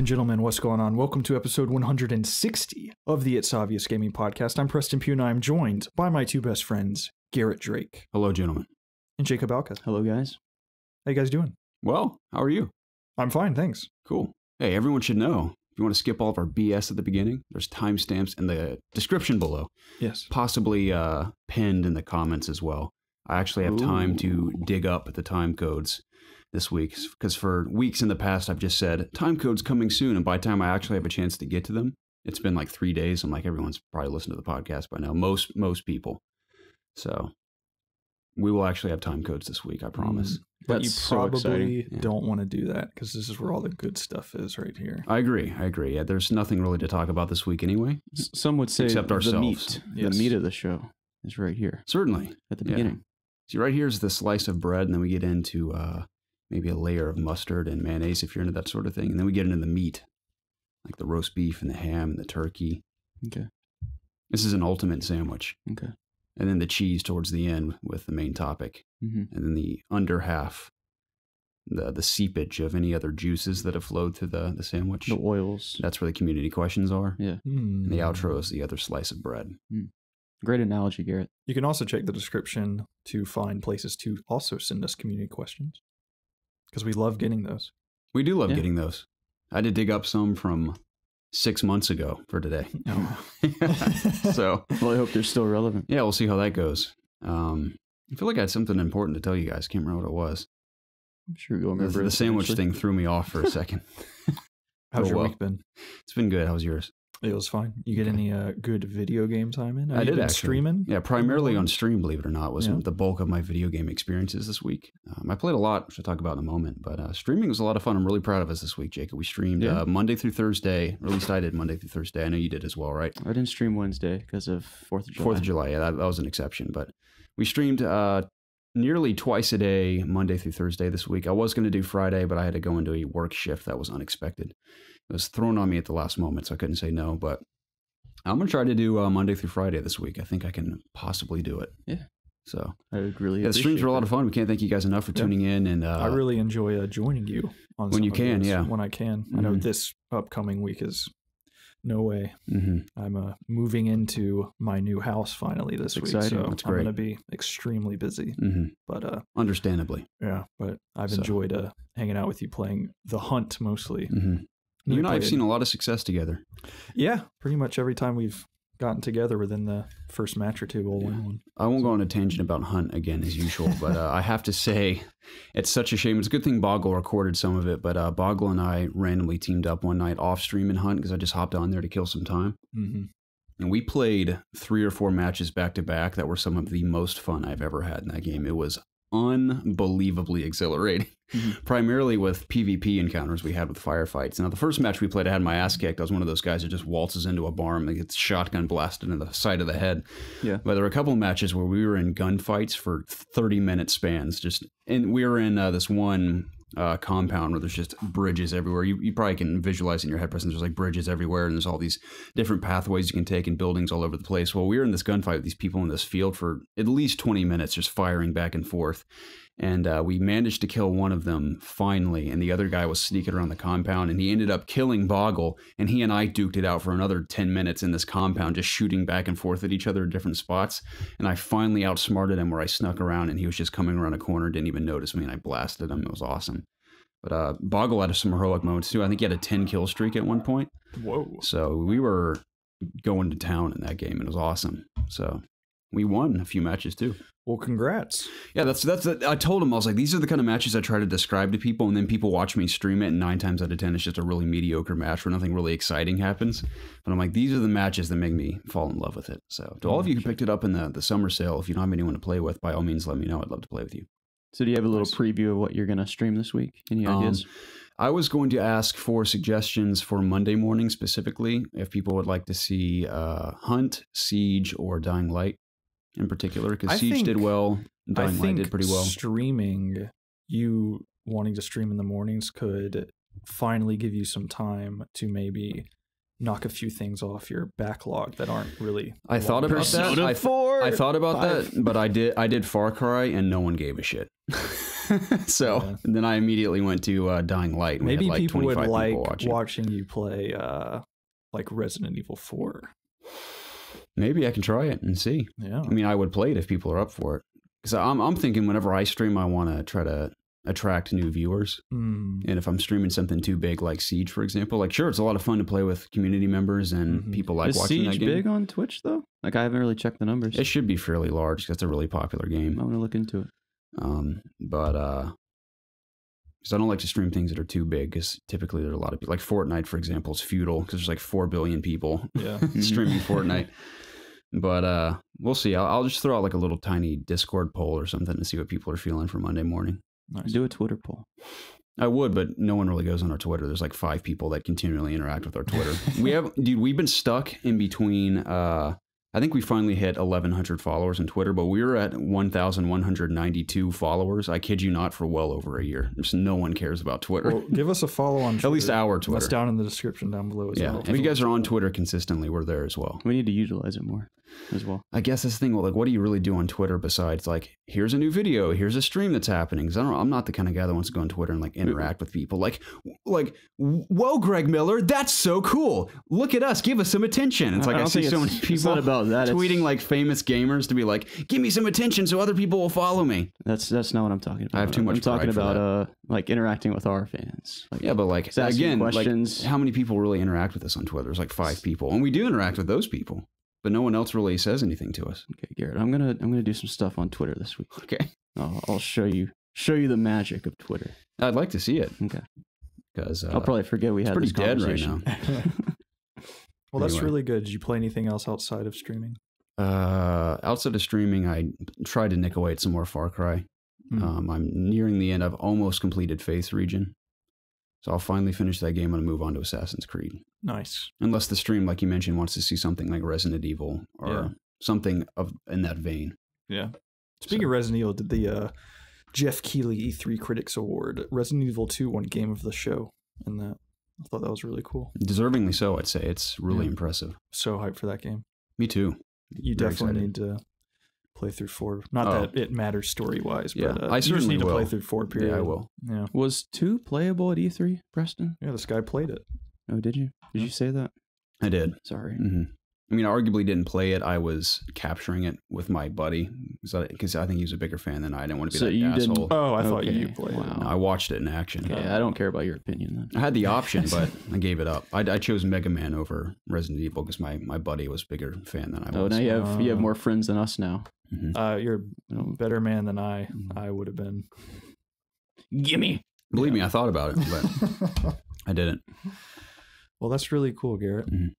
and gentlemen, what's going on? Welcome to episode 160 of the It's Obvious Gaming podcast. I'm Preston Pugh, and I'm joined by my two best friends, Garrett Drake. Hello, gentlemen. And Jacob Alkapwn. Hello, guys. How you guys doing? Well, how are you? I'm fine, thanks. Cool. Hey, everyone should know, if you want to skip all of our BS at the beginning, there's timestamps in the description below. Yes. Possibly pinned in the comments as well. I actually have time to dig up the time codes this week, because for weeks in the past, I've just said, time code's coming soon, and by the time I actually have a chance to get to them, it's been like 3 days. I'm like, everyone's probably listened to the podcast by now, most people. So we will actually have time codes this week, I promise. But you probably so don't want to do that, because this is where all the good stuff is right here. I agree. Yeah, there's nothing really to talk about this week anyway. Some would say except ourselves. The meat, Yes. the meat of the show is right here Certainly. at the Yeah. beginning. See, right here is the slice of bread, and then we get into maybe a layer of mustard and mayonnaise if you're into that sort of thing. And then we get into the meat, like the roast beef and the ham and the turkey. Okay. This is an ultimate sandwich. Okay. And then the cheese towards the end with the main topic. Mm-hmm. And then the under half, the seepage of any other juices that have flowed through the sandwich. The oils. That's where the community questions are. Yeah. And the outro is the other slice of bread. Great analogy, Garrett. You can also check the description to find places to also send us community questions, because we love getting those. We do love Yeah. getting those. I had to dig up some from 6 months ago for today. So, Well, I hope they're still relevant. yeah, we'll see how that goes. I feel like I had something important to tell you guys. Can't remember what it was. I'm sure you'll remember. The sandwich thing threw me off for a second. How's your well. week been? It's been good. How was yours? It was fine. You get any good video game time in? Have I you did been actually. streaming? Yeah, primarily on stream, believe it or not, was Yeah. the bulk of my video game experiences this week. I played a lot, which I'll talk about in a moment, but streaming was a lot of fun. I'm really proud of us this week, Jacob. We streamed Yeah. Monday through Thursday, or at least I did Monday through Thursday. I know you did as well, right? I didn't stream Wednesday because of 4th of July. 4th of July, yeah, that was an exception. But we streamed nearly twice a day, Monday through Thursday this week. I was going to do Friday, but I had to go into a work shift that was unexpected. It was thrown on me at the last moment, so I couldn't say no. But I'm going to try to do Monday through Friday this week. I think I can possibly do it. Yeah. So I would really. yeah, the streams appreciate were a lot that. of fun. We can't thank you guys enough for tuning in. And I really enjoy joining you on when some you of can, those, yeah. when I can. I know Mhm. this upcoming week is no way. Mhm. I'm moving into my new house finally this That's week, exciting. so That's I'm great. going to be extremely busy. Mhm. But Understandably. yeah, but I've So. enjoyed hanging out with you, playing The Hunt mostly. Mhm. You and I have seen a lot of success together. Yeah, pretty much every time we've gotten together within the first match or two, we'll win one. I won't go on a tangent about Hunt again as usual, but I have to say it's such a shame. It's a good thing Boggle recorded some of it, but Boggle and I randomly teamed up one night off stream in Hunt because I just hopped on there to kill some time. Mm-hmm. And we played 3 or 4 matches back to back that were some of the most fun I've ever had in that game. It was unbelievably exhilarating, primarily with PvP encounters we had with firefights. Now, the first match we played, I had my ass kicked. I was one of those guys that just waltzes into a barn and gets shotgun blasted in the side of the head. Yeah. But there were a couple of matches where we were in gunfights for 30-minute spans. And we were in this one compound where there's just bridges everywhere. You probably can visualize it in your head, Preston. There's like bridges everywhere, and there's all these different pathways you can take and buildings all over the place. Well, we were in this gunfight with these people in this field for at least 20 minutes, just firing back and forth. And we managed to kill one of them finally, and the other guy was sneaking around the compound, and he ended up killing Boggle, and he and I duked it out for another 10 minutes in this compound, just shooting back and forth at each other at different spots. And I finally outsmarted him where I snuck around, and he was just coming around a corner, didn't even notice me, and I blasted him. It was awesome. But Boggle had some heroic moments too. I think he had a 10-kill streak at one point. Whoa. So we were going to town in that game, and it was awesome. So we won a few matches too. Well, congrats. Yeah, that's. I told him, I was like, these are the kind of matches I try to describe to people, and then people watch me stream it, and 9 times out of 10, it's just a really mediocre match where nothing really exciting happens. But I'm like, these are the matches that make me fall in love with it. So to all of you who picked it up in the summer sale, if you don't have anyone to play with, by all means, let me know. I'd love to play with you. So do you have a little Nice. preview of what you're going to stream this week? Any ideas? I was going to ask for suggestions for Monday morning specifically, if people would like to see Hunt, Siege, or Dying Light in particular, because Siege did well, and Dying Light did pretty well. Streaming, you wanting to stream in the mornings could finally give you some time to maybe knock a few things off your backlog that aren't really. I thought about that. Persona 4, I thought about 5. that, but I did Far Cry, and no one gave a shit. So Yeah. and then I immediately went to Dying Light. And we Maybe had like people would 25 like people watching. watching you play like Resident Evil 4. Maybe I can try it and see. Yeah. I mean, I would play it if people are up for it. Because I'm thinking whenever I stream, I want to try to attract new viewers. Mm. And if I'm streaming something too big, like Siege, for example, like sure, it's a lot of fun to play with community members and Mhm. people like Is watching that Siege game. big on Twitch though? Like I haven't really checked the numbers. It should be fairly large because it's a really popular I game. want to look into it. Because I don't like to stream things that are too big because typically there are a lot of people. Like Fortnite, for example, is feudal because there's like 4 billion people Yeah. streaming Fortnite. But we'll see. I'll just throw out like a little tiny Discord poll or something to see what people are feeling for Monday morning. Nice. Do a Twitter poll. I would, but no one really goes on our Twitter. There's like 5 people that continually interact with our Twitter. We've been stuck in between. I think we finally hit 1,100 followers on Twitter, but we were at 1,192 followers. I kid you not, for well over a year. Just no one cares about Twitter. Well, give us a follow on Twitter. At least our Twitter. That's down in the description down below as Yeah, well. if you guys are on Twitter consistently, we're there as well. We need to utilize it more as well. I guess this thing, like, what do you really do on Twitter besides like, here's a new video, here's a stream that's happening? Because I'm not the kind of guy that wants to go on Twitter and like interact with people. Like, whoa, Greg Miller, that's so cool. Look at us, give us some attention. It's like I see so many It's people not about that. tweeting like famous gamers to be like, give me some attention so other people will follow me. That's not what I'm talking about. I have too much I'm talking pride for about like interacting with our fans. Like, Yeah, but like just asking again, questions. like how many people really interact with us on Twitter? There's like 5 people, and we do interact with those people, but no one else really says anything to us. Okay, Garrett, I'm gonna do some stuff on Twitter this week. Okay, I'll show you the magic of Twitter. I'd like to see it Okay, because I'll probably forget we had pretty this dead right conversation. now. Well, that's Anyway. really good. Did you play anything else outside of streaming? Outside of streaming, I tried to nick away at some more Far Cry. Mm. I'm nearing the end. I've almost completed Faith's region, so I'll finally finish that game and move on to Assassin's Creed. Nice. Unless the stream, like you mentioned, wants to see something like Resident Evil or Yeah. something in that vein. Yeah. Speaking of Resident Evil, did the Jeff Keighley E3 Critics Award, Resident Evil 2 won Game of the Show in that. I thought that was really cool. Deservingly so, I'd say. It's really Yeah. impressive. So hyped for that game. Me too. You Very definitely excited. need to play through 4. Not Oh. that it matters story-wise, Yeah, but I you just certainly need to play will. through 4, period. Yeah, I will. Yeah. Was 2 playable at E3, Preston? Yeah, this guy played it. Oh, did you? Did you say that? I did. Sorry. hmm I mean, I arguably didn't play it. I was capturing it with my buddy because I think he was a bigger fan than I didn't want to be So that you didn't- asshole. Oh, I thought Okay, you played wow. No, I watched it in action. Okay, I don't care about your opinion then. I had the option, but I gave it up. I chose Mega Man over Resident Evil because my buddy was a bigger fan than I Oh, was. now you have more friends than us now. Mhm. You're I don't- a better man than Mm-hmm. I would have been. Gimme. Believe me, I thought about it, but I didn't. Well, that's really cool, Garrett. Mhm.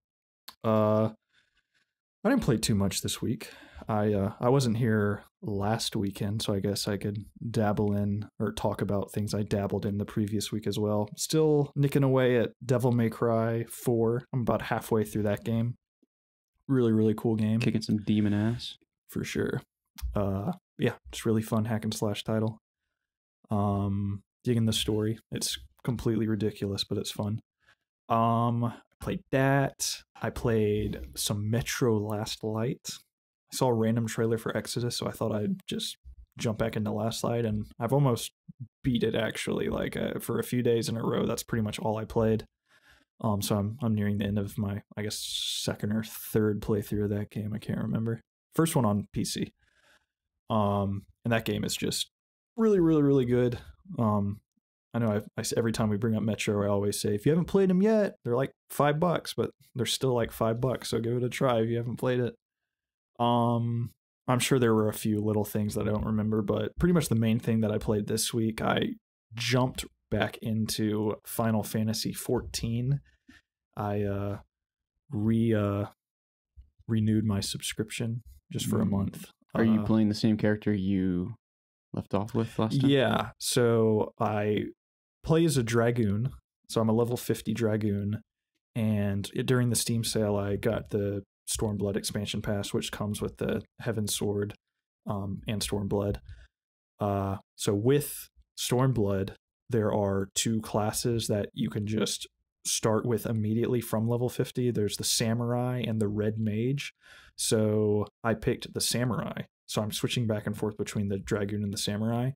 I didn't play too much this week. I wasn't here last weekend, so I guess I could dabble in or talk about things I dabbled in the previous week as well. Still nicking away at Devil May Cry 4. I'm about halfway through that game. Really, really cool game. Kicking some demon ass. For sure. Yeah, it's really fun hack and slash title. Digging the story. It's completely ridiculous, but it's fun. Played that. I played some Metro Last Light. I saw a random trailer for Exodus, so I thought I'd just jump back into Last Light, and I've almost beat it actually. Like for a few days in a row, that's pretty much all I played. So I'm nearing the end of my, I guess, second or third playthrough of that game. I can't remember. First one on PC. And that game is just really, really, really good. I know I every time we bring up Metro, I always say, if you haven't played them yet, they're like $5, but they're still like $5. So give it a try if you haven't played it. I'm sure there were a few little things that I don't remember, but pretty much the main thing that I played this week, I jumped back into Final Fantasy 14. I renewed my subscription just for a month. Are you playing the same character you left off with last time? Yeah. So I play as a Dragoon. So I'm a level 50 Dragoon. And during the Steam sale, I got the Stormblood expansion pass, which comes with the Heaven Sword and Stormblood. So with Stormblood, there are 2 classes that you can just start with immediately from level 50. There's the Samurai and the Red Mage. So I picked the Samurai. So I'm switching back and forth between the Dragoon and the Samurai.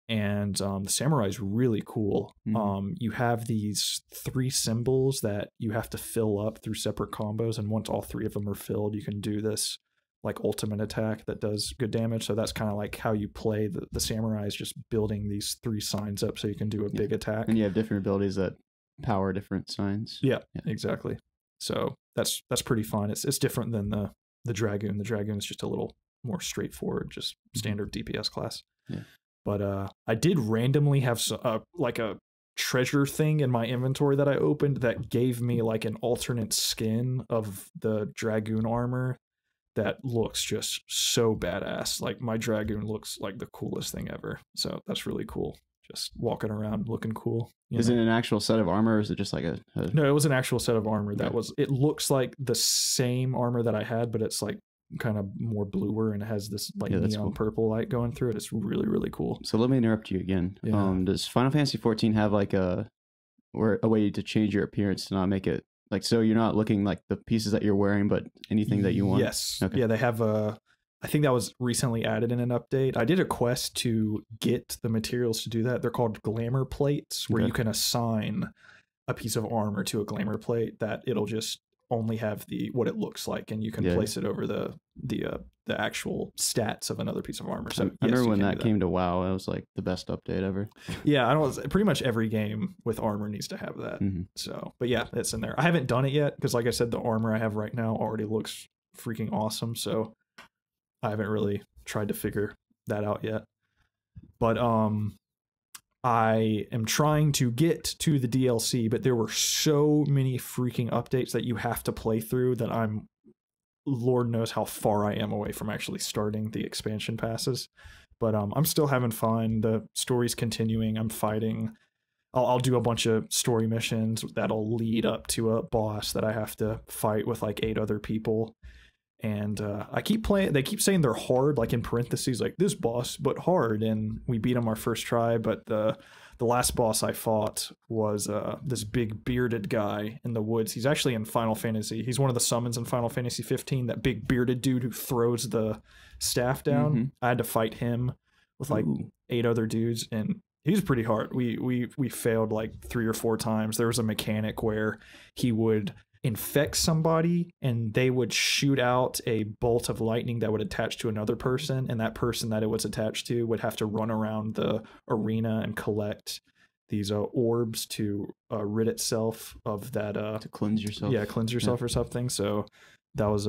And the samurai is really cool. You have these 3 symbols that you have to fill up through separate combos, and once all 3 of them are filled, you can do this like ultimate attack that does good damage. So that's kind of like how you play the samurai, is just building these 3 signs up so you can do a big attack. And you have different abilities that power different signs. Yeah, exactly. So that's pretty fun. It's different than the dragoon. The dragoon is just a little more straightforward, just standard DPS class. Yeah. But I did randomly have like a treasure thing in my inventory that I opened that gave me like an alternate skin of the dragoon armor that looks just so badass. Like my dragoon looks like the coolest thing ever. So that's really cool. Just walking around looking cool. Is it an actual set of armor, or is it just like a... No, it was an actual set of armor. It looks like the same armor that I had, but it's like kind of more bluer, and it has this like neon purple light going through it. It's really, really cool. So let me interrupt you again. Does Final Fantasy 14 have like a way to change your appearance to not make it like, so you're not looking like the pieces that you're wearing, but anything that you want? Yes. Okay. Yeah, they have I think that was recently added in an update. I did a quest to get the materials to do that. They're called glamour plates, where you can assign a piece of armor to a glamour plate that it'll just only have what it looks like, and you can place it over the actual stats of another piece of armor. So I remember when that came to WoW, it was like the best update ever. Yeah, pretty much every game with armor needs to have that. So, but yeah, it's in there. I haven't done it yet because, like I said, the armor I have right now already looks freaking awesome. So I haven't really tried to figure that out yet. But I am trying to get to the DLC, but there were so many freaking updates that you have to play through that Lord knows how far I am away from actually starting the expansion passes. But I'm still having fun. The story's continuing. I'm fighting. I'll do a bunch of story missions that'll lead up to a boss that I have to fight with like 8 other people. And I keep playing. They keep saying they're hard, like in parentheses, like this boss, but hard. And we beat him our first try. But the last boss I fought was this big bearded guy in the woods. He's actually in Final Fantasy. He's one of the summons in Final Fantasy 15. That big bearded dude who throws the staff down. I had to fight him with like 8 other dudes, and he's pretty hard. We failed like 3 or 4 times. There was a mechanic where he would infect somebody and they would shoot out a bolt of lightning that would attach to another person, and that person that it was attached to would have to run around the arena and collect these orbs to rid itself of that to cleanse yourself. Yeah, cleanse yourself or something. So that was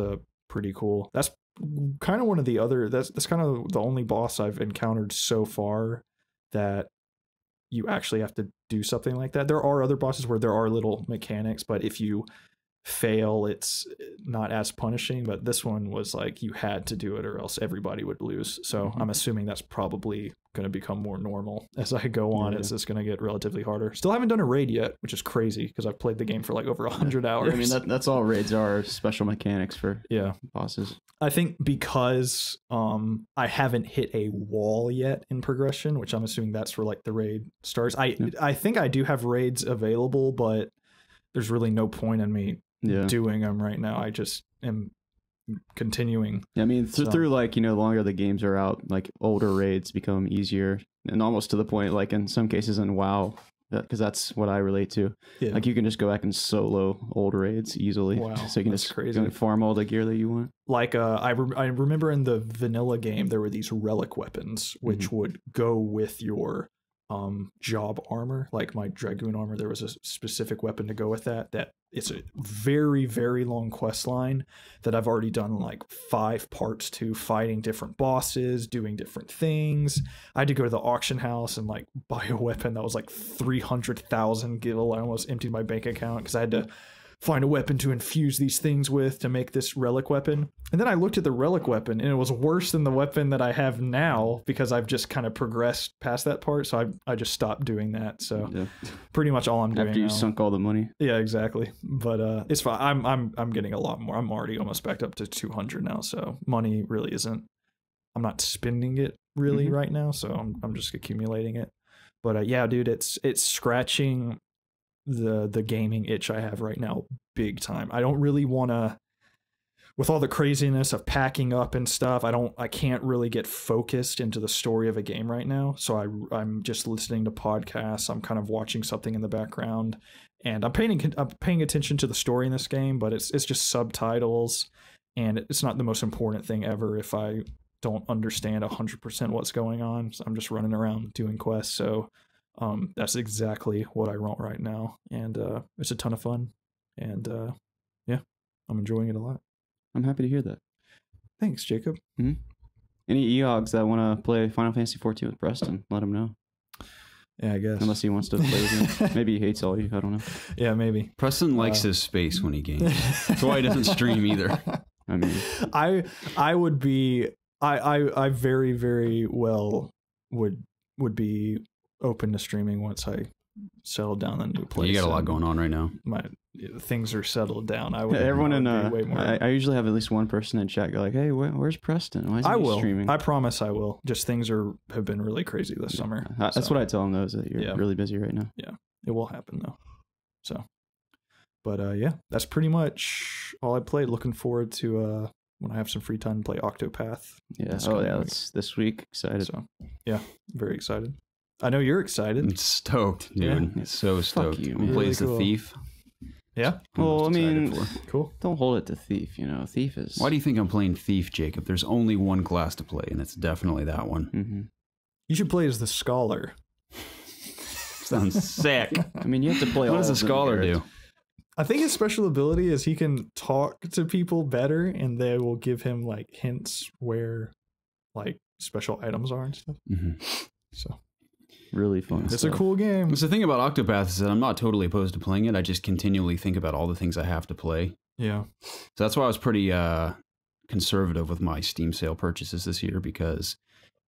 pretty cool. That's kind of one of the other that's kind of the only boss I've encountered so far that you actually have to do something like that. There are other bosses where there are little mechanics, but if you fail, it's not as punishing. But this one was like you had to do it or else everybody would lose. So I'm assuming that's probably going to become more normal as I go on. It's just going to get relatively harder. Still haven't done a raid yet, which is crazy because I've played the game for like over 100 hours. Yeah, I mean, that's all raids are, special mechanics for bosses. I think because I haven't hit a wall yet in progression, which I'm assuming that's where like the raid starts. I think I do have raids available, but there's really no point in me doing them right now. I just am continuing. Yeah, I mean, through like, the longer the games are out, like older raids become easier, and almost to the point, like in some cases in WoW, because that's what I relate to. Yeah. Like you can just go back and solo old raids easily. Wow, so you can just crazy. Farm all the gear that you want. Like I remember in the vanilla game there were these relic weapons which would go with your job armor. Like my dragoon armor, there was a specific weapon to go with that it's a very, very long quest line that I've already done like 5 parts to, fighting different bosses, doing different things. I had to go to the auction house and like buy a weapon that was like 300,000 gil. I almost emptied my bank account because I had to find a weapon to infuse these things with to make this relic weapon. And then I looked at the relic weapon and it was worse than the weapon that I have now because I've just kind of progressed past that part. So I just stopped doing that. So pretty much all I'm doing after you sunk all the money. Yeah, exactly. But it's fine. I'm getting a lot more. I'm already almost backed up to 200 now. So money really isn't, I'm not spending it really right now. So I'm just accumulating it. But yeah, dude, it's scratching the gaming itch I have right now big time. I don't really want to with all the craziness of packing up and stuff, I can't really get focused into the story of a game right now. So I'm just listening to podcasts. I'm kind of watching something in the background, and I'm paying attention to the story in this game, but it's just subtitles, and it's not the most important thing ever if I don't understand 100% what's going on. So I'm just running around doing quests. So that's exactly what I want right now, and it's a ton of fun, and yeah, I'm enjoying it a lot. I'm happy to hear that. Thanks, Jacob. Mm-hmm. Any EOGs that want to play Final Fantasy 14 with Preston, let him know. Yeah, I guess. Unless he wants to play with me. Maybe he hates all you. I don't know. Yeah, maybe. Preston likes his space when he games. That's why he doesn't stream either. I mean, I would be I very, very well would be open to streaming once I settle down in a new place. You got a lot going on right now. My things are settled down. Everyone in way more. I usually have at least one person in chat go like, "Hey, where's Preston? Why is he streaming?" I promise I will. Just things have been really crazy this summer. That's what I tell him though, is that you're really busy right now. Yeah, it will happen though. So, but yeah, that's pretty much all I played. Looking forward to when I have some free time to play Octopath. Yeah. That's this week. Excited. So yeah, very excited. I know you're excited. I'm stoked, dude. Yeah. So stoked. You, Who plays the Thief? Yeah. Well, I mean, cool. Don't hold it to Thief. Thief is. Why do you think I'm playing Thief, Jacob? There's only one class to play, and it's definitely that one. Mm-hmm. You should play as the Scholar. Sounds sick. I mean, you have to play. What does a Scholar do? I think his special ability is he can talk to people better, and they will give him like hints where like special items are and stuff. Mm-hmm. So. Really fun. It's a cool game. The thing about Octopath is that I'm not totally opposed to playing it. I just continually think about all the things I have to play. Yeah. So that's why I was pretty conservative with my Steam sale purchases this year, because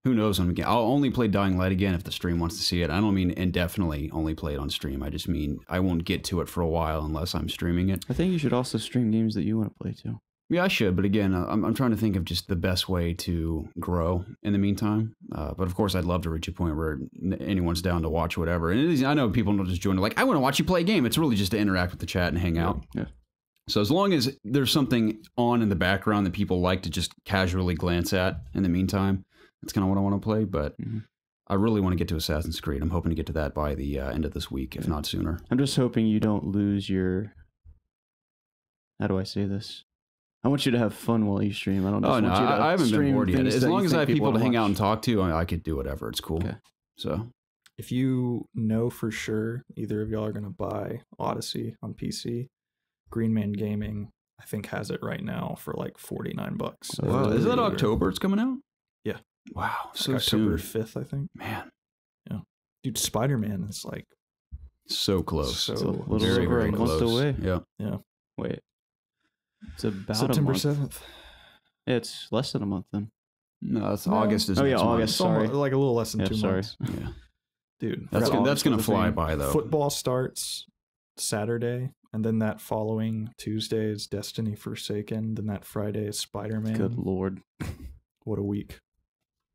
who knows when I'll only play Dying Light again if the stream wants to see it. I don't mean indefinitely only play it on stream. I just mean I won't get to it for a while unless I'm streaming it. I think you should also stream games that you want to play too. Yeah, I should, but again, I'm trying to think of just the best way to grow in the meantime. But of course, I'd love to reach a point where anyone's down to watch whatever. And I know people don't just join. Like, I want to watch you play a game. It's really just to interact with the chat and hang out. Yeah. So as long as there's something on in the background that people like to just casually glance at in the meantime, that's kind of what I want to play. But I really want to get to Assassin's Creed. I'm hoping to get to that by the end of this week, if not sooner. I'm just hoping you don't lose your... How do I say this? I want you to have fun while you stream. I don't just want you to I haven't been bored yet. As long as I have people to hang out and talk. talk to, I could do whatever. It's cool. Okay. So if you know for sure either of y'all are going to buy Odyssey on PC, Green Man Gaming, I think, has it right now for like $49. Wow, is that October it's coming out? Yeah. Wow, so like soon. October 5th, I think. Man. Yeah. Dude, Spider-Man is like... So close. So It's a little very, over very a month close. away. Yeah. Yeah. Wait. It's about September a month. 7th. It's less than a month then. No, that's August. Is Oh, yeah, next month. August. It's almost, Sorry. like a little less than Yeah, 2 sorry. months. Yeah. Dude, That's August gonna was the fly thing. by though. football starts Saturday, and then that following Tuesday is Destiny Forsaken, then that Friday is Spider-Man. Good lord. What a week.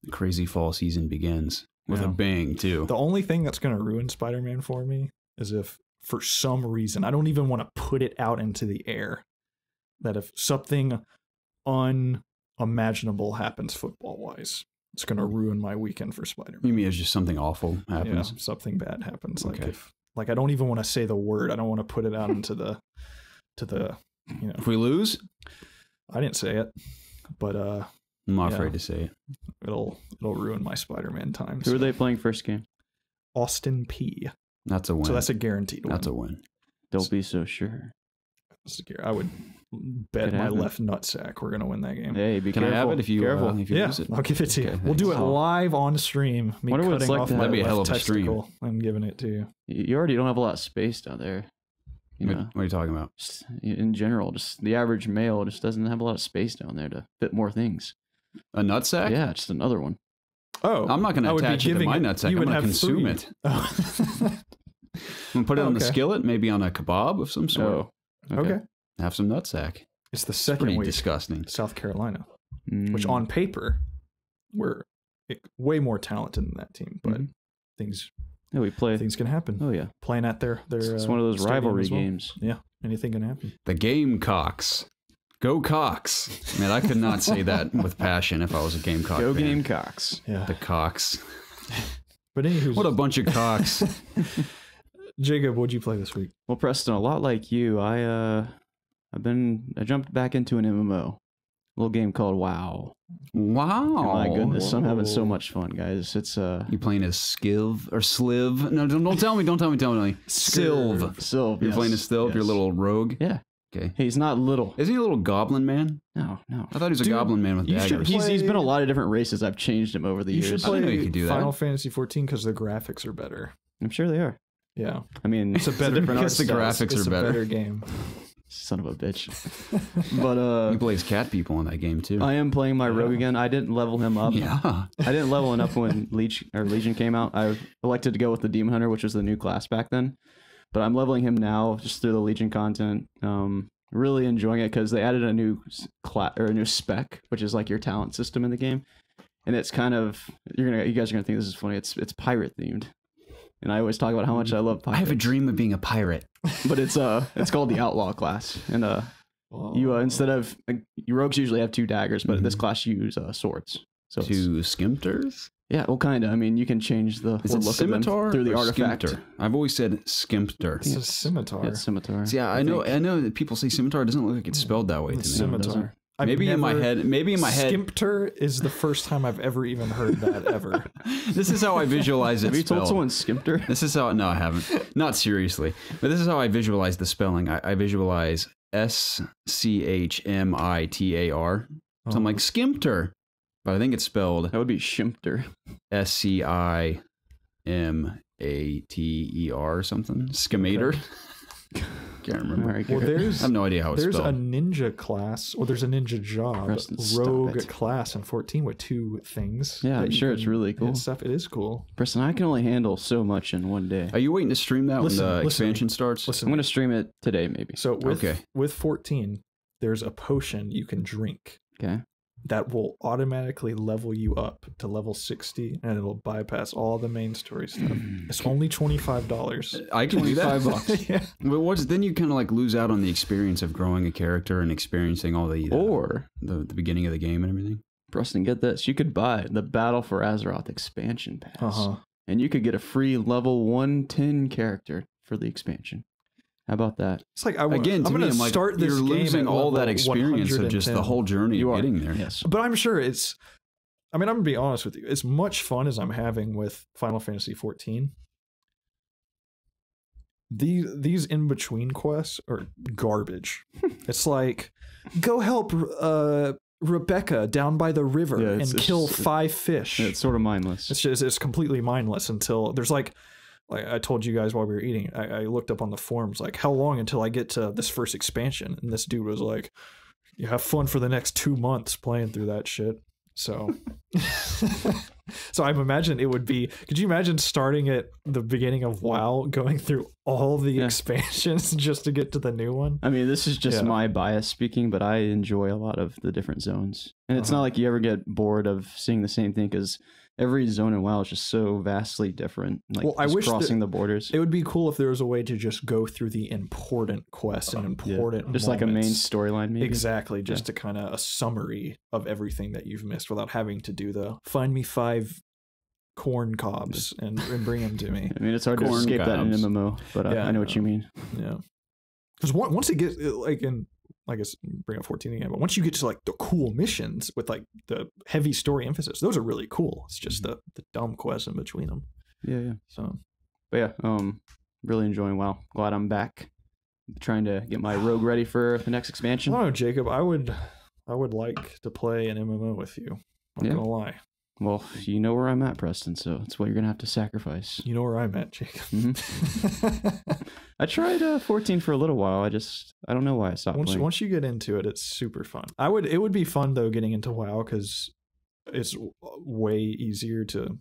The crazy fall season begins with Yeah. a bang too. The only thing that's going to ruin Spider-Man for me is if, for some reason, I don't even want to put it out into the air, that if something unimaginable happens football-wise, it's going to ruin my weekend for Spider-Man. You mean it's just something awful happens? Yeah, something bad happens. Like Okay. if, like, I don't even want to say the word. I don't want to put it out into the, you know. If we lose, I didn't say it, but I'm not Yeah. afraid to say it. it'll ruin my Spider-Man time. Who are they playing first game? Austin P. That's a win. So that's a guaranteed win. That's a win. Don't be so sure. I would bet Could my happen. left nutsack we're gonna win that game. Hey, be Can careful. I have it if you careful? lose it? I'll give it to you. Okay, We'll do it thanks. live on stream. Me Wonder what it's cutting like off to my have- That'd be a hell left of a stream. testicle and giving it to you. You already don't have a lot of space down there. You What, know, what are you talking about? just in general, just the average male just doesn't have a lot of space down there to fit more things. A nutsack? Yeah, just another one. Oh, I'm not going I to would be attach it to giving my it- nutsack. you I'm would going to have consume three. it. Oh. I'm going to put it on the Okay. skillet, maybe on a kebab of some sort. Oh, Okay. Have some nutsack. It's the It's second pretty week. disgusting. South Carolina, Mm. which on paper, we're way more talented than that team, but Mhm. things Yeah, we play. can happen. Oh yeah, Playing at their it's one of those stadium rivalry as well. games. Yeah, anything can happen. The Gamecocks Go Cox. Man, I could not say that with passion if I was a Gamecock Go fan. Gamecocks. Yeah. The Cox. But anywho, What a bunch of cocks. Jacob, what'd you play this week? Well, Preston, a lot like you, I jumped back into an MMO. A little game called WoW. Wow. Oh my goodness, I'm having so Whoa. much fun, guys. It's You playing as Skiv or Sliv? No, don't tell me. Don't tell me. Sylv. Sylv. You're yes, playing as Sylv, yes. your little rogue? Yeah. Okay. Hey, he's not little. Isn't he a little goblin man? No. I thought he was a Dude, goblin man with you should daggers. play- He's been a lot of different races. I've changed him over the You years. should I didn't know play you could do that. Final Fantasy 14 because the graphics are better. I'm sure they are. Yeah. I mean, It's a better different art because the styles. graphics It's are a better. better game. Son of a bitch. But He plays cat people in that game too. I am playing my rogue Yeah. again. I didn't level him up. Yeah. I didn't level him up when Legion came out. I elected to go with the Demon Hunter, which was the new class back then. But I'm leveling him now just through the Legion content. Really enjoying it because they added a new a new spec, which is like your talent system in the game, and it's kind of you guys are gonna think this is funny. It's pirate themed, and I always talk about how much I love pirates. I have a dream of being a pirate. But it's called the Outlaw class, and you instead of your rogues usually have 2 daggers, but in this class you use swords. So it's- To Skimpters? yeah, well, kind of. I mean, you can change the Is whole it look of them scimitar through the or artifact. skimpter? I've always said Skimpter. It's a scimitar. Yeah, it's scimitar. See, I know that people say scimitar. It doesn't look like it's spelled that way to me. It's scimitar. I've Maybe in my head. Skimpter is the first time I've ever even heard that ever. This is how I visualize it. Have you told spelled. someone skimpter? This is how. No, I haven't. Not seriously. But this is how I visualize the spelling. I visualize SCHMITAR. So I'm like Skimpter, but I think it's spelled That would be shimpter. SCIMATER or something. Skimator. Can't remember. All right, Well, Garrett. I there's have no idea how it's there's a spelled. ninja class, or there's a ninja job, Preston, stop rogue it. class in 14 with 2 things. Yeah, that I'm you sure it's can really hit cool. Stuff. It is cool. Preston, I can only handle so much in one day. Are you waiting to stream that Listen, when the listen. expansion starts? Listen, I'm going to stream it today, maybe. so Okay. with 14, there's a potion you can drink Okay. that will automatically level you up to level 60, and it'll bypass all the main story stuff. It's only $25. I can do that. $25. Yeah. But then you kind of like lose out on the experience of growing a character and experiencing all the Or, the beginning of the game and everything. Preston, get this. You could buy the Battle for Azeroth expansion pass. Uh-huh. And you could get a free level 110 character for the expansion. How about that? It's like Again, to I'm me, gonna I'm like, start this you're game losing at all that level experience of just the 110. whole journey You of are. getting there. Yes. But I'm sure it's. I mean, I'm gonna be honest with you. As much fun as I'm having with Final Fantasy 14, these in between quests are garbage. It's like, go help Rebecca down by the river Yeah, and it's kill just- 5 fish. It's sort of mindless. It's completely mindless until there's like I told you guys while we were eating. I looked up on the forums like, how long until I get to this first expansion, and this dude was like, you have fun for the next 2 months playing through that shit. So so I'm imagining it would be, could you imagine starting at the beginning of WoW, going through all the expansions just to get to the new one? I mean, this is just Yeah. my bias speaking, but I enjoy a lot of the different zones. And it's not like you ever get bored of seeing the same thing because every zone in WoW is just so vastly different. Like Well, I just wish that- crossing the borders. It would be cool if there was a way to just go through the important quests and important Just like a main moments. storyline, maybe. Exactly, just to kind of a summary of everything that you've missed without having to do the find me 5 corn cobs and bring them to me. I mean, it's hard to Corn escape that in cobs. MMO, but Yeah, I know what you mean. Yeah, because once it gets like in, I guess bring up 14 again, but once you get to like the cool missions with like the heavy story emphasis, those are really cool. It's just the dumb quests in between them. Yeah. So But yeah, really enjoying WoW. Glad I'm back. Trying to get my rogue ready for the next I expansion. don't know, Jacob. I would like to play an MMO with you. I'm Yeah. not gonna lie. Well, you know where I'm at, Preston, so that's what you're going to have to sacrifice. You know where I'm at, Jacob. I tried 14 for a little while. I don't know why I stopped playing. Once you get into it, it's super fun. It would be fun though getting into WoW because it's way easier to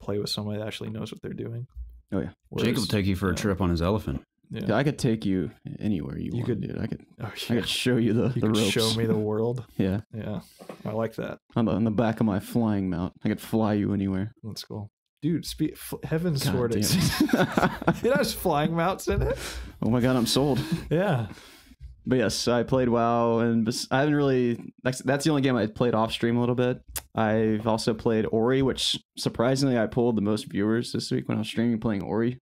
play with somebody that actually knows what they're doing. Oh, yeah. Jacob will take you for a trip on his elephant. Yeah. I could take you anywhere you want, could- dude. I could Oh, I yeah. could show you the You could ropes. show me the world. Yeah. Yeah, I like that. On the back of my flying mount. I could fly you anywhere. Let's go, dude. Heaven's God Sword. damn It has flying mounts in it. Oh my god, I'm sold. Yeah. But yes, I played WoW, and I haven't really. That's the only game I played off stream a little bit. I've also played Ori, which surprisingly I pulled the most viewers this week when I was streaming playing Ori.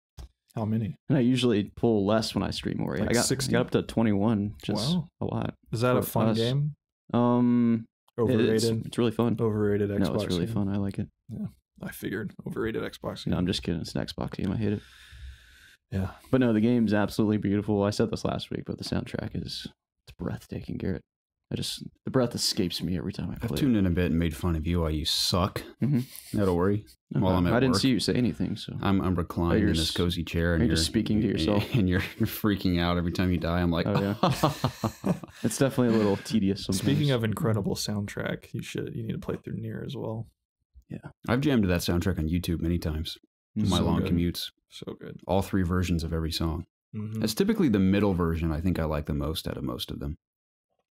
How many? And I usually pull less when I stream Ori. Like I got 60? up to 21, which is a lot. Is that a fun game? Overrated. It's really fun. Overrated Xbox. No, it's really game. fun. I like it. Yeah, I figured overrated Xbox game. No, I'm just kidding. It's an Xbox game. I hate it. Yeah, but no, the game's absolutely beautiful. I said this last week, but the soundtrack it's breathtaking, Garrett. The breath escapes me every time I play. I've tuned in a bit and made fun of you while you suck. That'll worry. While I'm at I didn't work. see you say anything, so I'm reclined in this cozy chair, and you're just speaking to yourself, and you're freaking out every time you die. I'm like, oh yeah. It's definitely a little tedious sometimes. Speaking of incredible soundtrack, you need to play through Nier as well. Yeah, I've jammed to that soundtrack on YouTube many times. My long commutes. So good. All 3 versions of every song. It's typically the middle version I think I like the most out of most of them.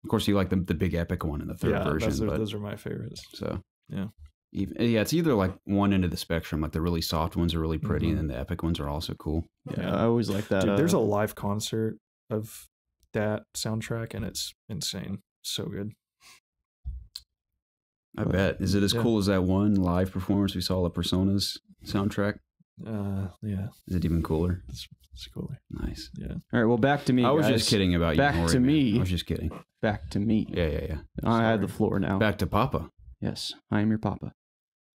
Of course, you like the big epic one in the third version. Those are my favorites. So yeah, it's either like one end of the spectrum, like the really soft ones are really pretty, and then the epic ones are also cool. Yeah, I always like that. Dude, there's a live concert of that soundtrack, and it's insane. So good. I bet. Is it as cool as that one live performance we saw at Persona's soundtrack? Yeah. Is it even cooler? It's cooler. Nice. Yeah. All right. Well, back to me. I was guys. just kidding about you. Back to me. I was just kidding. Back to me. Yeah. I have the floor now. Back to Papa. Yes, I am your Papa.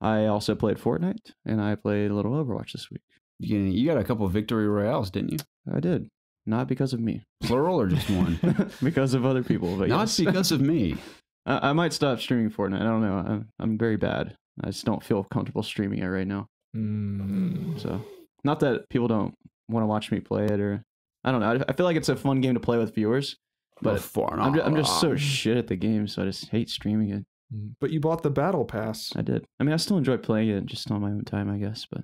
I also played Fortnite, and I played a little Overwatch this week. You got a couple of victory royales, didn't you? I did. Not because of me. Plural or just one? Because of other people. But Not yes. because of me. I might stop streaming Fortnite. I don't know. I'm very bad. I just don't feel comfortable streaming it right now. So, not that people don't want to watch me play it, or I don't know. I feel like it's a fun game to play with viewers, but I'm just so shit at the game, so I just hate streaming it. But you bought the battle pass. I did. I mean, I still enjoy playing it just on my own time, I guess, but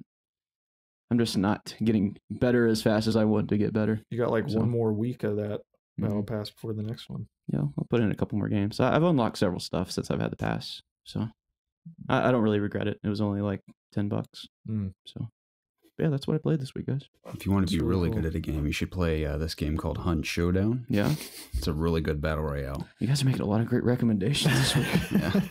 I'm just not getting better as fast as I want to get better. You got like one more week of that battle pass before the next one. Yeah, I'll put in a couple more games. I've unlocked several stuff since I've had the pass, so I don't really regret it. It was only like $10. So yeah, that's what I played this week, guys. If you want to be really good at a game, you should play this game called Hunt Showdown. Yeah, it's a really good battle royale. You guys are making a lot of great recommendations this week. Yeah.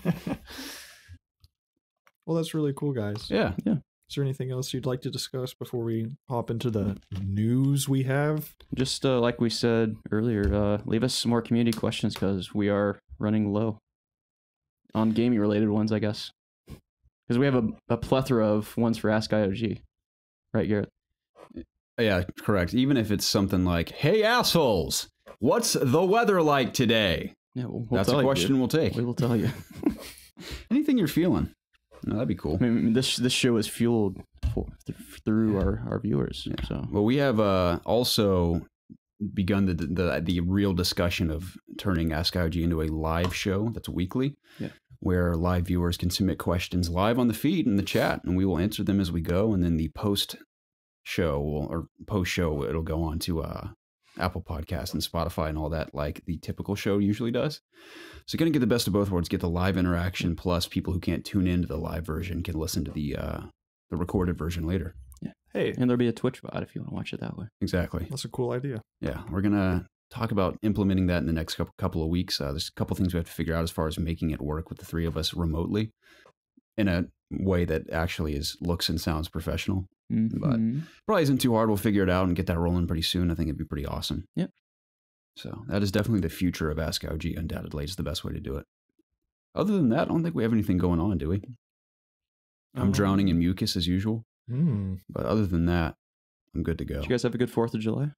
Well, that's really cool, guys. Yeah. Is there anything else you'd like to discuss before we hop into the news we have? Just like we said earlier, leave us some more community questions because we are running low on gaming related ones, I guess. Because we have a plethora of ones for Ask IOG. Right, Garrett? Yeah, correct. Even if it's something like, hey, assholes, what's the weather like today? Yeah, we'll that's a question we'll take. We will tell you. Anything you're feeling. No, that'd be cool. I mean, this show is fueled through our viewers. Yeah. So, well, we have also begun the real discussion of turning Ask IOG into a live show that's weekly, where live viewers can submit questions live on the feed in the chat, and we will answer them as we go. And then the post show it'll go on to Apple Podcasts and Spotify and all that, like the typical show usually does. So going to get the best of both worlds, get the live interaction, plus people who can't tune into the live version can listen to the recorded version later. Yeah. Hey, and there'll be a Twitch bot if you want to watch it that way. Exactly. That's a cool idea. Yeah, we're going to talk about implementing that in the next couple of weeks. There's a couple things we have to figure out as far as making it work with the three of us remotely in a way that actually looks and sounds professional. But probably isn't too hard. We'll figure it out and get that rolling pretty soon. I think it'd be pretty awesome. Yep. So that is definitely the future of Ask IOG. Undoubtedly, it's the best way to do it. Other than that, I don't think we have anything going on, do we? I'm drowning in mucus as usual. But other than that, I'm good to go. Did you guys have a good 4th of July?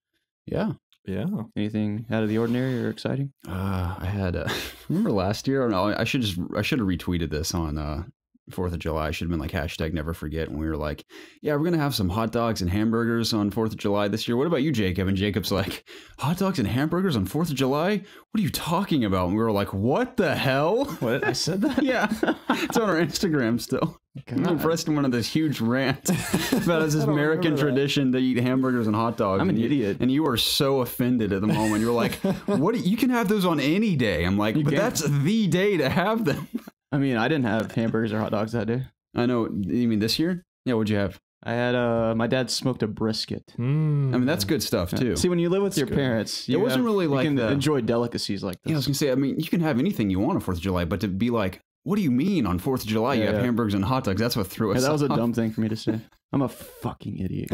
Yeah. Yeah. Anything out of the ordinary or exciting? I had remember last year? No, I should have retweeted this on 4th of July. I should have been like #NeverForget when we were like, yeah, we're gonna have some hot dogs and hamburgers on 4th of July this year. What about you, Jacob? And Jacob's like, hot dogs and hamburgers on 4th of July? What are you talking about? And we were like, what the hell? What? I said that? Yeah. It's on our Instagram still. Me and Preston went on this huge rant about this American tradition to eat hamburgers and hot dogs. I'm an idiot. And you were so offended at the moment. You were like, what? You can have those on any day. I'm like, but that's the day to have them. I mean, I didn't have hamburgers or hot dogs that day. I know. You mean this year? Yeah, what'd you have? I had my dad smoked a brisket. I mean, that's good stuff too. See, when you live with your parents, it wasn't really like you can enjoy delicacies like this. Yeah, I was gonna say. I mean, you can have anything you want on 4th of July, but to be like, what do you mean on 4th of July you have hamburgers and hot dogs? That's what threw us. That was a off. dumb thing for me to say. I'm a fucking idiot.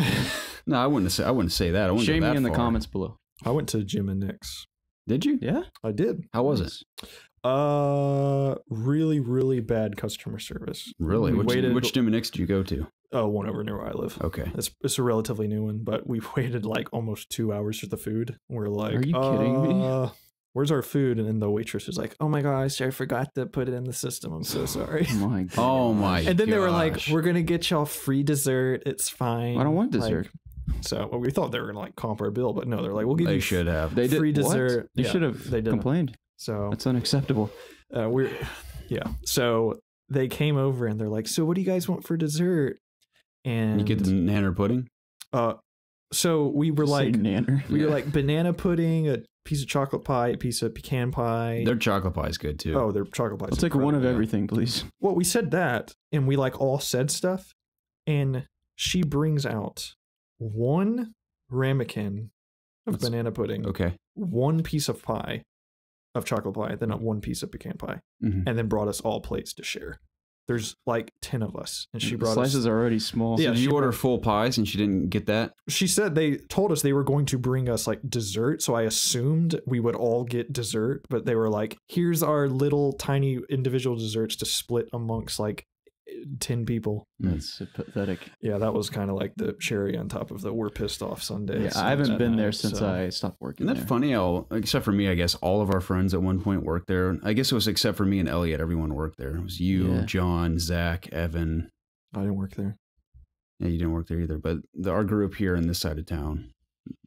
No, I wouldn't say that. I wouldn't Shame go that me in the far. comments below. I went to Jim and Nick's. Did you? Yeah, I did. How was it? Really, really bad customer service. Really? We Which Jim and Nick's did you go to? One over near where I live. Okay. It's a relatively new one, but we waited like almost 2 hours for the food. We're like, are you kidding me? Where's our food? And then the waitress was like, oh my gosh, I forgot to put it in the system. I'm so sorry. Oh my god. Oh my. And then they were like, gosh. we're gonna get y'all free dessert. It's fine. I don't want dessert. So we thought they were gonna like comp our bill, but no, they're like, we'll give They you should have. They did free what? dessert. You Yeah, should have they didn't. complained. So That's unacceptable. So they came over and they're like, so what do you guys want for dessert? And You get the nanner pudding. So we were like, nanner. we were like banana pudding, a piece of chocolate pie, a piece of pecan pie. Their chocolate pie is good too. Oh, their chocolate pie. I'll take one of everything, please. Well, we said that, and we like all said stuff, and she brings out one ramekin of banana pudding, Okay. one piece of pie, of chocolate pie, then one piece of pecan pie, Mhm. and then brought us all plates to share. There's like 10 of us, and she The brought slices us. are already small. So Yeah, did she you order brought- full pies and she didn't get that? She said they told us they were going to bring us like dessert, so I assumed we would all get dessert, but they were like, here's our little tiny individual desserts to split amongst like 10 people. That's pathetic. Yeah, that was kind of like the cherry on top of the we're pissed off Sunday. Yeah, I haven't been there since I stopped working Isn't that there. funny how, except for me, I guess all of our friends at one point worked there. I guess it was except for me and Elliot, everyone worked there. It was you, Yeah. John, Zach, Evan. I didn't work there. Yeah, you didn't work there either. But our group here in this side of town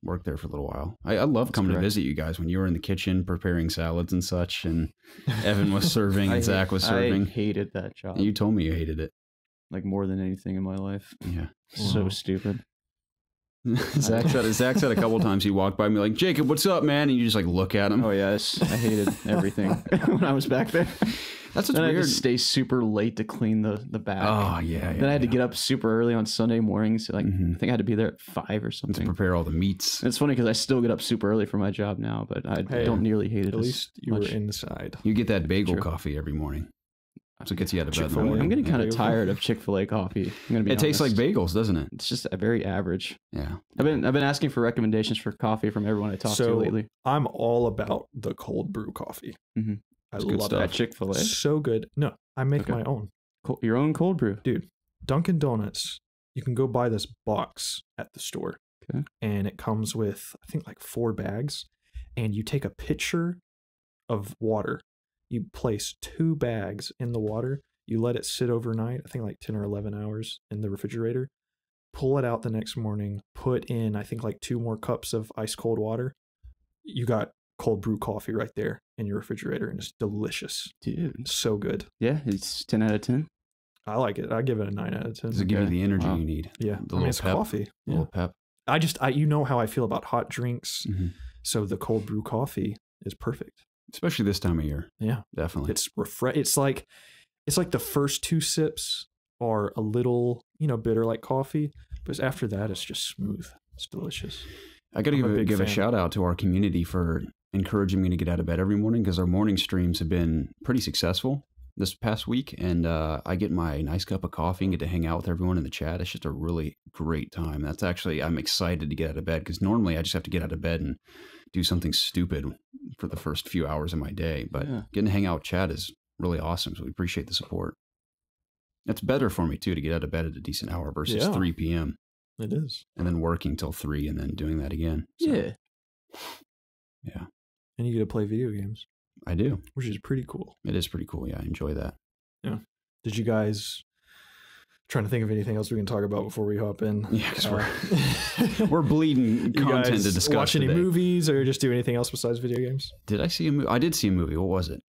worked there for a little while. I love coming to visit you guys when you were in the kitchen preparing salads and such, and Evan was serving and Zach was serving. I hated that job. And you told me you hated it. Like more than anything in my life. Yeah. So Wow. stupid. Zach said a couple times he walked by me like, Jacob, what's up, man? And you just like look at him. Oh yes, I hated everything when I was back there. That's what's Then I had weird. to stay super late to clean the back. Oh, yeah. Then I had to get up super early on Sunday mornings. Like Mhm. I think I had to be there at 5 or to something. prepare all the meats. It's funny because I still get up super early for my job now, but I Hey, don't nearly hate it. At as least you much. were inside. You get that bagel True. coffee every morning. So it gets you out of bed in the Chick-fil-A. morning. I'm getting kind of Bagel. tired of Chick-fil-A coffee. I'm gonna be It tastes like honest. bagels, doesn't it? It's just a very average. Yeah. I've been asking for recommendations for coffee from everyone I talked to So lately. I'm all about the cold brew coffee. Mhm. I It's good love stuff. At it. Chick-fil-A, So good. No, I make Okay. my own. Your own cold brew. Dude, Dunkin' Donuts, you can go buy this box at the store. Okay. And it comes with, I think, like 4 bags. And you take a pitcher of water. You place 2 bags in the water. You let it sit overnight, I think like 10 or 11 hours in the refrigerator. Pull it out the next morning. Put in, I think, like 2 more cups of ice cold water. You got cold brew coffee right there in your refrigerator, and it's delicious. Dude. So good. Yeah, it's 10 out of 10. I like it. I give it a 9 out of 10. Does it give you Okay. the energy Wow. you need? Yeah, The I mean, little it's pep. coffee. A Yeah. little pep. You know how I feel about hot drinks. Mhm. So the cold brew coffee is perfect. Especially this time of year. Yeah, Definitely. it's It's like the first 2 sips are a little, bitter like coffee, but after that, it's just smooth. It's delicious. I got to I'm a big give a fan. shout out to our community for encouraging me to get out of bed every morning because our morning streams have been pretty successful this past week. And I get my nice cup of coffee and get to hang out with everyone in the chat. It's just a really great time. I'm excited to get out of bed because normally I just have to get out of bed and do something stupid for the first few hours of my day. But Yeah. getting to hang out with chat is really awesome. So we appreciate the support. It's better for me too to get out of bed at a decent hour versus Yeah. 3 p.m. It is. and then working till 3 and then doing that again. So, Yeah. Yeah. And you get to play video games, I do. which is pretty cool. It is pretty cool. Yeah, I enjoy that. Did you guys, trying to think of anything else we can talk about before we hop in? Yeah, 'cause Uh, we're bleeding you content guys to discuss watch any today. movies or just do anything else besides video games? Did I see a movie? I did see a movie. What was it?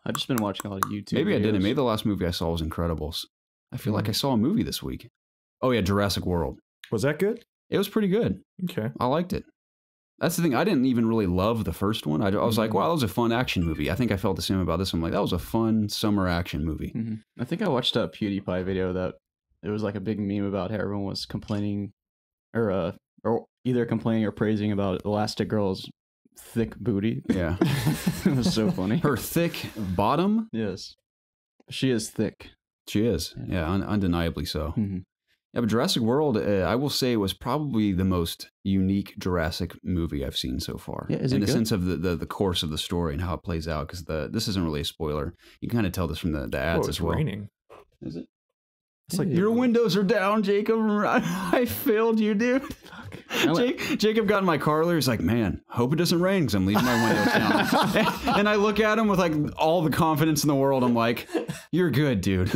I've just been watching a lot of YouTube. Maybe I didn't. videos. Maybe the last movie I saw was Incredibles. I feel like I saw a movie this week. Oh yeah, Jurassic World. Was that good? It was pretty good. Okay. I liked it. That's the thing. I didn't even really love the first one. I was like, wow, that was a fun action movie. I think I felt the same about this one. Like, that was a fun summer action movie. I think I watched a PewDiePie video that it was like a big meme about how everyone was complaining, or either complaining or praising about Elastic Girl's thick booty. Yeah. It was so funny. Her thick bottom? Yes. She is thick. She is. Yeah, undeniably so. Mm-hmm. Yeah, but Jurassic World, I will say, was probably the most unique Jurassic movie I've seen so far. Yeah, is it in the good? sense of the course of the story and how it plays out, because this isn't really a spoiler. You can kind of tell this from the ads as well. It's raining. Is it? It's like Your windows are down, Jacob. I failed you, dude. Jacob got in my car earlier. He's like, man, hope it doesn't rain because I'm leaving my windows down. And I look at him with like all the confidence in the world. I'm like, you're good, dude.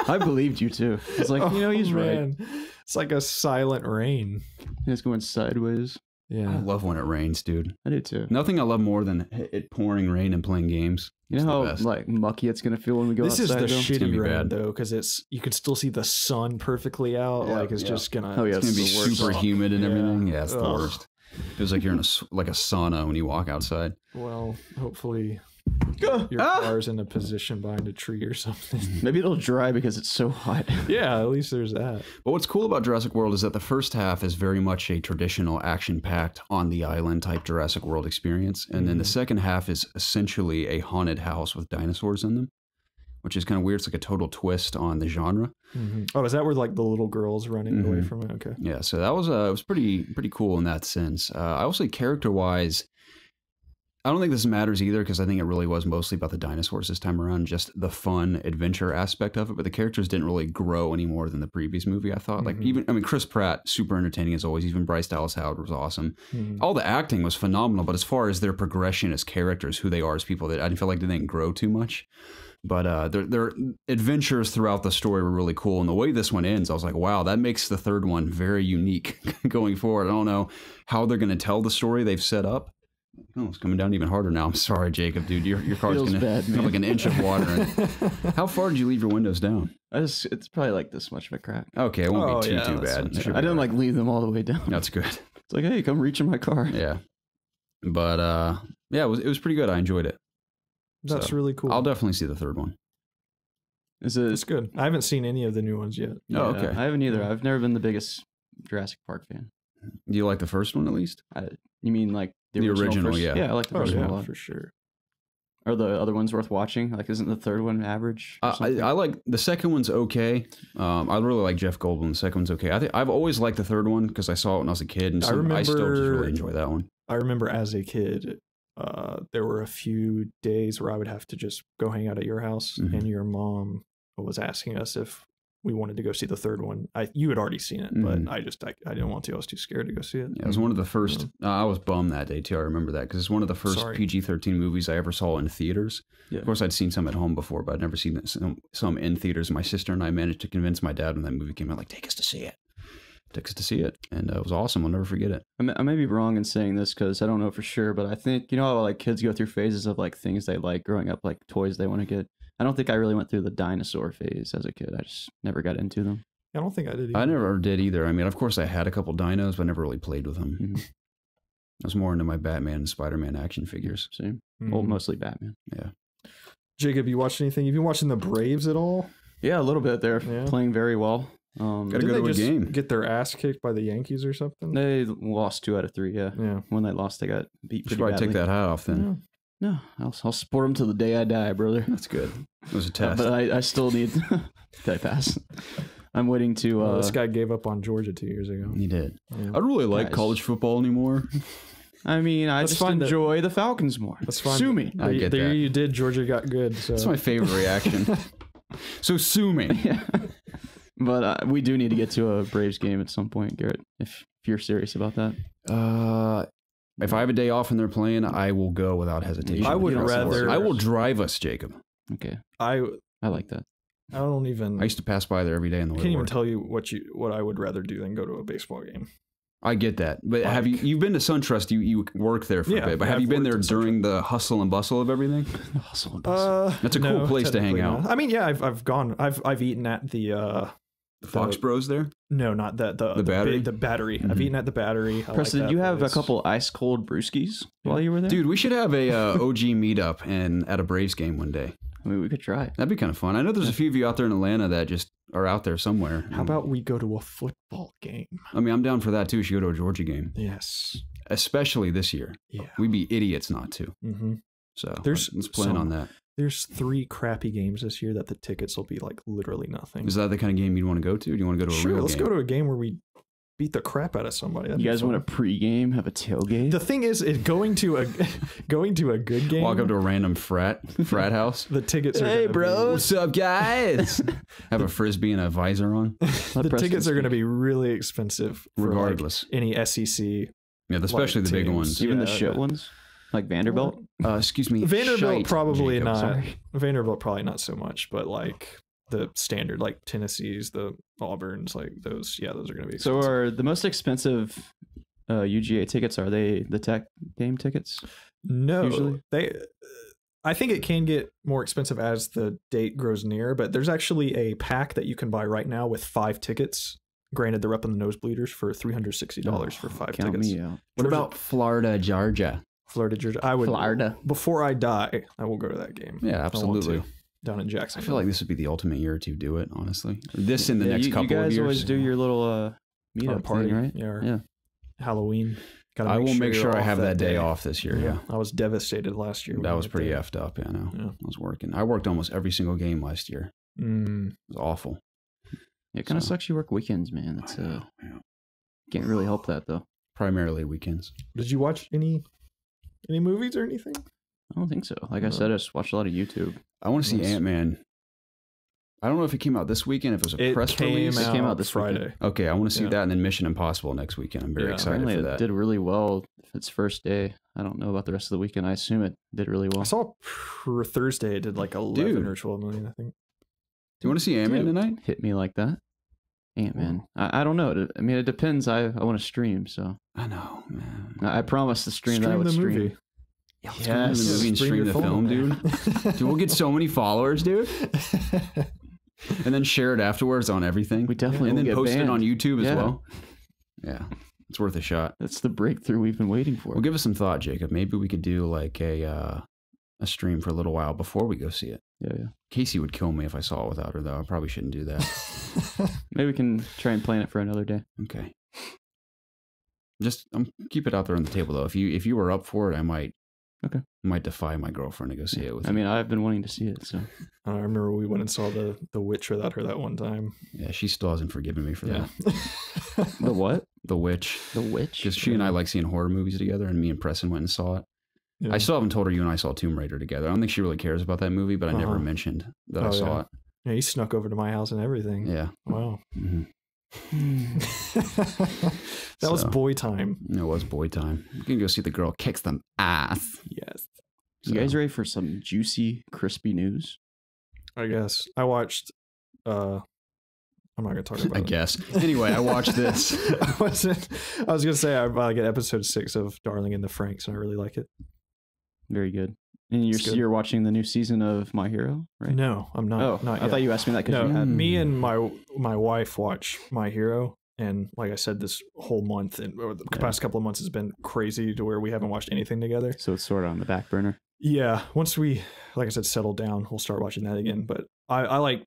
I believed you too. It's like, he's right. It's like a silent rain. It's going sideways. Yeah. I love when it rains, dude. I do too. Nothing I love more than it pouring rain and playing games. You know how like mucky it's gonna feel when we go outside? This is the though? shitty rain though, because you can still see the sun perfectly out. Yeah, like it's just gonna. Oh yeah, it's gonna be super humid and everything. Yeah, it's the Ugh. worst. It feels like you're in a sauna when you walk outside. Well, hopefully your car's in a position behind a tree or something. Maybe it'll dry because it's so hot. Yeah, at least there's that. But what's cool about Jurassic World is that the first half is very much a traditional action-packed on the island type Jurassic World experience, and then the second half is essentially a haunted house with dinosaurs in them, which is kind of weird. It's like a total twist on the genre. Mm-hmm. Oh, is that where like the little girl's running away from it? Okay. Yeah, so that was it was pretty cool in that sense. I will say character-wise, I don't think this matters either because I think it really was mostly about the dinosaurs this time around, just the fun adventure aspect of it. But the characters didn't really grow any more than the previous movie, I thought. Like Chris Pratt, super entertaining as always. Even Bryce Dallas Howard was awesome. All the acting was phenomenal, but as far as their progression as characters, who they are as people, I didn't feel like they didn't grow too much. But their adventures throughout the story were really cool. And the way this one ends, I was like, wow, that makes the third one very unique going forward. I don't know how they're going to tell the story they've set up. Oh, it's coming down even harder now. I'm sorry, Jacob, dude. Your car's going to have like an inch of water in it. How far did you leave your windows down? It's probably like this much of a crack. Okay, it won't be too bad. I didn't like leave them all the way down. That's good. It's like, hey, come reach in my car. Yeah. But yeah, it was pretty good. I enjoyed it. That's really cool. I'll definitely see the third one. It's good. I haven't seen any of the new ones yet. Yeah, oh, okay. I haven't either. I've never been the biggest Jurassic Park fan. Do you like the first one at least? You mean like the original first? Yeah, I like the first one a lot for sure. Are the other ones worth watching? Like, isn't the third one average? I like the second one's okay. I really like Jeff Goldblum. The second one's okay. I've always liked the third one because I saw it when I was a kid, and I still just really enjoy that one. I remember as a kid, there were a few days where I would have to just go hang out at your house, and your mom was asking us if we wanted to go see the third one. You had already seen it, but I didn't want to. I was too scared to go see it. Yeah, it was one of the first. I was bummed that day too. I remember that because it's one of the first PG-13 movies I ever saw in theaters. Yeah. Of course, I'd seen some at home before, but I'd never seen some in theaters. My sister and I managed to convince my dad when that movie came out, like, take us to see it. Took us to see it, and it was awesome. I'll never forget it. I may be wrong in saying this because I don't know for sure, but I think how like kids go through phases of like things they like growing up, like toys they want to get. I don't think I really went through the dinosaur phase as a kid. I just never got into them. I don't think I did either. I never did either. I mean, of course, I had a couple dinos, but I never really played with them. I was more into my Batman and Spider-Man action figures. Same. Well, mostly Batman. Yeah. Jacob, you watched anything? Have you been watching the Braves at all? Yeah, a little bit. They're playing very well. Gotta go to a game. Get their ass kicked by the Yankees or something? They lost 2 out of 3. Yeah. When they lost, they got beat pretty badly. Take that hat off then. Yeah. No, I'll support them till the day I die, brother. That's good. It was a test. But I still need. Did I pass? I'm waiting to. This guy gave up on Georgia 2 years ago. He did. Yeah. I don't really like college football anymore. I mean, I just enjoy the Falcons more. That's fine. Sue me. I get that. You did. Georgia got good. So. That's my favorite reaction. So sue me. Yeah. But we do need to get to a Braves game at some point, Garrett, if you're serious about that. If I have a day off and they're playing, I will go without hesitation. I would rather. I will drive us, Jacob. Okay. I like that. I don't even. I used to pass by there every day in the way. I can't even tell you what I would rather do than go to a baseball game. I get that, but have you've been to SunTrust? You work there for a bit, but have you been there during the hustle and bustle of everything? Hustle and bustle. That's a cool place to hang out. I mean, yeah, I've gone. I've eaten at the Fox Bros there. No, not the Battery. The Battery. I've eaten at the Battery. Preston, did you have a couple ice cold brewskis while you were there? Dude, we should have a OG meetup at a Braves game one day. I mean, we could try. That'd be kind of fun. I know there's a few of you out there in Atlanta that just are out there somewhere. How about we go to a football game? I mean, I'm down for that too. We should go to a Georgia game. Yes. Especially this year. Yeah. We'd be idiots not to. Mm-hmm. So let's plan on that. There's 3 crappy games this year that the tickets will be like literally nothing. Is that the kind of game you'd want to go to? Or do you want to go to a real game? Let's go to a game where we beat the crap out of somebody. You guys want a pregame, have a tailgate? The thing is going to a good game. Walk up to a random frat house. The tickets are hey, bro. What's up, guys? Have a frisbee and a visor on. The tickets are going to be really expensive, regardless. Like any SEC. Yeah, especially the big ones. Even the shit ones, like Vanderbilt. Excuse me, Vanderbilt probably Jacob, not. Sorry. Vanderbilt probably not so much, but like the standard, like Tennessee's, the Auburns, like those. Yeah, those are going to be expensive. So are the most expensive UGA tickets? Are they the tech game tickets? No, usually I think it can get more expensive as the date grows near, but there's actually a pack that you can buy right now with 5 tickets. Granted, they're up in the nosebleeders for $360 for 5 tickets. What about Florida, Georgia? Florida, Georgia. I would. Florida. Before I die, I will go to that game. Yeah, absolutely. Down in Jackson. I feel like this would be the ultimate year to do it, honestly. This in the next couple of years. You guys always do your little meetup party, thing, right? Yeah. Halloween. I will make sure I have that day off this year. Yeah. I was devastated last year. That was pretty effed up. Yeah, I know. Yeah. I was working. I worked almost every single game last year. It was awful. It kind of sucks you work weekends, man. It's can't really help that though. Primarily weekends. Did you watch any movies or anything? I don't think so. Like I said, I just watched a lot of YouTube. I want to see Ant-Man. I don't know if it came out this weekend, if it was a press release. It came out this Friday. Weekend. Okay, I want to see that and then Mission Impossible next weekend. I'm very excited for that. It did really well its first day. I don't know about the rest of the weekend. I assume it did really well. I saw for Thursday it did like 11 or 12 million, I think. Do you want to see Ant-Man tonight? Hit me like that. Ant-Man. I don't know. I mean, it depends. I want to stream, so. I know, man. I promised to stream that I would stream. Movie. Yeah, let's go to the movie and stream the film, dude. Dude, we'll get so many followers, dude. And then share it afterwards on everything. We definitely and then get post banned. it on YouTube as well. Yeah, it's worth a shot. That's the breakthrough we've been waiting for. Well, give us some thought, Jacob. Maybe we could do like a stream for a little while before we go see it. Yeah. Casey would kill me if I saw it without her, though. I probably shouldn't do that. Maybe we can try and plan it for another day. Okay. Just keep it out there on the table, though. If you were up for it, I might. Okay. Might defy my girlfriend to go see it with. I mean, I've been wanting to see it, so. I remember we went and saw the Witch without her that one time. Yeah, she still hasn't forgiven me for that. The what? The Witch. The Witch? Because she and I like seeing horror movies together, and me and Preston went and saw it. Yeah. I still haven't told her you and I saw Tomb Raider together. I don't think she really cares about that movie, but I never mentioned that I saw it. Yeah, you snuck over to my house and everything. Yeah. Wow. Mm-hmm. That was boy time. It was boy time. You can go see the girl kick some ass. Yes. You guys ready for some juicy, crispy news? I guess. I watched I'm not gonna talk about it. I guess. Anyway, I watched this. I was gonna say I get episode 6 of Darling in the Franxx, and I really like it. Very good. And you're watching the new season of My Hero, right? No, I'm not. Oh, not I thought you asked me that because me and my wife watch My Hero, and like I said, this whole month and or the past couple of months has been crazy to where we haven't watched anything together. So it's sort of on the back burner. Yeah, once we, like I said, settle down, we'll start watching that again. But I like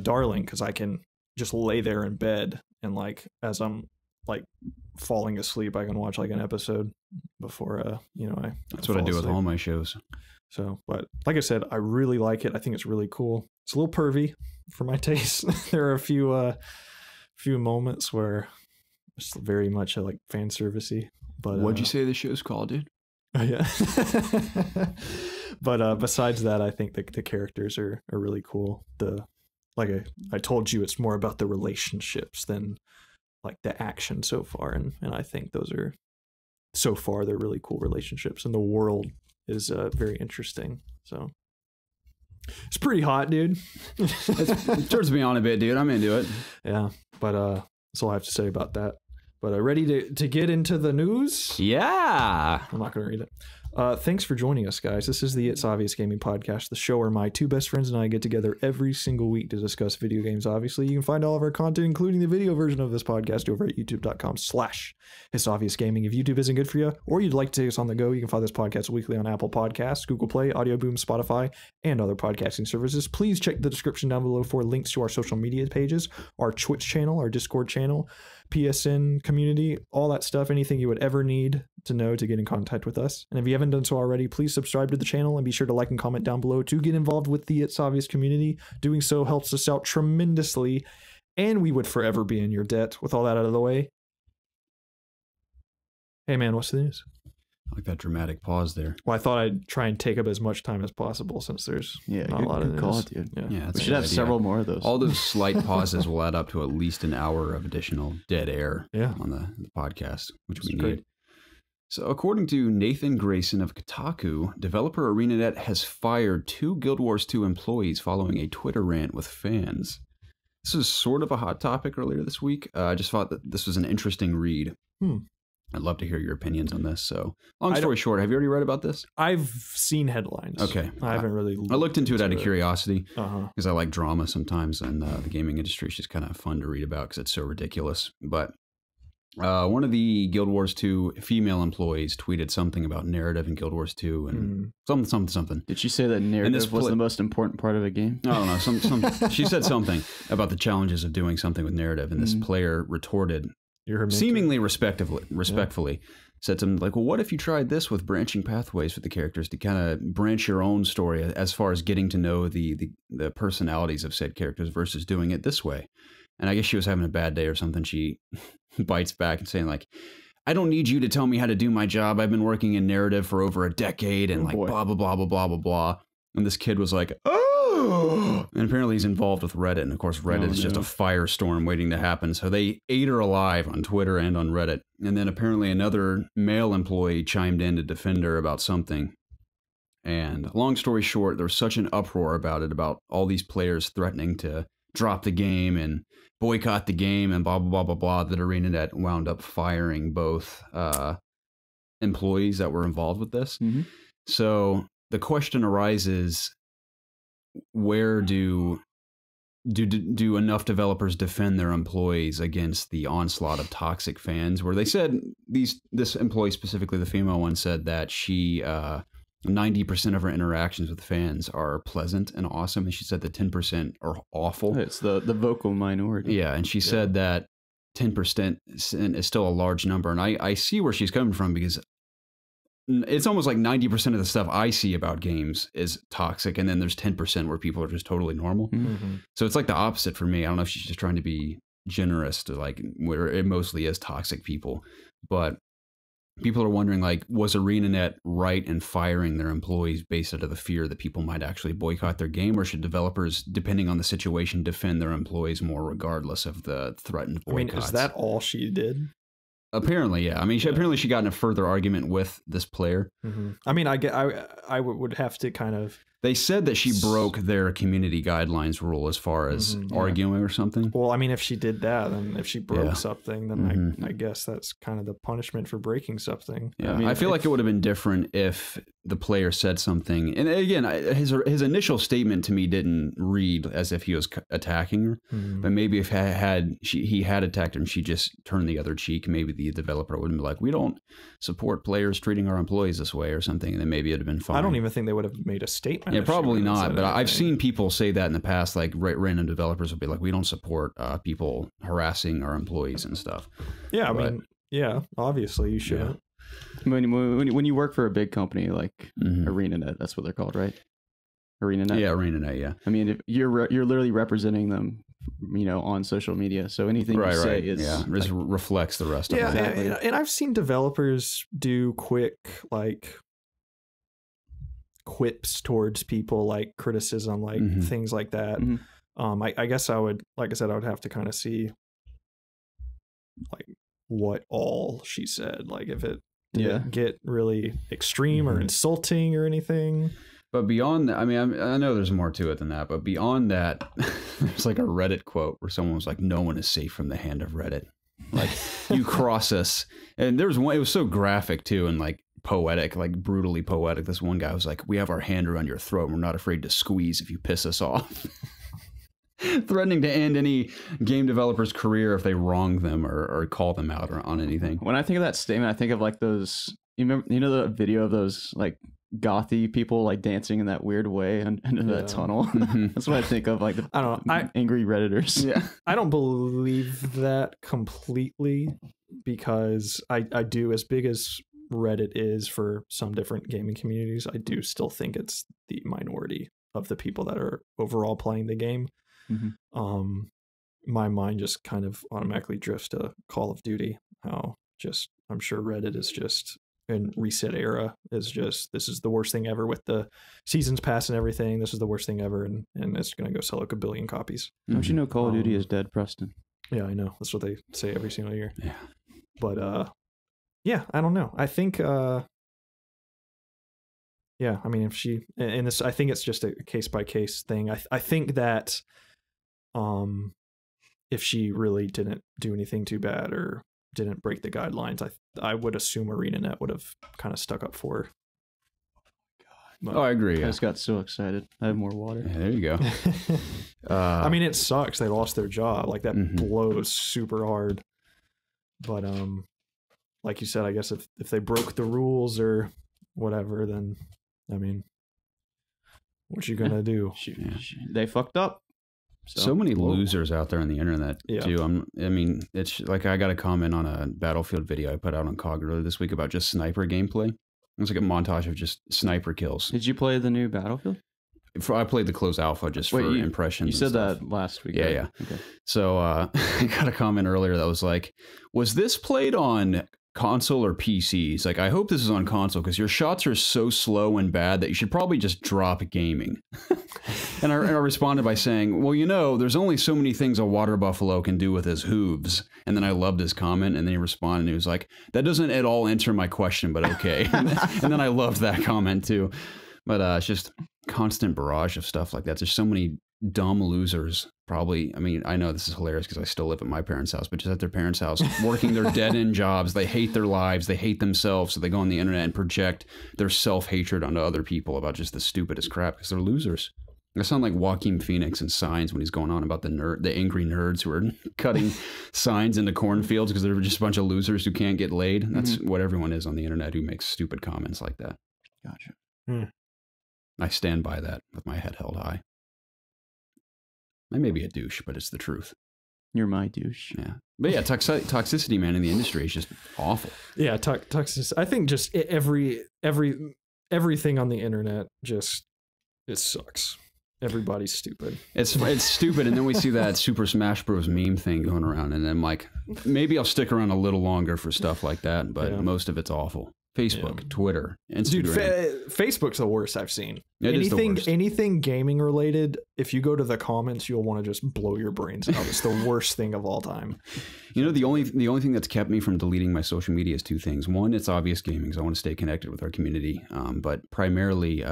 Darling because I can just lay there in bed and like as I'm like falling asleep, I can watch like an episode before That's what I do with all my shows. So, but like I said, I really like it. I think it's really cool. It's a little pervy for my taste. There are a few moments where it's very much like fan servicey. But what'd you say the show's called, dude? Yeah. But besides that, I think the characters are really cool. Like I told you, it's more about the relationships than like the action so far, and I think those are so far they're really cool relationships, and the world is very interesting. So it's pretty hot, dude. It turns me on a bit, dude. I'm into it. Yeah, but that's all I have to say about that. But ready to get into the news? Yeah. I'm not going to read it. Thanks for joining us, guys. This is the It's Obvious Gaming podcast, the show where my two best friends and I get together every single week to discuss video games. Obviously, you can find all of our content, including the video version of this podcast, over at youtube.com/ItsObviousGaming. If YouTube isn't good for you, or you'd like to take us on the go, you can find this podcast weekly on Apple Podcasts, Google Play, Audio Boom, Spotify, and other podcasting services. Please check the description down below for links to our social media pages, our Twitch channel, our Discord channel, PSN community, all that stuff, anything you would ever need to know to get in contact with us. And if you haven't done so already, please subscribe to the channel and be sure to like and comment down below to get involved with the It's Obvious community. Doing so helps us out tremendously, and we would forever be in your debt. With all that out of the way, hey man, what's the news? I like that dramatic pause there. Well, I thought I'd try and take up as much time as possible since there's not a lot of news. Call, dude. Yeah, we should have several more of those. All those slight pauses will add up to at least an hour of additional dead air on the podcast, which we need. Great. So according to Nathan Grayson of Kotaku, developer ArenaNet has fired 2 Guild Wars 2 employees following a Twitter rant with fans. This was sort of a hot topic earlier this week. I just thought that this was an interesting read. I'd love to hear your opinions on this. So, long story short, have you already read about this? I've seen headlines. Okay. I haven't really I looked into it out of curiosity because I like drama sometimes, and the gaming industry is just kind of fun to read about because it's so ridiculous. But one of the Guild Wars 2 female employees tweeted something about narrative in Guild Wars 2 and something. Did she say that narrative was the most important part of a game? I don't know. She said something about the challenges of doing something with narrative, and this player retorted, seemingly respectfully, said something like, well, what if you tried this with branching pathways for the characters to kind of branch your own story as far as getting to know the personalities of said characters versus doing it this way? And I guess she was having a bad day or something. She bites back and saying like, I don't need you to tell me how to do my job. I've been working in narrative for over a decade and blah, blah, blah, blah, blah, blah, blah. And this kid was like, oh, and apparently he's involved with Reddit. And of course, Reddit is just a firestorm waiting to happen. So they ate her alive on Twitter and on Reddit. And then apparently another male employee chimed in to defend her about something. And long story short, there was such an uproar about it, about all these players threatening to drop the game and boycott the game and blah, blah, blah, blah, blah, that ArenaNet wound up firing both employees that were involved with this. So the question arises, where do enough developers defend their employees against the onslaught of toxic fans? Where they said this employee, specifically the female one, said that she 90% of her interactions with fans are pleasant and awesome, and she said that 10% are awful. It's the vocal minority. Yeah, and she said that 10% is still a large number, and I see where she's coming from, because it's almost like 90% of the stuff I see about games is toxic, and then there's 10% where people are just totally normal. So it's like the opposite for me. I don't know if she's just trying to be generous to like where it mostly is toxic people, but people are wondering, like, was ArenaNet right in firing their employees based out of the fear that people might actually boycott their game, or should developers, depending on the situation, defend their employees more regardless of the threatened boycotts? I mean, is that all she did? Apparently, yeah. I mean, apparently she got in a further argument with this player. I mean, I would have to kind of... They said that she broke their community guidelines rule as far as arguing or something. Well, I mean, if she did that, then if she broke something, then I guess that's kind of the punishment for breaking something. Yeah, I mean, I feel like it would have been different if the player said something. And again, his initial statement to me didn't read as if he was attacking her. But maybe if he had attacked her and she just turned the other cheek, maybe the developer wouldn't be like, we don't support players treating our employees this way or something. And then maybe it'd have been fine. I don't even think they would have made a statement. Yeah, probably not. But I've seen people say that in the past, like random developers will be like, we don't support people harassing our employees and stuff. Yeah, I mean, yeah, obviously you shouldn't. Yeah. When you work for a big company like ArenaNet, that's what they're called, right? ArenaNet? Yeah, ArenaNet, yeah. I mean, if you're literally representing them, on social media. So anything you say is reflects the rest of it. Yeah, and I've seen developers do quick, like, quips towards people, like criticism, like things like that. I guess I would, like I said, I would have to kind of see like what all she said, like if it didn't get really extreme or insulting or anything. But beyond that, I mean, I know there's more to it than that, but beyond that, there's like a Reddit quote where someone was like, no one is safe from the hand of Reddit. Like, you cross us. And there was one, it was so graphic too, and like poetic, like brutally poetic. This one guy was like, "We have our hand around your throat. And we're not afraid to squeeze if you piss us off." Threatening to end any game developer's career if they wrong them or call them out on anything. When I think of that statement, I think of like those. You know the video of those like gothy people like dancing in that weird way into that tunnel. That's what I think of, like I don't know. Angry Redditors. Yeah, I don't believe that completely, because I do, as big as Reddit is for some different gaming communities, I do still think it's the minority of the people that are overall playing the game. My mind just kind of automatically drifts to Call of Duty. How just I'm sure Reddit is just in Reset Era is just, this is the worst thing ever with the seasons pass and everything. This is the worst thing ever, and it's gonna go sell like 1 billion copies. Don't you know Call of Duty is dead, Preston? Yeah, I know. That's what they say every single year. Yeah. But yeah, I don't know. I think yeah, I mean, if she, and this, I think it's just a case by case thing. I think that if she really didn't do anything too bad or didn't break the guidelines, I would assume ArenaNet would have kind of stuck up for her. Oh, I agree. I just got so excited. I have more water. Yeah, there you go. I mean, it sucks. They lost their job. Like that blows super hard. But like you said, I guess if they broke the rules or whatever, then I mean, what you gonna do? They fucked up. So many losers out there on the internet too. I mean, it's like I got a comment on a Battlefield video I put out on COG earlier this week about just sniper gameplay. It was like a montage of just sniper kills. Did you play the new Battlefield? I played the closed alpha just for impressions. You said that last week. Yeah, right? yeah. Okay. So I got a comment earlier that was like, was this played on console or PCs? Like, I hope this is on console because your shots are so slow and bad that you should probably just drop gaming. And I responded by saying, well, you know, there's only so many things a water buffalo can do with his hooves. And then I loved his comment, and then he responded and he was like, that doesn't at all answer my question, but okay. And then I loved that comment too. But it's just constant barrage of stuff like that. There's so many dumb losers. Probably, I mean, I know this is hilarious because I still live at my parents' house, but just at their parents' house, working their dead-end jobs. They hate their lives. They hate themselves. So they go on the internet and project their self-hatred onto other people about just the stupidest crap because they're losers. I sound like Joaquin Phoenix in Signs when he's going on about the angry nerds who are cutting signs into cornfields because they're just a bunch of losers who can't get laid. That's what everyone is on the internet who makes stupid comments like that. Gotcha. I stand by that with my head held high. I may be a douche, but it's the truth. You're my douche. Yeah. But yeah, toxicity, man, in the industry is just awful. Yeah, toxicity. I think just everything on the internet just, it sucks. Everybody's stupid. It's stupid, and then we see that Super Smash Bros. Meme thing going around, and I'm like, maybe I'll stick around a little longer for stuff like that, but most of it's awful. Facebook, Twitter, Instagram. Dude, Facebook's the worst I've seen. Anything gaming related, if you go to the comments, you'll want to just blow your brains out. It's the worst thing of all time. You know, the only thing that's kept me from deleting my social media is two things. One, it's obvious gaming, so I want to stay connected with our community. But primarily,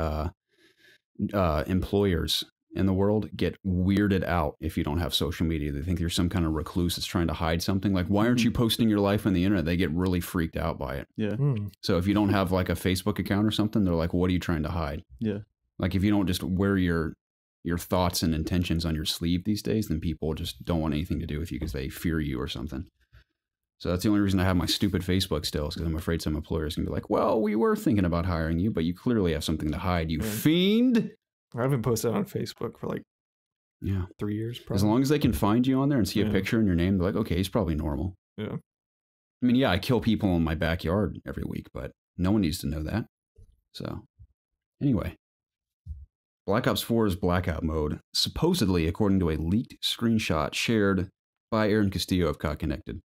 employers in the world get weirded out if you don't have social media. They think you're some kind of recluse that's trying to hide something. Like, why aren't you posting your life on the internet? They get really freaked out by it. Yeah. So if you don't have like a Facebook account or something, they're like, what are you trying to hide? Yeah. Like, if you don't just wear your thoughts and intentions on your sleeve these days, then people just don't want anything to do with you because they fear you or something. So that's the only reason I have my stupid Facebook still, is because I'm afraid some employers can be like, well, we were thinking about hiring you, but you clearly have something to hide, you fiend. I haven't posted on Facebook for like 3 years. Probably. As long as they can find you on there and see a picture and your name, they're like, okay, he's probably normal. Yeah. I mean, yeah, I kill people in my backyard every week, but no one needs to know that. So anyway, Black Ops 4's Blackout mode, supposedly, according to a leaked screenshot shared by Aaron Castillo of COD Connected,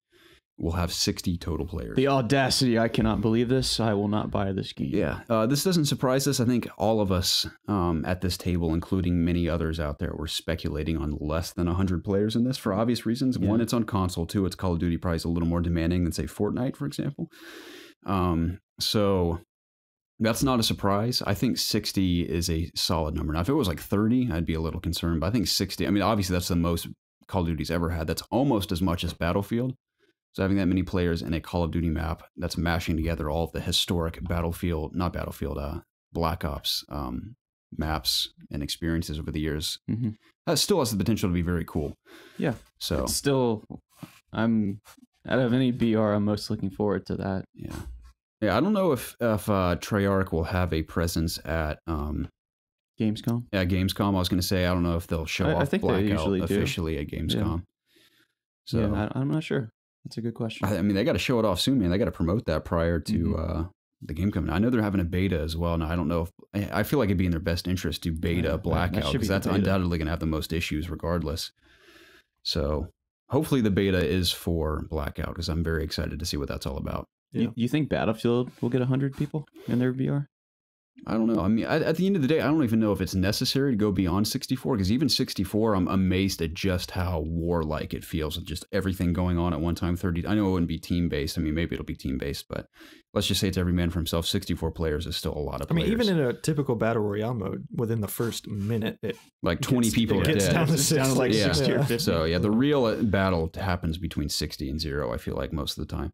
will have 60 total players. The audacity. I cannot believe this. I will not buy this game. Yeah. This doesn't surprise us. I think all of us at this table, including many others out there, were speculating on less than 100 players in this for obvious reasons. Yeah. One, it's on console. Two, it's Call of Duty, probably a little more demanding than, say, Fortnite, for example. So that's not a surprise. I think 60 is a solid number. Now, if it was like 30, I'd be a little concerned. But I think 60, I mean, obviously that's the most Call of Duty's ever had. That's almost as much as Battlefield. So having that many players in a Call of Duty map that's mashing together all of the historic Black Ops maps and experiences over the years, that still has the potential to be very cool. Yeah. So it's still, out of any BR, I'm most looking forward to that. Yeah. Yeah, I don't know if Treyarch will have a presence at Gamescom. Yeah, Gamescom. I was going to say I don't know if they'll show off Blackout officially at Gamescom. So yeah, I'm not sure. That's a good question. I mean, they got to show it off soon, man. They got to promote that prior to the game coming. I know they're having a beta as well. Now I don't know if I feel like it'd be in their best interest to beta Blackout because that's undoubtedly going to have the most issues regardless. So hopefully the beta is for Blackout because I'm very excited to see what that's all about. Yeah. You think Battlefield will get 100 people in their VR? I don't know. I mean, at the end of the day, I don't even know if it's necessary to go beyond 64 because even 64, I'm amazed at just how warlike it feels with just everything going on at one time. 30. I know it wouldn't be team-based. I mean, maybe it'll be team-based, but let's just say it's every man for himself. 64 players is still a lot of players. I mean, even in a typical Battle Royale mode, within the first minute, like 20 people are dead. Down to 60, like 60 or 50. So, yeah, the real battle happens between 60 and 0, I feel like, most of the time.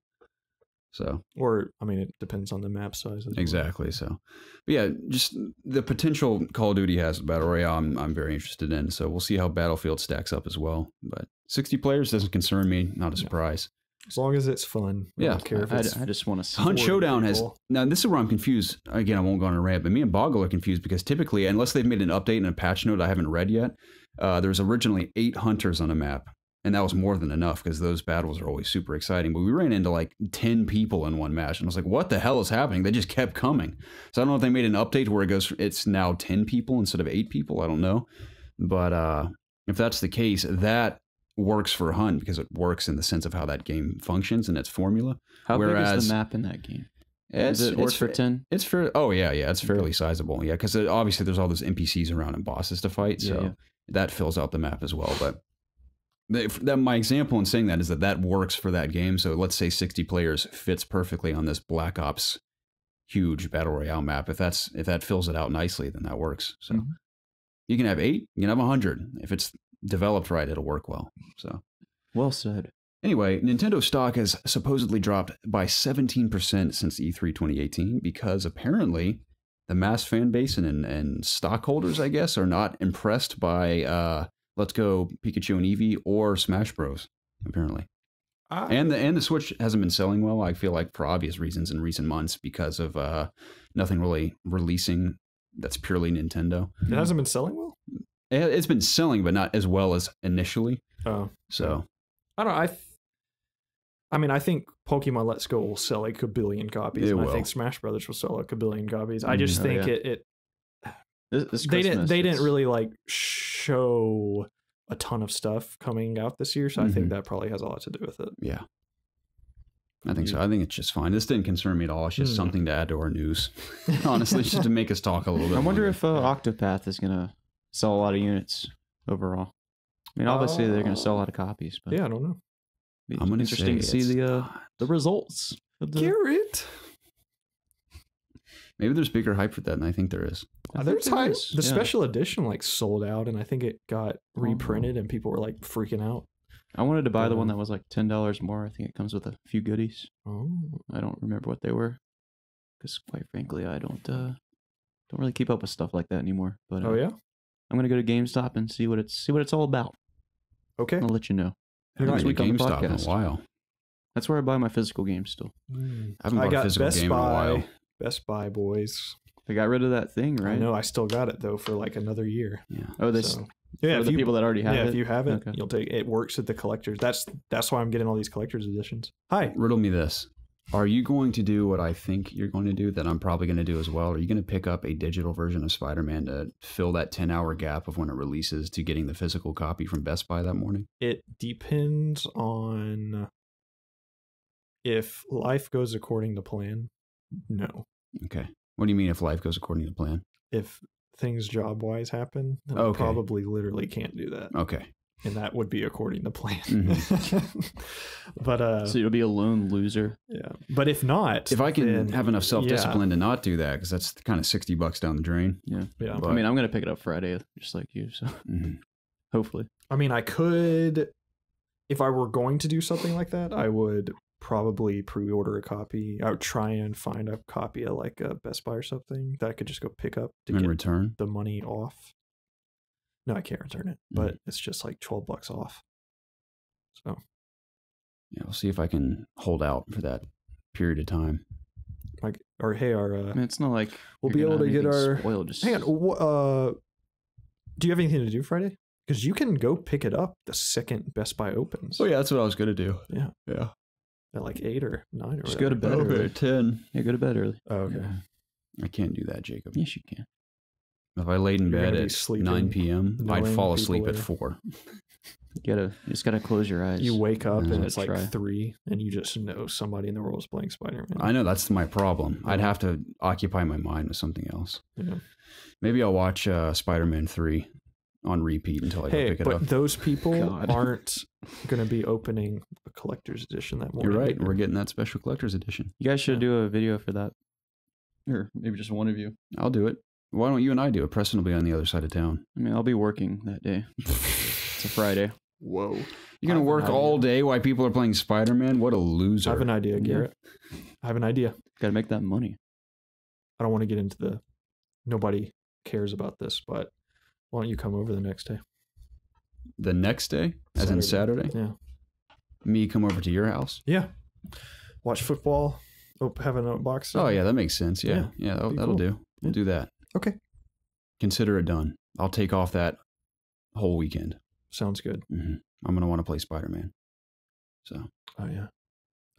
So, or I mean, it depends on the map size. Exactly. So, but yeah, just the potential Call of Duty has Battle Royale. I'm very interested in. So we'll see how Battlefield stacks up as well. But 60 players doesn't concern me. Not a surprise. As long as it's fun. I don't care if it's I just want to see. Hunt Showdown people. has now. This is where I'm confused. Again, I won't go on a rant, but me and Boggle are confused because typically, unless they've made an update and a patch note I haven't read yet, there's originally 8 hunters on a map. And that was more than enough because those battles are always super exciting. But we ran into like 10 people in one match. And I was like, what the hell is happening? They just kept coming. So I don't know if they made an update where it's now 10 people instead of 8 people. I don't know. But if that's the case, that works for Hunt because it works in the sense of how that game functions and its formula. How big is the map in that game? Does it work for 10? It's fair. Oh, yeah. It's fairly sizable. Yeah, because obviously there's all those NPCs around and bosses to fight. So that fills out the map as well. But my example in saying that is that works for that game. So let's say 60 players fits perfectly on this Black Ops huge Battle Royale map. If that fills it out nicely, then that works. So you can have 8, you can have 100. If it's developed right, it'll work well. So well said. Anyway, Nintendo stock has supposedly dropped by 17% since E3 2018 because apparently the mass fan base and stockholders, I guess, are not impressed by Let's Go Pikachu and Eevee or Smash Bros. Apparently, and the Switch hasn't been selling well. I feel like for obvious reasons in recent months because of nothing really releasing that's purely Nintendo. It hasn't been selling well. It's been selling, but not as well as initially. Oh, so I don't know. I mean, I think Pokemon Let's Go will sell like a billion copies, and I think Smash Brothers will sell like a billion copies. I just think they didn't really like show a ton of stuff coming out this year, so I think that probably has a lot to do with it. Yeah, I think so. I think it's just fine. This didn't concern me at all. It's just something to add to our news. Honestly, just to make us talk a little bit. I wonder if Octopath is gonna sell a lot of units overall. I mean, obviously they're gonna sell a lot of copies, but yeah, I don't know. I'm gonna interesting to see the results. Garrett. Maybe there's bigger hype for that than I think there is. There's hype. The special edition like sold out, and I think it got reprinted, and people were like freaking out. I wanted to buy the one that was like $10 more. I think it comes with a few goodies. Oh, I don't remember what they were, because quite frankly, I don't really keep up with stuff like that anymore. But oh yeah, I'm gonna go to GameStop and see what it's all about. Okay, I'll let you know. I haven't been to GameStop in a while. That's where I buy my physical games still. I haven't bought a physical game in a while. Best Buy, boys. They got rid of that thing, right? I know. I still got it though for like another year. Yeah. Oh, yeah. For the people that already have it. Yeah, if you have it, you'll take it. It works at the collectors. That's why I'm getting all these collector's editions. Hi. Riddle me this. Are you going to do what I think you're going to do that I'm probably going to do as well? Are you going to pick up a digital version of Spider-Man to fill that 10-hour gap of when it releases to getting the physical copy from Best Buy that morning? It depends on if life goes according to plan. No. Okay. What do you mean if life goes according to plan? If things job-wise happen, then I probably literally can't do that. Okay. And that would be according to plan. But so you'll be a lone loser. Yeah. But if not, if I can have enough self-discipline to not do that, because that's kind of $60 down the drain. Yeah. But, I mean, I'm gonna pick it up Friday, just like you. So hopefully. I mean, I could if I were going to do something like that, I would probably pre-order a copy. I would try and find a copy at like a Best Buy or something that I could just go pick up to get return the money off. No, I can't return it, but it's just like $12 off. So yeah, we'll see if I can hold out for that period of time. Like, or hey, our I mean, it's not like we'll be able to get our spoiled. Just... Hang on, do you have anything to do Friday? Because you can go pick it up the second Best Buy opens. Oh yeah, that's what I was gonna do. Yeah. At like 8 or 9 or just whatever. go to bed early. 10. Yeah, go to bed early. Oh, okay. I can't do that, Jacob. Yes, you can. If I laid in bed at 9 p.m., I'd fall asleep at 4. You just gotta close your eyes. You wake up and it's like 3, and you just know somebody in the world is playing Spider-Man. I know, that's my problem. I'd have to occupy my mind with something else. Yeah. Maybe I'll watch Spider-Man 3 on repeat until I go pick it up. But those people aren't going to be opening a collector's edition that morning. You're right. either. We're getting that special collector's edition. You guys should do a video for that. Or maybe just one of you. I'll do it. Why don't you and I do it? Preston will be on the other side of town. I mean, I'll be working that day. It's a Friday. Whoa. You're going to work all day while people are playing Spider-Man? What a loser. I have an idea, Garrett. I have an idea. Gotta make that money. I don't want to get into the... Nobody cares about this, but why don't you come over the next day? The next day? As in Saturday? Yeah. Me come over to your house? Yeah. Watch football. Have an unboxing. Oh, yeah, that makes sense. Yeah, that'll cool. do. We'll do that. Okay. Consider it done. I'll take off that whole weekend. Sounds good. Mm-hmm. I'm going to want to play Spider-Man. So. Oh, yeah.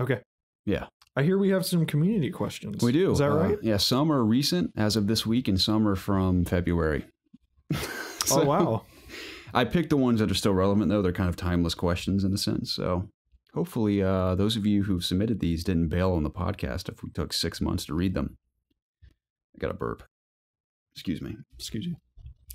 Okay. Yeah. I hear we have some community questions. We do. Is that right? Yeah, some are recent as of this week and some are from February. So, oh, wow. I picked the ones that are still relevant, though. They're kind of timeless questions in a sense. So hopefully those of you who've submitted these didn't bail on the podcast if we took 6 months to read them. I got a burp. Excuse me. Excuse you.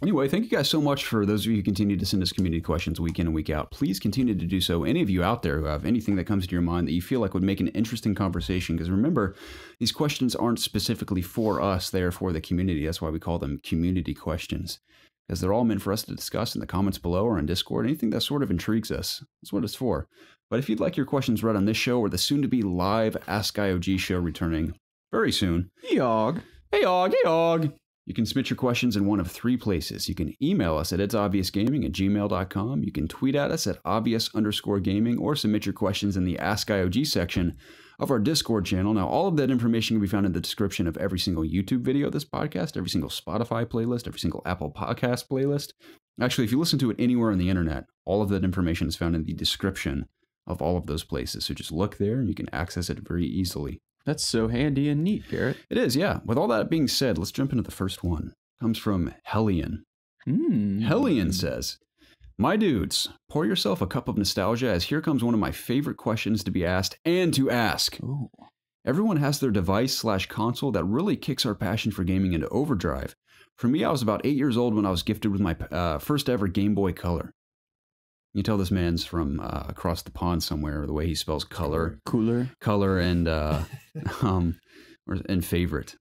Anyway, thank you guys so much for those of you who continue to send us community questions week in and week out. Please continue to do so. Any of you out there who have anything that comes to your mind that you feel like would make an interesting conversation, because remember, these questions aren't specifically for us. They are for the community. That's why we call them community questions, because they're all meant for us to discuss in the comments below or on Discord. Anything that sort of intrigues us. That's what it's for. But if you'd like your questions read on this show or the soon-to-be live Ask IOG show returning very soon. Hey, Og. Hey, Og. Hey, Og. You can submit your questions in one of 3 places. You can email us at ItsObviousGaming@gmail.com. You can tweet at us at obvious_gaming or submit your questions in the Ask IOG section of our Discord channel. Now, all of that information can be found in the description of every single YouTube video of this podcast, every single Spotify playlist, every single Apple Podcast playlist. Actually, if you listen to it anywhere on the internet, all of that information is found in the description of all of those places. So just look there and you can access it very easily. That's so handy and neat, Garrett. It is, yeah. With all that being said, let's jump into the first one. It comes from Hellion. Hellion says, "My dudes, pour yourself a cup of nostalgia, as here comes one of my favorite questions to be asked and to ask. Ooh. Everyone has their device/console that really kicks our passion for gaming into overdrive. For me, I was about 8 years old when I was gifted with my first ever Game Boy Color." You tell this man's from across the pond somewhere, the way he spells color. Color and and favorite.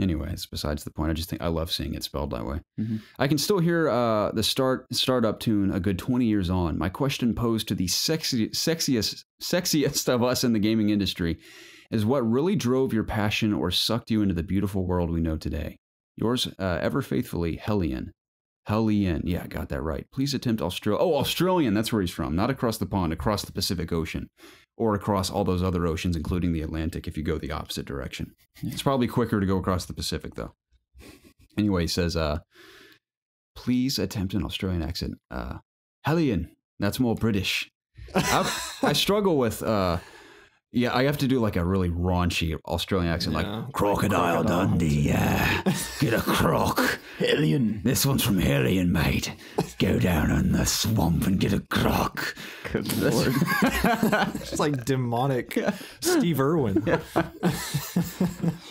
Anyway, it's besides the point. I just think I love seeing it spelled that way. Mm-hmm. I can still hear the startup tune a good 20 years on. My question posed to the sexiest of us in the gaming industry is, what really drove your passion or sucked you into the beautiful world we know today? Yours ever faithfully, Hellion. Hellion. Yeah, I got that right. Please attempt Australian. That's where he's from. Not across the pond, across the Pacific Ocean. Or across all those other oceans, including the Atlantic, if you go the opposite direction. It's probably quicker to go across the Pacific, though. Anyway, he says, please attempt an Australian accent. Hellion. That's more British. I struggle with... Yeah, I have to do like a really raunchy Australian accent, like Crocodile Dundee, yeah. Get a croc. Hellion. This one's from Hellion, mate. Go down in the swamp and get a croc. Good lord. It's like demonic Steve Irwin.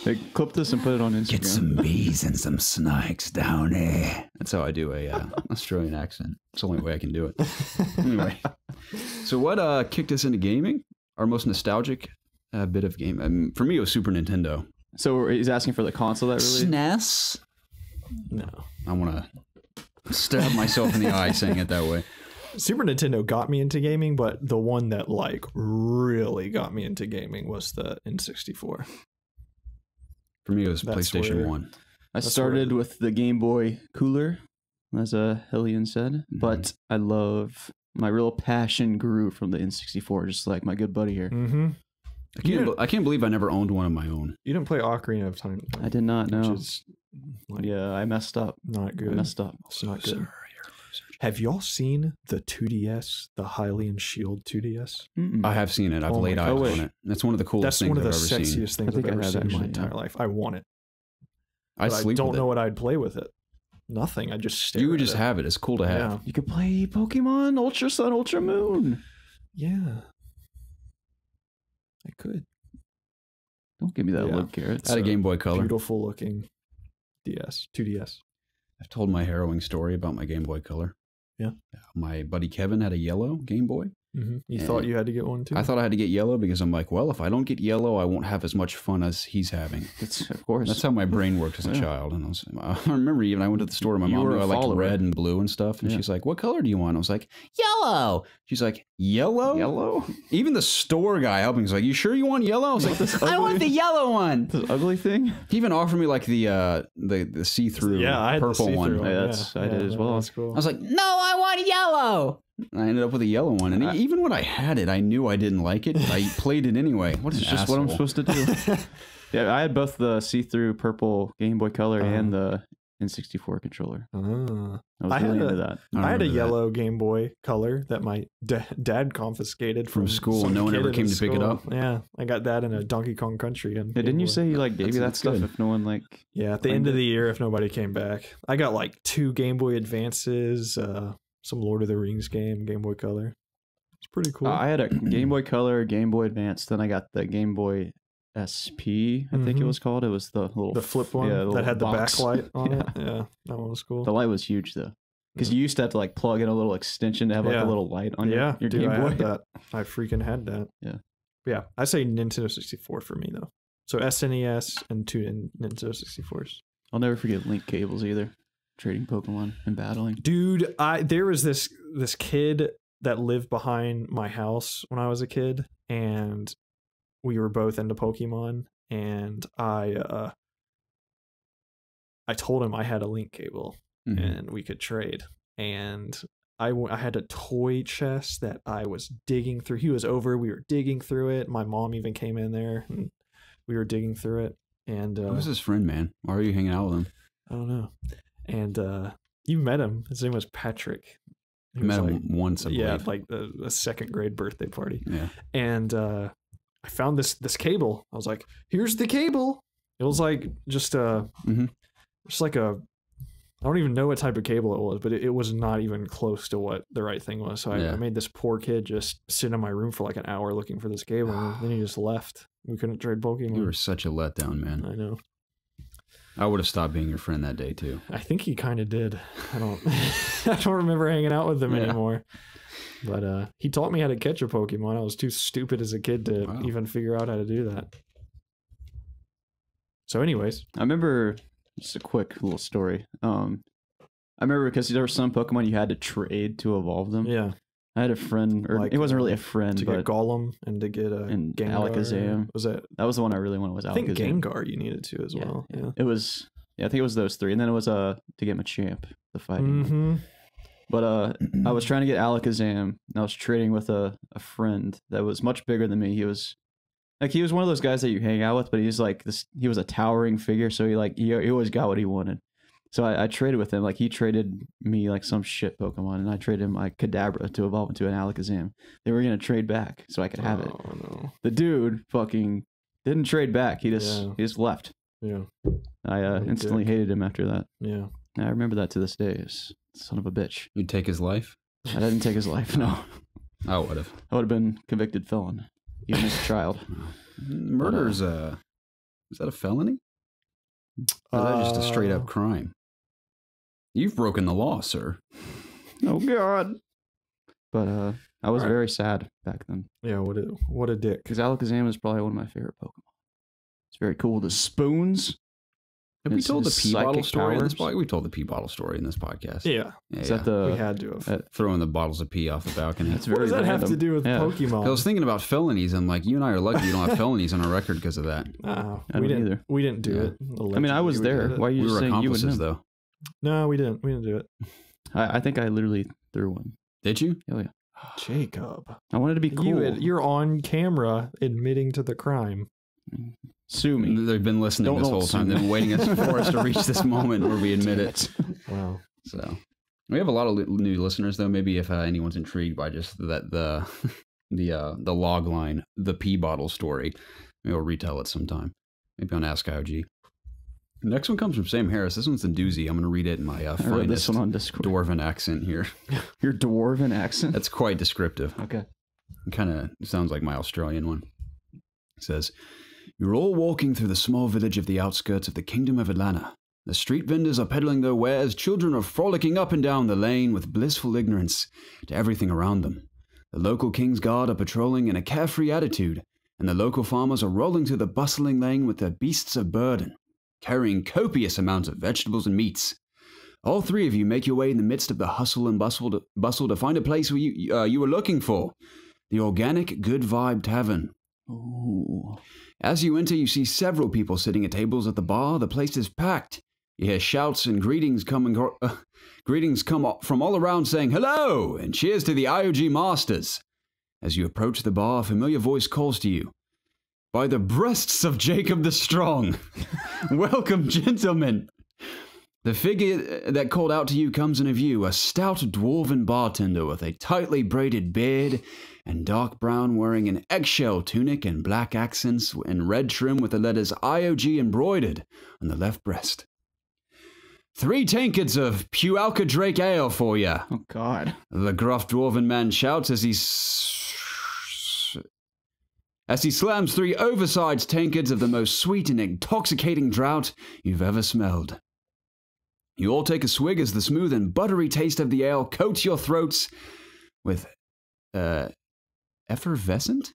Hey, clip this and put it on Instagram. Get some bees and some snakes down there. That's how I do a Australian accent. It's the only way I can do it. Anyway, so what kicked us into gaming? Our most nostalgic bit of game. For me, it was Super Nintendo. So he's asking for the console that really... SNES? No. I want to stab myself in the eye saying it that way. Super Nintendo got me into gaming, but the one that like really got me into gaming was the N64. For me, it was That's PlayStation where- 1. I started with the Game Boy Cooler, as Hellion said, but I love my real passion grew from the N64, just like my good buddy here. Mm-hmm. I can't believe I never owned one of my own. You didn't play Ocarina of Time. I did not know. Which is like, Yeah, I messed up. not good. I messed up. It's not good. Sir, Have y'all seen the 2DS, the Hylian Shield 2DS? I have seen it. I've Oh laid my eyes gosh. on it. That's one of the coolest That's things one of the I've ever seen. sexiest things I think I've I ever have seen in my actually, entire yeah. life. I want it. I But I sleep don't with know it. what I'd play with it. Nothing. I just stare You would at just it. have it. It's cool to have. Yeah. You could play Pokemon Ultra Sun, Ultra Moon. Yeah. I could. Don't give me that Yeah. look, Garrett. I had a Game Boy Color. Beautiful looking DS, 2DS. I've told my harrowing story about my Game Boy Color. Yeah. My buddy Kevin had a yellow Game Boy. Mm-hmm. You Yeah. thought you had to get one too? I thought I had to get yellow because I'm like, well, if I don't get yellow, I won't have as much fun as he's having. Of course. That's how my brain worked as a Yeah. child. And I remember even I went to the store and my You mom were knew a I liked follower. red and blue and stuff. And Yeah. she's like, what color do you want? I was like, yellow. She's like, yellow? Yellow? Even the store guy helping was like, you sure you want yellow? I was like, This I want ugly- the yellow one. This ugly thing? He even offered me like the see-through Yeah, I had the purple see-through one. one. Yeah, that's- I did as well. That's cool. I was like, no, I want yellow. I ended up with a yellow one, and even when I had it, I knew I didn't like it. I played it anyway. What is It's just what I'm supposed to do. Yeah, I had both the see-through purple Game Boy Color and the N64 controller. Ah. I was I really had into that. I had a remember that. yellow Game Boy Color that my dad confiscated From school, some and no one kid ever in came to pick it school. up? Yeah, I got that in a Donkey Kong Country. And Yeah, didn't you say he like gave you that That's stuff good. if no one like? Yeah, at the end of the year, if nobody came back, I got like 2 Game Boy Advances, some Lord of the Rings game, Game Boy Color. It's pretty cool. I had a Game Boy Color, Game Boy Advance. Then I got the Game Boy SP, I think it Mhm. was called. It was the little the flip one yeah, the that had the little box. backlight on Yeah. it. Yeah, that one was cool. The light was huge though, because you used to have to like plug in a little extension to have like Yeah. a little light on Yeah, your dude, Game I Boy. had that. I freaking had that. Yeah. Yeah, I say Nintendo 64 for me though. So SNES and 2 Nintendo 64s. I'll never forget link cables either. Trading Pokemon and battling. Dude, there was this kid that lived behind my house when I was a kid, and we were both into Pokemon, and I told him I had a link cable Mhm. and we could trade. And I had a toy chest that I was digging through. He was over, we were digging through it. My mom even came in there and we were digging through it. And Who's his friend, man? Why are you hanging out with him? I don't know. And you met him. His name was Patrick. He I met was him once, I believe. yeah, like a second grade birthday party. Yeah. And I found this cable. I was like, "Here's the cable." It was like just like a, I don't even know what type of cable it was, but it was not even close to what the right thing was. So I made this poor kid just sit in my room for like an hour looking for this cable, and then he just left. We couldn't trade Pokemon. You were such a letdown, man. I know. I would have stopped being your friend that day too. I think he kind of did. I don't I don't remember hanging out with him anymore. But he taught me how to catch a Pokemon. I was too stupid as a kid to even figure out how to do that. So anyways, I remember just a quick little story. I remember because there were some Pokemon you had to trade to evolve them. yeah, I had a friend, or Like, it wasn't really a friend, to but get Golem and to get a and Gengar. Alakazam. Was that? that was the one I really wanted. Was I think Alakazam. Gengar you needed to as well. Yeah. It was. Yeah, I think it was those three, and then it was to get Machamp, the fighting one. Mm-hmm. But I was trying to get Alakazam, and I was trading with a friend that was much bigger than me. He was one of those guys that you hang out with, but he's like this. He was a towering figure, so he always got what he wanted. So I traded with him. Like he traded me like some shit Pokemon, and I traded him like Kadabra to evolve into an Alakazam. They were gonna trade back so I could have it. Oh no. The dude fucking didn't trade back. He just left. Yeah. I What a instantly dick. hated him after that. Yeah. I remember that to this day. It's son of a bitch. You'd take his life? I didn't take his life. No, I would have. I would have been convicted felon, even as a child. Murder's is that a felony? Or is that just a straight up crime? You've broken the law, sir. Oh God! But I was very sad back then Yeah. What a dick. because Alakazam is probably one of my favorite Pokemon. It's very cool. The spoons. Have we told the pee bottle psychic story in this powers? podcast? We told the pee bottle story in this podcast. Yeah. Is that the We had to have. throwing the bottles of pee off the balcony? That's What very does that have to random. do with Yeah. Pokemon? I was thinking about felonies, and like you and I are lucky you don't have felonies on our record because of that. I we don't didn't either. We didn't do Yeah. it. I mean, I was Allegedly, we there. did it. Why are you We were saying you and accomplices, him? though. No, we didn't. We didn't do it. I think I literally threw one. Did you? Oh yeah. Jacob, I wanted to be cool. you're on camera admitting to the crime. Sue me. They've been listening Don't this whole sue time. me. They've been waiting for us to reach this moment where we admit it. Wow. So we have a lot of new listeners, though. Maybe if anyone's intrigued by just that the log line, the pee bottle story, maybe we'll retell it sometime. Maybe on Ask IOG. Next one comes from Sam Harris. This one's a doozy. I'm going to read it in my I read finest this one on Discord. dwarven accent here. Your dwarven accent. That's quite descriptive. Okay. It kind of sounds like my Australian one. It says, "You're all walking through the small village of the outskirts of the Kingdom of Atlanta. The street vendors are peddling their wares. Children are frolicking up and down the lane with blissful ignorance to everything around them. The local King's Guard are patrolling in a carefree attitude, and the local farmers are rolling through the bustling lane with their beasts of burden, carrying copious amounts of vegetables and meats. All three of you make your way in the midst of the hustle and bustle to find a place where you were looking for, the Organic Good Vibe Tavern. Ooh. As you enter, you see several people sitting at tables at the bar. The place is packed. You hear shouts and greetings come from all around saying hello and cheers to the IOG Masters. As you approach the bar, a familiar voice calls to you. By the breasts of Jacob the Strong. Welcome, gentlemen. The figure that called out to you comes into view, a stout dwarven bartender with a tightly braided beard and dark brown, wearing an eggshell tunic and black accents and red trim with the letters IOG embroidered on the left breast. 3 tankards of Pualka Drake Ale for you. Oh God. The gruff dwarven man shouts as he slams 3 oversized tankards of the most sweet and intoxicating draught you've ever smelled. You all take a swig as the smooth and buttery taste of the ale coats your throats with effervescent?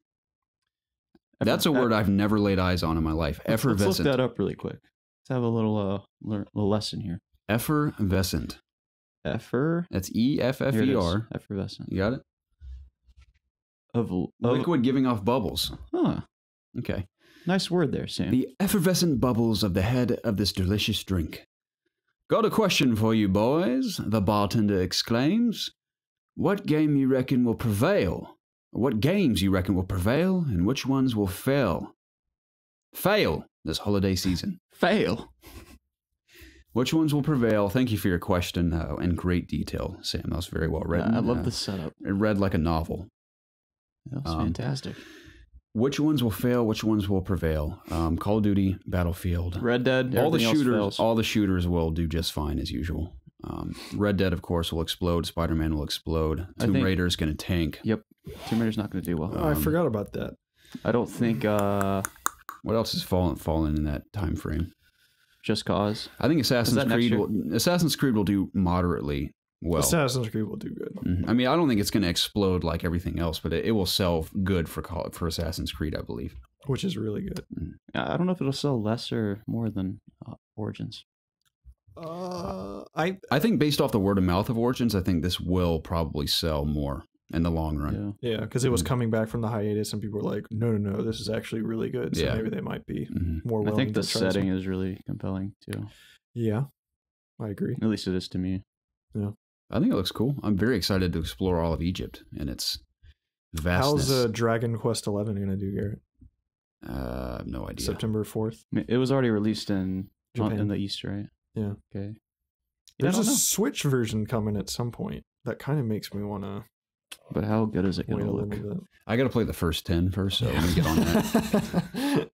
That's a word I've never laid eyes on in my life. Effervescent. Let's look that up really quick. Let's have a little lesson here. Effervescent. That's Here it is. EFFER. Effervescent. You got it? Of Liquid giving off bubbles. Huh. Okay. Nice word there, Sam. The effervescent bubbles of the head of this delicious drink. Got a question for you, boys, the bartender exclaims. What game you reckon will prevail? What games you reckon will prevail, and which ones will fail? Fail this holiday season. Fail. Which ones will prevail? Thank you for your question in great detail, Sam. That was very well written. I love the setup. It read like a novel. That was fantastic. Which ones will fail? Which ones will prevail? Call of Duty, Battlefield, Red Dead. all the everything else shooters. fails. All the shooters will do just fine as usual. Red Dead, of course, will explode. Spider-Man will explode. Tomb Raider's going to tank. Yep. Tomb Raider's not going to do well. I forgot about that. I don't think What else has fallen in that time frame? Just Cause. I think Assassin's next Creed. year? Assassin's Creed will do moderately well. Assassin's Creed will do good. I mean, I don't think it's going to explode like everything else, but it will sell good for Assassin's Creed, I believe. Which is really good. I don't know if it'll sell less or more than Origins. I think based off the word of mouth of Origins, I think this will probably sell more in the long run. Yeah, because it was coming back from the hiatus, and people were like, "No, this is actually really good." So maybe they might be more willing. I think the to try setting is really compelling too. Yeah, I agree. At least it is to me. Yeah, I think it looks cool. I'm very excited to explore all of Egypt and its vastness. How's Dragon Quest XI going to do, Garrett? I have no idea. September 4th. I mean, it was already released in Japan. in the East, right? Yeah. Okay. There's I a don't know. Switch version coming at some point. That kind of makes me want to But how good is it going wait to a look? little bit. I got to play the first 10 first, so let me get on that.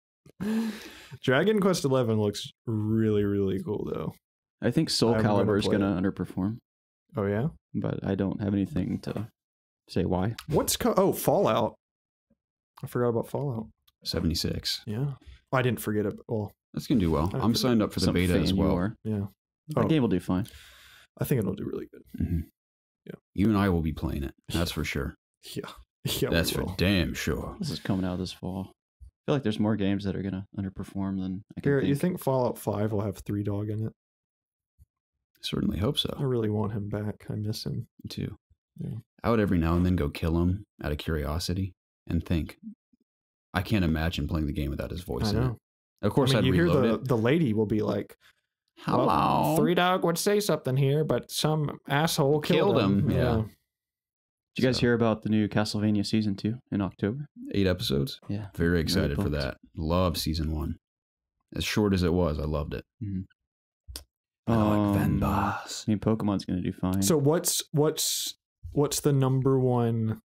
Dragon Quest XI looks really, really cool, though. I think Soul I'm gonna Calibur is play going to underperform, Oh yeah. but I don't have anything to say why. Fallout. I forgot about Fallout. 76. Yeah. I didn't forget it. Well, That's going to do well. I I'm forget. signed up for the Some beta fan as you well. are. yeah. That game will do fine. I think it'll do really good. Yeah. You and I will be playing it. That's for sure. Yeah. Yeah. That's we for will. damn sure. This is coming out this fall. feel like there's more games that are gonna underperform than I can Garrett, think. you think Fallout 5 will have 3 Dog in it? Certainly hope I so. really want him back. I miss him. Me too. Yeah. I would every now and then go kill him out of curiosity and think, I can't imagine playing the game without his voice I in it. know. Of course, I'd you hear reload the lady will be like, Hello. well, 3 Dog would say something here, but some asshole killed him. Yeah. Did you guys hear about the new Castlevania season 2 in October? 8 episodes. Yeah. Very excited for pumped. that. Love season 1. As short as it was, I loved it. Mm-hmm. Venbas. I mean, Pokemon's gonna do fine. So what's the number one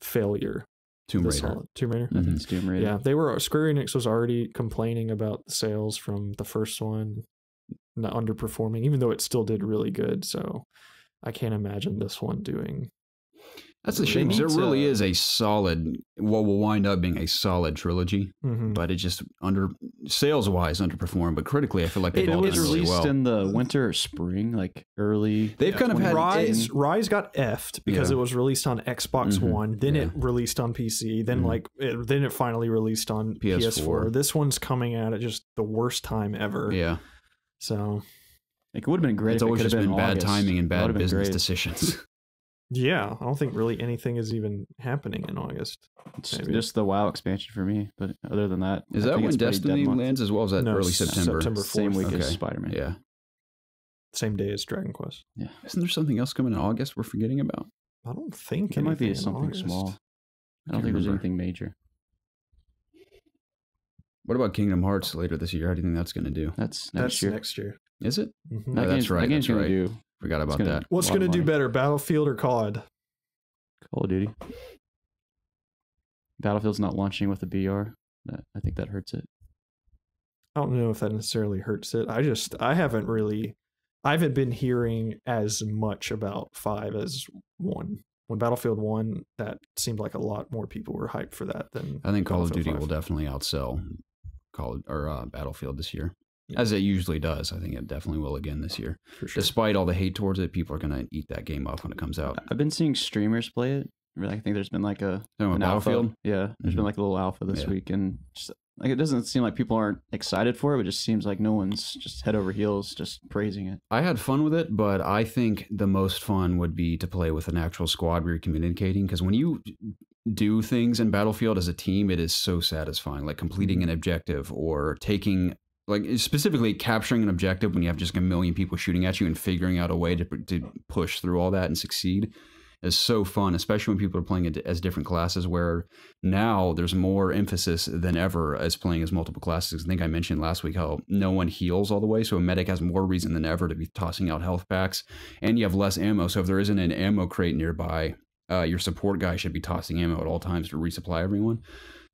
failure? Tomb this Raider. holiday? Tomb Raider? I think it's Tomb Raider. Yeah, Square Enix was already complaining about the sales from the first one not underperforming, even though it still did really good. So I can't imagine this one doing. That's a shame, because it really is a solid, what will wind up being a solid trilogy, but it just sales-wise underperformed, but critically I feel like they've all done really well. Released in the winter or spring, like early. They've kind of had... Rise got effed because it was released on Xbox One, then it released on PC, then then it finally released on PS4. This one's coming out at just the worst time ever. Yeah. So... It would have been great. It's always just been bad timing and bad business decisions. Yeah, I don't think really anything is even happening in August. It's just the WoW expansion for me, but other than that, is that when Destiny lands as well as that early September? September 4th. Same week as Spider-Man. Yeah. Same day as Dragon Quest. Yeah. Isn't there something else coming in August we're forgetting about? I don't think it might be something August. small. I don't think there's anything major. What about Kingdom Hearts later this year? How do you think that's going to do? That's next year. Is it? Mm-hmm. No, that's right. That game's going to do. Forgot about that. What's going to do better, Battlefield or COD? Call of Duty. Battlefield's not launching with a BR. I think that hurts it. I don't know if that necessarily hurts it. I haven't been hearing as much about 5 as 1. When Battlefield 1, that seemed like a lot more people were hyped for that than I think Call of Duty 5. will definitely outsell Battlefield this year. Yeah. As it usually does. I think it definitely will again this year. For sure. Despite all the hate towards it, people are going to eat that game up when it comes out. I've been seeing streamers play it. I think there's been like an Battlefield? alpha. Yeah, there's been like a little alpha this week, and just, like it doesn't seem like people aren't excited for it. It just seems like no one's just head over heels just praising it. I had fun with it, but I think the most fun would be to play with an actual squad where you're communicating, because when you do things in Battlefield as a team, it is so satisfying, like completing an objective or taking... Like specifically capturing an objective when you have just a million people shooting at you and figuring out a way to push through all that and succeed is so fun, especially when people are playing it as different classes, where now there's more emphasis than ever as playing as multiple classes. I think I mentioned last week how no one heals all the way, so a medic has more reason than ever to be tossing out health packs, and you have less ammo, so if there isn't an ammo crate nearby, your support guy should be tossing ammo at all times to resupply everyone.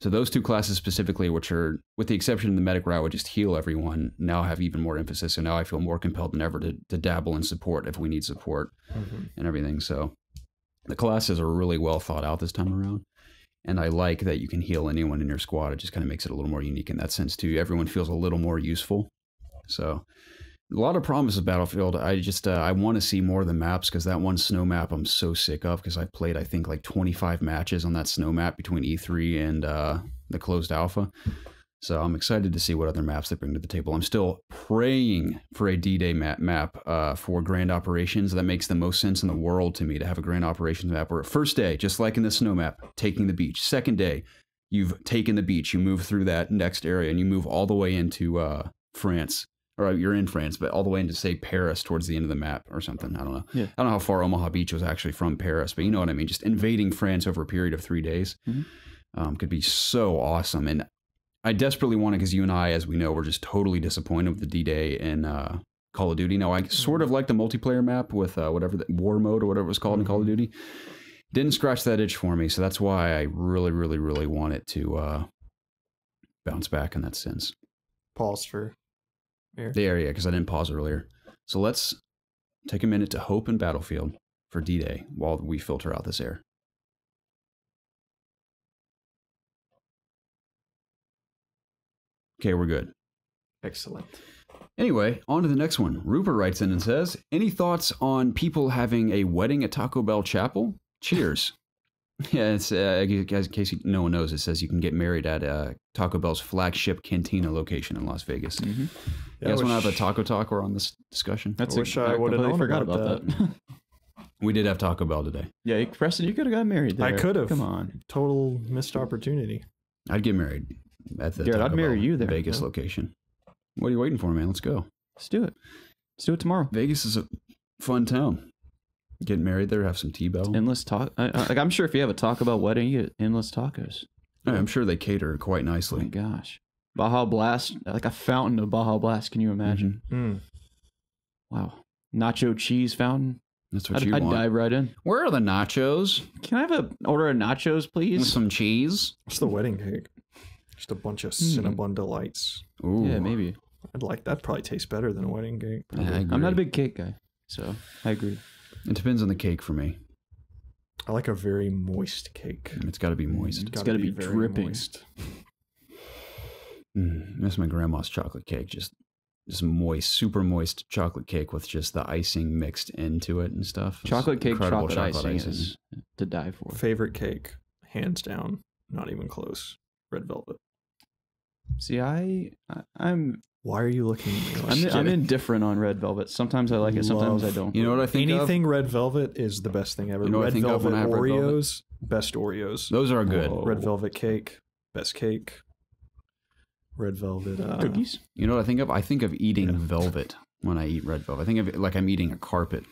So those two classes specifically, which are, with the exception of the medic route, would just heal everyone, now have even more emphasis. So now I feel more compelled than ever to dabble in support if we need support and everything. So the classes are really well thought out this time around. And I like that you can heal anyone in your squad. It just kind of makes it a little more unique in that sense too. Everyone feels a little more useful. So a lot of promise of Battlefield. I want to see more of the maps, because that one snow map I'm so sick of, because I played, I think, like 25 matches on that snow map between E3 and the closed alpha. So I'm excited to see what other maps they bring to the table. I'm still praying for a D-Day map for Grand Operations. That makes the most sense in the world to me, to have a Grand Operations map where first day, just like in the snow map, taking the beach. Second day, you've taken the beach, you move through that next area, and you move all the way into France. Or you're in France, but all the way into, say, Paris towards the end of the map or something. I don't know. Yeah. I don't know how far Omaha Beach was actually from Paris, but you know what I mean? Just invading France over a period of 3 days could be so awesome. And I desperately want it, because you and I, as we know, were just totally disappointed with the D-Day in Call of Duty. Now, I sort of like the multiplayer map with whatever, the war mode or whatever it was called in Call of Duty. Didn't scratch that itch for me, so that's why I really, really, really want it to bounce back in that sense. Pause for... The area, because I didn't pause earlier. So let's take a minute to hope in Battlefield for D-Day while we filter out this air. Okay, we're good. Excellent. Anyway, on to the next one. Rupert writes in and says, any thoughts on people having a wedding at Taco Bell Chapel? Cheers. Yeah, it's guys. In case no one knows, it says you can get married at Taco Bell's flagship Cantina location in Las Vegas. Mm-hmm. You guys want to have a taco talk or on this discussion? I wish I would have known forgot about that. We did have Taco Bell today. Yeah, Preston, you could have got married there. I could have. Come on. Total missed opportunity. I'd get married at the Garrett, Taco I'd marry Bell you there. Vegas location. What are you waiting for, man? Let's go. Let's do it. Let's do it tomorrow. Vegas is a fun town. Get married there, have some T-Bell. Endless talk. Like I'm sure if you have a Taco Bell wedding, you get endless tacos. I'm sure they cater quite Oh my nicely. gosh. Baja Blast, like a fountain of Baja Blast. Can you imagine? Mm. Wow. Nacho cheese fountain. That's what I'd you want. dive right in. Where are the nachos? Can I have a order of nachos, With please? some cheese? What's the wedding cake? Just a bunch of Cinnabon delights. Ooh. Yeah, maybe. I'd like that. Probably tastes better than a wedding cake. Yeah, I I'm not a agree. big cake guy, so I agree. It depends on the cake for me. I like a very moist cake. It's got to be moist. It's gotta be very dripping. moist. That's my grandma's chocolate cake. Just moist, super moist chocolate cake with just the icing mixed into it and stuff. It's Chocolate cake, incredible chocolate icing is to die for. Favorite cake, hands down, not even close. Red velvet. See, I'm Why are you looking at me? Like I'm indifferent on red velvet. Sometimes I like it, sometimes I don't. You know what I think Anything red velvet is the best thing ever. You know what I red think of velvet when I have red velvet? Oreos, best Oreos. Those are good. Whoa. Red velvet cake, best cake. Red velvet Cookies? You know what I think of? I think of eating velvet when I eat red velvet. I think of it like I'm eating a carpet.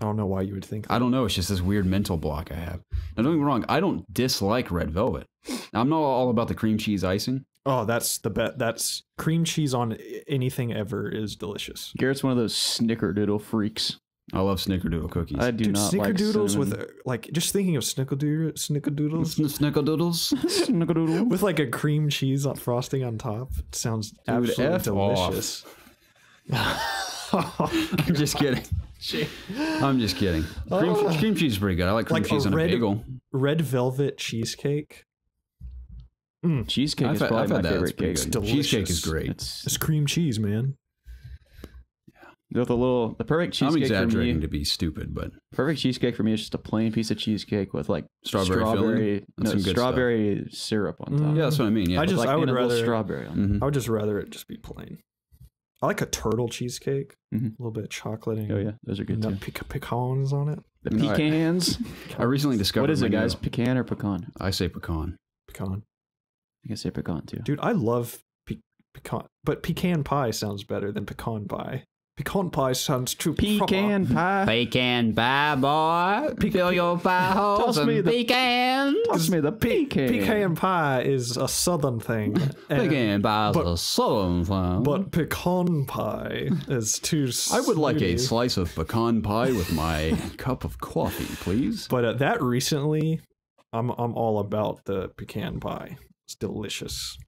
I don't know why you would think that. I don't know. It's just this weird mental block I have. Now, don't get me wrong. I don't dislike red velvet. I'm not all about the cream cheese icing. Oh, that's the bet. That's cream cheese on anything ever is delicious. Garrett's one of those snickerdoodle freaks. I love snickerdoodle cookies. I do Dude, not like snickerdoodles with cinnamon. like just thinking of snickerdoodles Snickerdoodles. Snickerdoodle. with like a cream cheese on frosting on top sounds absolutely F delicious. I'm just kidding. I'm just kidding. Cream cheese is pretty good. I like cream Like cheese a on a bagel. Red velvet cheesecake. Cheesecake is I've probably had my that. favorite It's pretty cake. good. delicious. Cheesecake is great. It's cream cheese, man. The perfect I'm cheesecake for exaggerating me. to be stupid, but Perfect cheesecake for me is just a plain piece of cheesecake with like Strawberry filling? That's some good strawberry syrup on top. yeah, that's what I mean. Yeah, I just- Like, I would and a little rather- strawberry on it. Mhm. I would just rather it just be plain. I like a turtle cheesecake. Mhm. A little bit of chocolate and Oh yeah, those are good too. pecans on it. The You know, pecans. I recently discovered. What is it, my new- guys? Pecan or pecan? I say pecan. Pecan. I can say pecan too. Dude, I love pecan, but pecan pie sounds better than pecan pie. Pecan pie sounds too Pecan pie. Pecan pie, boy. Fill your pie holes Toss me and the- pecan. Toss me the pecan. Pecan pie is a southern thing. and- Pecan pie is but- a southern thing. But pecan pie is too. I would like a snooty. slice of pecan pie with my cup of coffee, please. But that recently, I'm all about the pecan pie. It's delicious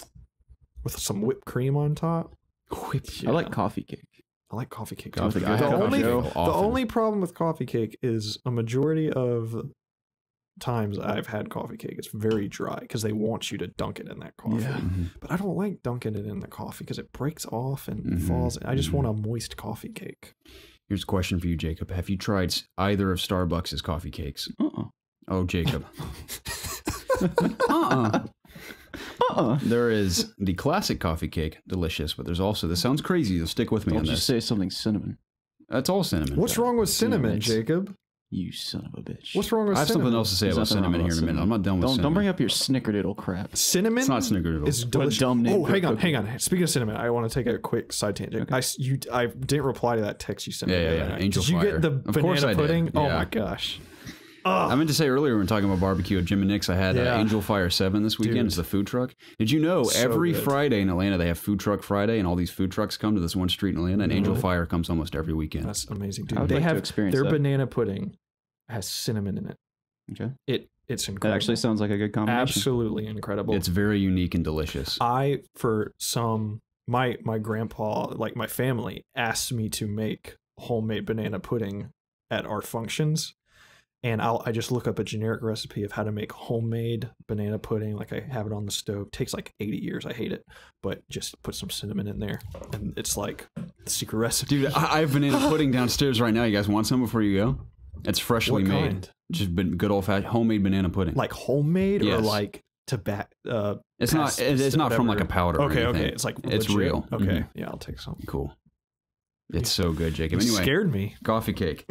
with some whipped cream on top. I like coffee cake. I like coffee cake. too. Coffee cake. The I have only coffee cake the often. only problem with coffee cake is a majority of times I've had coffee cake, it's very dry because they want you to dunk it in that coffee. Yeah. But I don't like dunking it in the coffee because it breaks off and Mhm. falls. I just want a moist coffee cake. Here's a question for you, Jacob. Have you tried either of Starbucks' coffee cakes? Oh, Jacob. There is the classic coffee cake, delicious, but there's also, this sounds crazy, you'll stick with me Don't on you this. say something cinnamon. That's all cinnamon. What's wrong with cinnamon, Cinnamon. Jacob? You son of a bitch. What's wrong with I have cinnamon? something else to say There's about nothing wrong cinnamon here in a with minute. cinnamon. I'm not done with cinnamon. Don't bring up your snickerdoodle crap. Cinnamon? It's not snickerdoodle. Is delicious. dumb name Oh, for a hang on. Speaking of cinnamon, I want to take a quick side tangent. Okay. I didn't reply to that text you sent me. Yeah, the yeah, other yeah. night. Angel Did you Fire. get the Of course banana I did. pudding? Oh Yeah. my gosh. I meant to say earlier when we were talking about barbecue at Jim and Nick's, I had Yeah. Angel Fire 7 this weekend. Dude. It's the food truck. Did you know So every good. Friday in Atlanta they have Food Truck Friday, and all these food trucks come to this one street in Atlanta, and Angel Fire comes almost every weekend. That's amazing, I dude. would They like to have experience their that. banana pudding has cinnamon in it. Okay. It's That incredible. actually sounds like a good combination. absolutely incredible. It's very unique and delicious. My grandpa, like my family, asked me to make homemade banana pudding at our functions, and I just look up a generic recipe of how to make homemade banana pudding. Like I have it on the stove. Takes like 80 years. I hate it, but just put some cinnamon in there, and it's like the secret recipe. Dude, I have banana pudding downstairs right now. You guys want some before you go? It's freshly What made. kind? Just been good old fashioned homemade banana pudding. Like homemade or Yes. like tobacco? It's not from like a powder. Okay, or anything. okay. It's like it's legit? real. Okay, Mhm. yeah, I'll take some. Cool. It's so good, Jacob. You Anyway, scared me. coffee cake.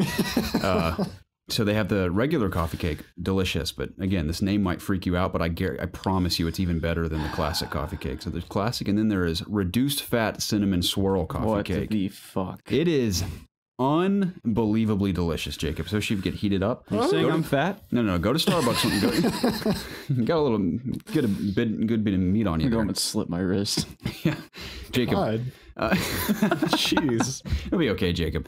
So they have the regular coffee cake, delicious. But again, this name might freak you out, but I promise you, it's even better than the classic coffee cake. So there's classic, and then there is reduced fat cinnamon swirl coffee cake. What the fuck? It is unbelievably delicious, Jacob. So she get heated up. Are you saying I'm fat? No. Go to Starbucks. You got a little good bit of meat on you. I'm there. going to slip my wrist. Yeah, Jacob. God. Jeez. It'll be okay, Jacob.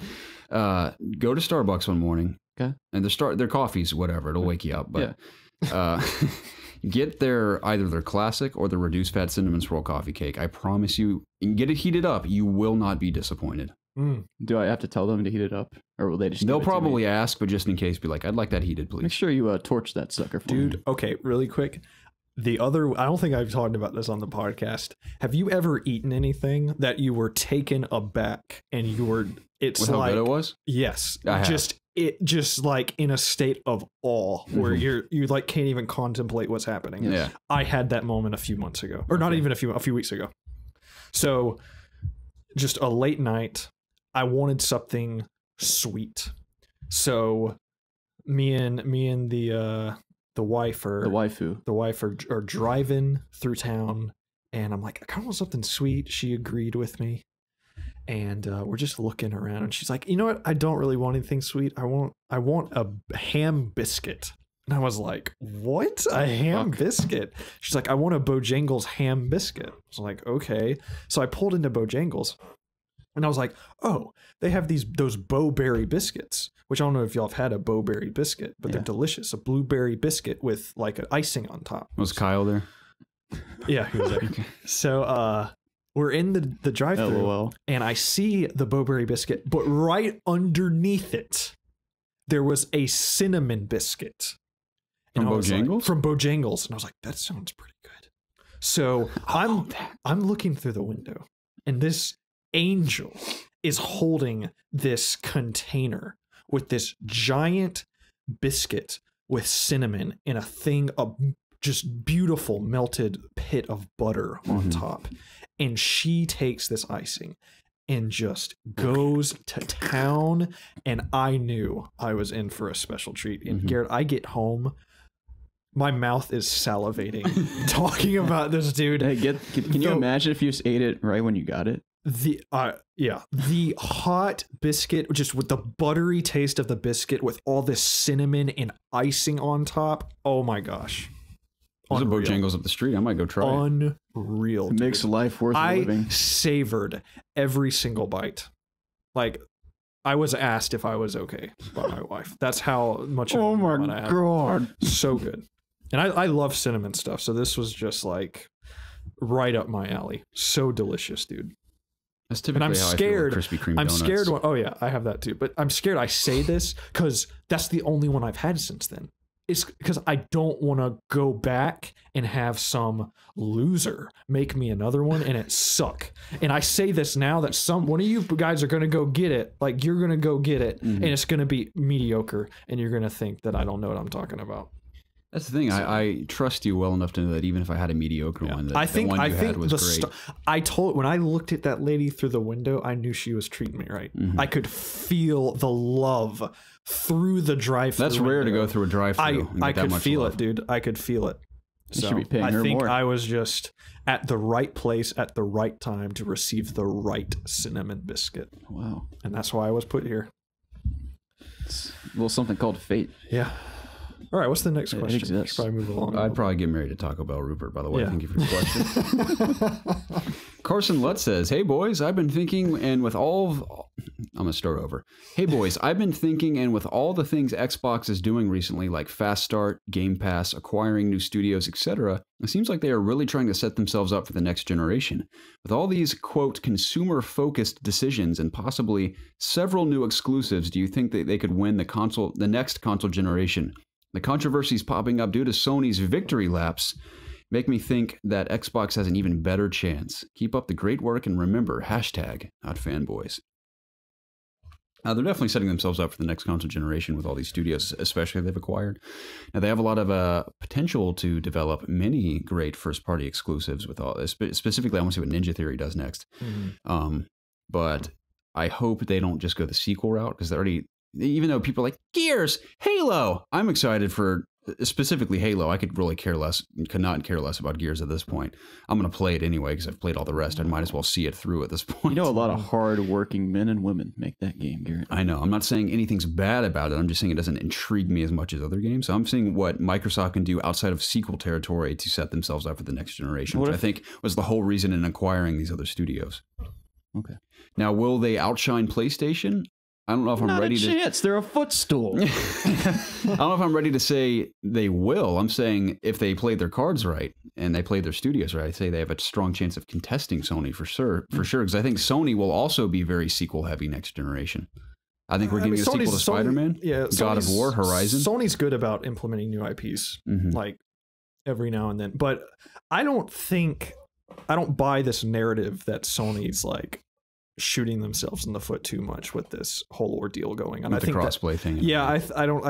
Go to Starbucks one morning. Okay. And their coffees, whatever, it'll wake you up. But get either their classic or the reduced fat cinnamon swirl coffee cake. I promise you, and get it heated up. You will not be disappointed. Do I have to tell them to heat it up, or will they just? They'll probably ask, but just in case, be like, "I'd like that heated, please." Make sure you torch that sucker for me. Dude, okay, really quick. I don't think I've talked about this on the podcast. Have you ever eaten anything that you were taken aback and it's With like how good it was? Yes. I have. Just like in a state of awe where you like can't even contemplate what's happening. Yeah. I had that moment a few months ago. Or not even a few weeks ago. So just a late night, I wanted something sweet. So me and the wife are driving through town, and I'm like, I kind of want something sweet. She agreed with me, and we're just looking around, and she's like, you know what? I don't really want anything sweet. I want a ham biscuit. And I was like, what? A ham biscuit? She's like, I want a Bojangles ham biscuit. I was like, okay. So I pulled into Bojangles, and I was like, oh, they have those bowberry biscuits, which I don't know if y'all have had a bowberry biscuit, but they're delicious. A blueberry biscuit with like an icing on top. Was Kyle there? Yeah, he was there. So we're in the drive-thru, LOL. and I see the bowberry biscuit, but right underneath it, there was a cinnamon biscuit. From Bojangles? From Bojangles. And I was like, that sounds pretty good. So I'm looking through the window, and this angel is holding this container with this giant biscuit with cinnamon in a thing of just beautiful melted pit of butter on top. And she takes this icing and just goes to town. And I knew I was in for a special treat. And Garrett, I get home, my mouth is salivating talking about this dude. Hey, can you imagine if you just ate it right when you got it? The hot biscuit, just with the buttery taste of the biscuit with all this cinnamon and icing on top. Oh my gosh. There's a Bojangles up the street. I might go try it. Unreal. It makes life worth living. I savored every single bite. Like, I was asked if I was okay by my wife. That's how much of Oh my I had. god. So good. And I love cinnamon stuff, so this was just like right up my alley. So delicious, dude. That's typically And I'm how scared. I feel with Krispy Kreme I'm donuts. scared. Oh yeah, I have that too. But I'm scared. I say this because that's the only one I've had since then. It's because I don't want to go back and have some loser make me another one and it suck. And I say this now that one of you guys are going to go get it. Like, you're going to go get it, and it's going to be mediocre, and you're going to think that I don't know what I'm talking about. That's the thing. I trust you well enough to know that even if I had a mediocre one, that the one you had was great. When I looked at that lady through the window, I knew she was treating me right. I could feel the love through the drive-thru. That's rare to go through a drive-thru. I could feel it, dude. I could feel it. You So should be paying I her think more. I was just at the right place at the right time to receive the right cinnamon biscuit, Wow. and that's why I was put here. It's a little something called fate. Yeah. All right. What's the next It question? exists. We should probably move along. I'd probably get married to Taco Bell, Rupert, by the way. Yeah. Thank you for the question. Carson Lutz says, hey, boys, I've been thinking, and with all I'm going to start over. Hey, boys, I've been thinking, and with all the things Xbox is doing recently, like Fast Start, Game Pass, acquiring new studios, etc., it seems like they are really trying to set themselves up for the next generation. With all these, quote, consumer-focused decisions and possibly several new exclusives, do you think that they could win the next console generation? The controversies popping up due to Sony's victory laps make me think that Xbox has an even better chance. Keep up the great work, and remember, #, not fanboys. They're definitely setting themselves up for the next console generation with all these studios, especially they've acquired. Now, they have a lot of potential to develop many great first-party exclusives with all this. Specifically, I want to see what Ninja Theory does next. But I hope they don't just go the sequel route, because they're already, even though people are like, Gears, Halo, I'm excited for specifically Halo. I could really could not care less about Gears at this point. I'm going to play it anyway because I've played all the rest. I might as well see it through at this point. You know, a lot of hard-working men and women make that game, Garrett. I know. I'm not saying anything's bad about it. I'm just saying it doesn't intrigue me as much as other games. So I'm seeing what Microsoft can do outside of sequel territory to set themselves up for the next generation, which I think was the whole reason in acquiring these other studios. Okay. Now, will they outshine PlayStation? I don't know if I'm ready to. Not a chance. They're a footstool. I don't know if I'm ready to say they will. I'm saying if they played their cards right and they played their studios right, I'd say they have a strong chance of contesting Sony for sure. Because I think Sony will also be very sequel heavy next generation. I think we're getting a sequel to Spider-Man, God of War, Horizon. Sony's good about implementing new IPs like every now and then, but I don't buy this narrative that Sony's like shooting themselves in the foot too much with this whole ordeal going on. With the crossplay thing. Yeah, I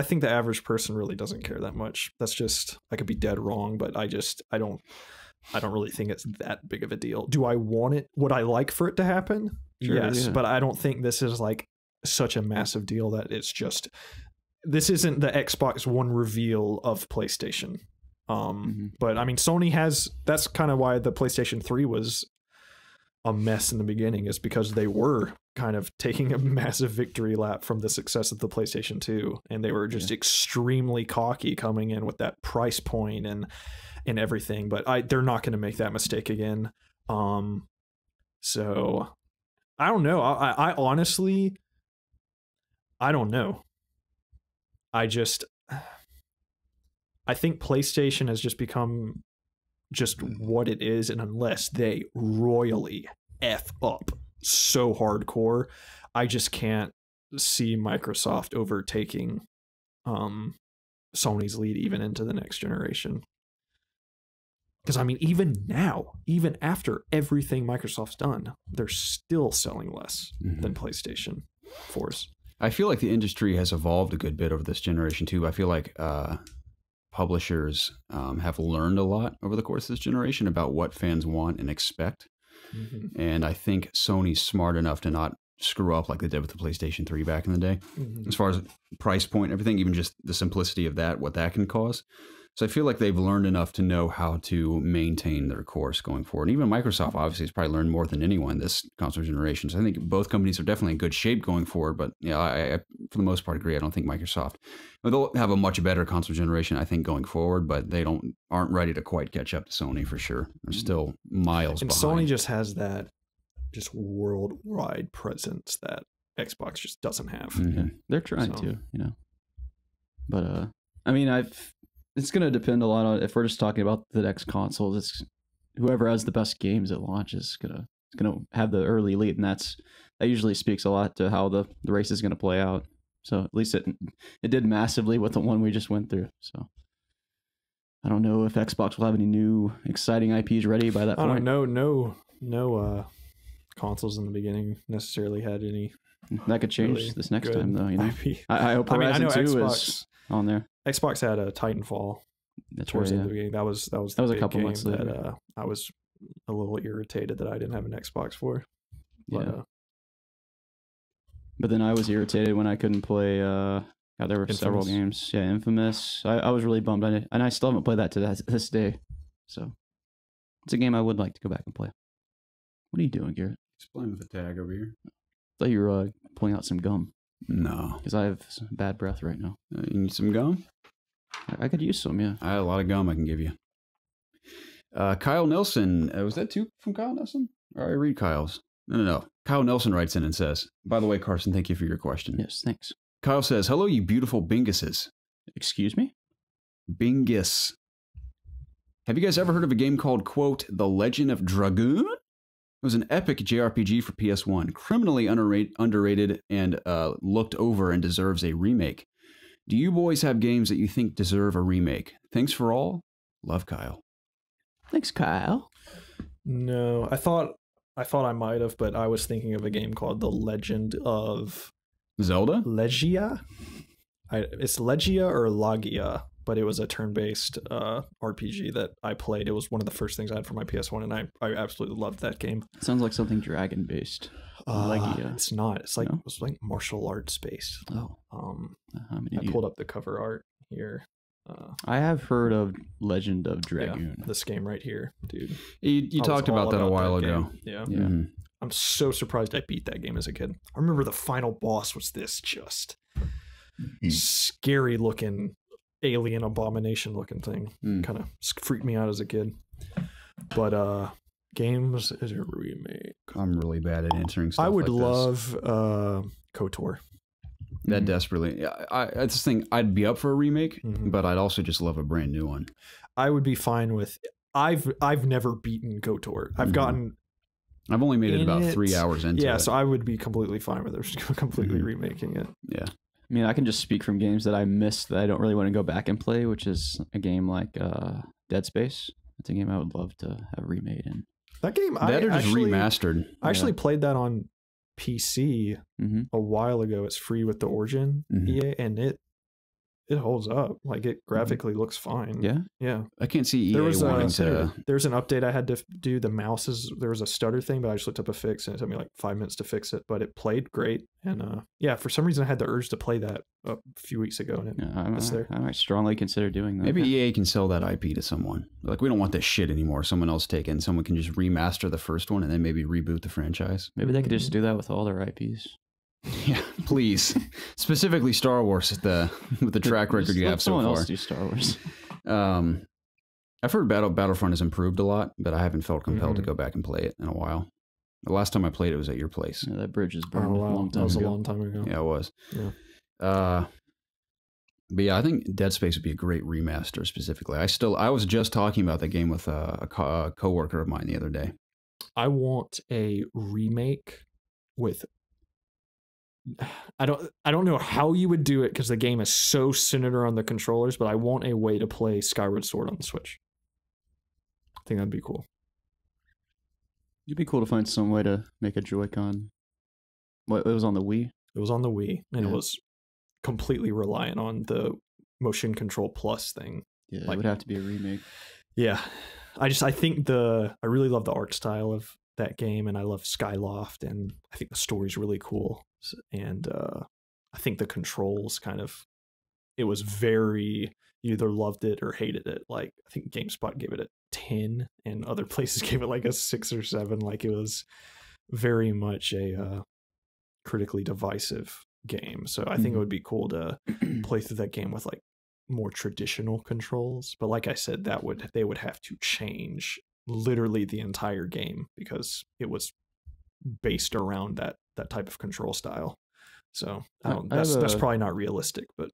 think the average person really doesn't care that much. That's just, I could be dead wrong, but I don't really think it's that big of a deal. Do I want it? Would I like for it to happen? Sure, yes, but I don't think this is like such a massive deal that it's just, this isn't the Xbox One reveal of PlayStation. But I mean, Sony has, that's kind of why the PlayStation 3 was a mess in the beginning, is because they were kind of taking a massive victory lap from the success of the PlayStation 2, and they were just extremely cocky coming in with that price point and everything. But they're not going to make that mistake again. So I don't know. I honestly, I don't know. I think PlayStation has just become just what it is, and unless they royally F up so hardcore, I just can't see Microsoft overtaking Sony's lead even into the next generation. Because I mean, even now, even after everything Microsoft's done, they're still selling less than PlayStation 4s. I feel like the industry has evolved a good bit over this generation too. I feel like publishers have learned a lot over the course of this generation about what fans want and expect. And I think Sony's smart enough to not screw up like they did with the PlayStation 3 back in the day. As far as price point, everything, even just the simplicity of that, what that can cause. So I feel like they've learned enough to know how to maintain their course going forward. And even Microsoft obviously has probably learned more than anyone this console generation. So I think both companies are definitely in good shape going forward. But yeah, I for the most part agree. I don't think Microsoft, they'll have a much better console generation, I think, going forward. But they aren't ready to quite catch up to Sony for sure. They're still miles behind. Sony just has that just worldwide presence that Xbox just doesn't have. They're trying to, you know. But I mean, it's going to depend a lot on, if we're just talking about the next consoles, it's whoever has the best games at launch is going to have the early lead, and that usually speaks a lot to how the race is going to play out. So at least it did massively with the one we just went through. So I don't know if Xbox will have any new exciting IPs ready by that point. No consoles in the beginning necessarily had any. That could change really this next time, though. You know, IP. I hope Horizon 2 Xbox, is on there. Xbox had a Titanfall. That's towards right, the beginning. That was a couple months later. That I was a little irritated that I didn't have an Xbox for. But, but then I was irritated when I couldn't play. There were Infamous. several games. Yeah, Infamous. I was really bummed on it, and I still haven't played that to this day. So it's a game I would like to go back and play. What are you doing, Garrett? Just playing with the tag over here. I thought you were pulling out some gum. No, because I have some bad breath right now. You need some gum? I could use some, yeah. I have a lot of gum I can give you. Kyle Nelson. Was that two from Kyle Nelson? Or I read Kyle's. No. Kyle Nelson writes in and says, by the way, Carson, thank you for your question. Yes, thanks. Kyle says, hello, you beautiful Binguses. Excuse me? Bingus. Have you guys ever heard of a game called, quote, The Legend of Dragoon? It was an epic JRPG for PS1, criminally underrated and looked over and deserves a remake. Do you boys have games that you think deserve a remake? Thanks for all. Love, Kyle. Thanks, Kyle. No, I thought I might have, but I was thinking of a game called The Legend of Zelda? Legia. It's Legia or Lagia, but it was a turn-based RPG that I played. It was one of the first things I had for my PS1, and I absolutely loved that game. It sounds like something dragon-based. Legia. It's not. It's like it's like martial arts based. Oh. I pulled up the cover art here. I have heard of Legend of Dragoon. Yeah, this game right here, dude. You talked about that a while ago. Yeah. Mm-hmm. I'm so surprised I beat that game as a kid. I remember the final boss was this just scary looking alien abomination looking thing. Kind of freaked me out as a kid. But games is a remake. I'm really bad at answering stuff. I would like love KOTOR. That desperately. I just think I'd be up for a remake, but I'd also just love a brand new one. I would be fine with. I've never beaten KOTOR. I've only made it about 3 hours into it. Yeah, so I would be completely fine with it, completely remaking it. Yeah. I mean, I can just speak from games that I missed that I don't really want to go back and play, which is a game like Dead Space. That's a game I would love to have remade. And that game, that or just remastered. I actually played that on PC a while ago. It's free with the Origin EA, and it holds up. Like, it graphically looks fine. Yeah. I can't see EA wanting to. There's an update I had to do. The mouses, there was a stutter thing, but I just looked up a fix, and it took me like 5 minutes to fix it. But it played great, and for some reason I had the urge to play that a few weeks ago, and I might strongly consider doing that. Maybe EA can sell that IP to someone. Like, we don't want this shit anymore. Someone else take it, and someone can just remaster the first one and then maybe reboot the franchise. Maybe they could just do that with all their IPs. Yeah, please. Specifically Star Wars with the track record you have so far. Someone else do Star Wars. I've heard Battlefront has improved a lot, but I haven't felt compelled to go back and play it in a while. The last time I played it was at your place. Yeah, that bridge is burned a long time ago. That was ago. a long time ago. Yeah, it was. Yeah. But yeah, I think Dead Space would be a great remaster specifically. I was just talking about that game with a coworker of mine the other day. I want a remake with. I don't know how you would do it because the game is so centered around the controllers, but I want a way to play Skyward Sword on the Switch. I think that'd be cool. It'd be cool to find some way to make a Joy-Con. What, it was on the Wii? It was on the Wii, and it was completely reliant on the Motion Control Plus thing. Yeah, it would have to be a remake. Yeah. I think I really love the art style of that game, and I love Skyloft, and I think the story's really cool. And I think the controls it was very, you either loved it or hated it. Like, I think GameSpot gave it a 10 and other places gave it like a 6 or 7. Like, it was very much a critically divisive game. So I think it would be cool to play through that game with like more traditional controls. But like I said, they would have to change literally the entire game because it was based around that type of control style. So that's probably not realistic, but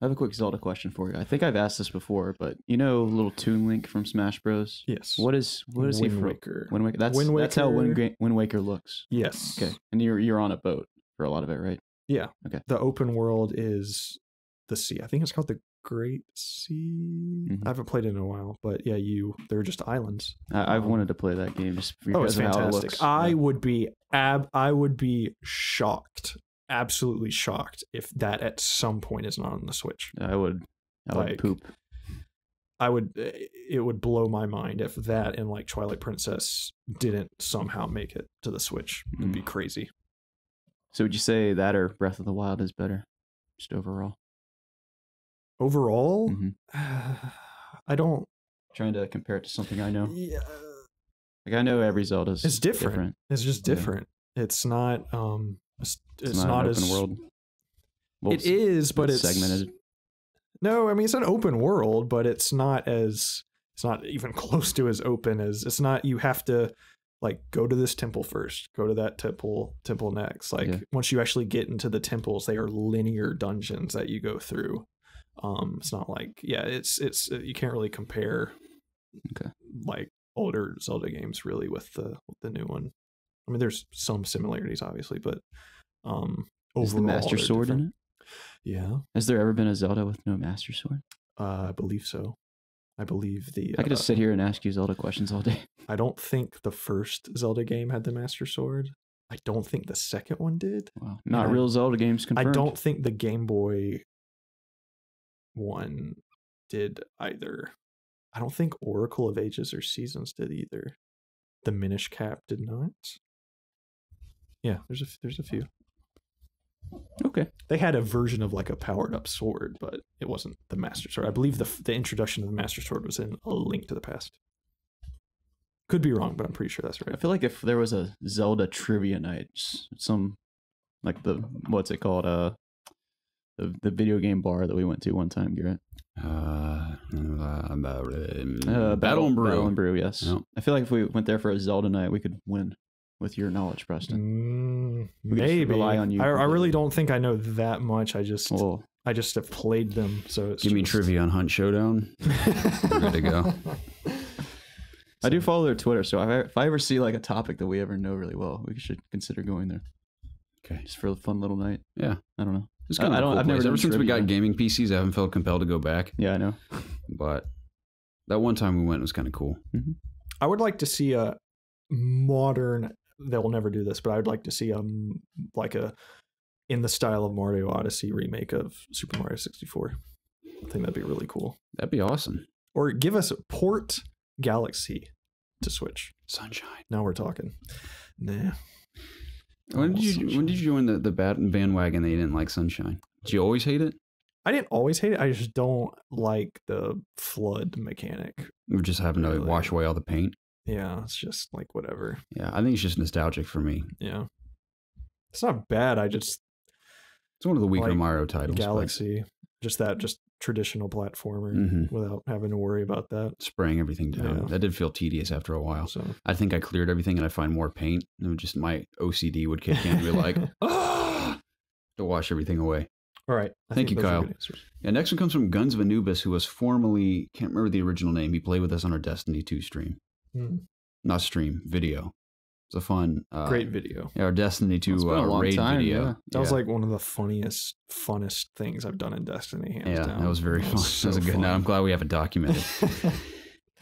I have a quick Zelda question for you. I think I've asked this before, but you know little Toon Link from Smash Bros? Yes. What is he from? Waker. Wind Waker. That's how Wind Waker looks. Yes. Okay. And you're on a boat for a lot of it, right? Yeah. Okay. The open world is the sea. I think it's called the Great Sea. I haven't played it in a while, but yeah, they're just islands. I've wanted to play that game just because it's of fantastic. how it looks. I would be shocked, absolutely shocked, if that at some point is not on the Switch. I would poop. It would blow my mind if that and like Twilight Princess didn't somehow make it to the Switch. It'd be crazy. So would you say that or Breath of the Wild is better, just overall? Overall, I don't. Trying to compare it to something I know. Yeah, like I know every Zelda's. It's different. It's just different. Yeah. It's not. It's not an as open world. Well, it is, but it's segmented. No, I mean it's an open world, but it's not even close to as open as it's not. You have to like go to this temple first, go to that temple next. Like once you actually get into the temples, they are linear dungeons that you go through. It's not like it's you can't really compare like older Zelda games really with the new one. I mean, there's some similarities obviously, but is the Master Sword in it? Yeah. Has there ever been a Zelda with no Master Sword? I believe so. I believe I could just sit here and ask you Zelda questions all day. I don't think the first Zelda game had the Master Sword. I don't think the second one did. Wow. Not real Zelda games confirmed. I don't think the Game Boy one did either. I don't think Oracle of Ages or Seasons did either. The Minish Cap did not. Yeah, there's a few. Okay. They had a version of like a powered up sword, but it wasn't the Master Sword. I believe the introduction of the Master Sword was in A Link to the Past. Could be wrong, but I'm pretty sure that's right. I feel like if there was a Zelda trivia night, some like what's it called? The video game bar that we went to one time, Garrett. Battle and Brew. Battle and Brew, yes. Yep. I feel like if we went there for a Zelda night, we could win with your knowledge, Preston. Maybe. Rely on you. I really don't think I know that much. I just have played them. So it's give me trivia on Hunt Showdown. We're good to go. I do follow their Twitter, so if I ever see like a topic that we ever know really well, we should consider going there. Okay, just for a fun little night. Yeah, I don't know. It's kind of cool I've never ever since we got gaming PCs, I haven't felt compelled to go back. Yeah, I know. But that one time we went, it was kind of cool. Mm-hmm. I would like to see a modern. They'll never do this, but I would like to see like a in the style of Mario Odyssey remake of Super Mario 64. I think that'd be really cool. That'd be awesome. Or give us Port Galaxy to Switch. Sunshine. Now we're talking. Nah. When did you join the bandwagon that you didn't like Sunshine? Did you always hate it? I didn't always hate it. I just don't like the flood mechanic. We're just having to wash away all the paint. Yeah, it's just like whatever. Yeah, I think it's just nostalgic for me. Yeah. It's not bad. It's one of the weaker like Mario titles. Galaxy. Just traditional platformer without having to worry about that. Spraying everything down. Yeah. That did feel tedious after a while. So I think I cleared everything and I find more paint. It would just my OCD would kick in and be like, to wash everything away. All right. Thank you, Kyle. Yeah, next one comes from Guns of Anubis, who was formerly, can't remember the original name. He played with us on our Destiny 2 stream. Not stream, video. It's a fun. Great video. Yeah, our Destiny 2 raid video. Yeah. That was like one of the funnest things I've done in Destiny, hands down. That was very fun. So that was a good. Now I'm glad we have it documented.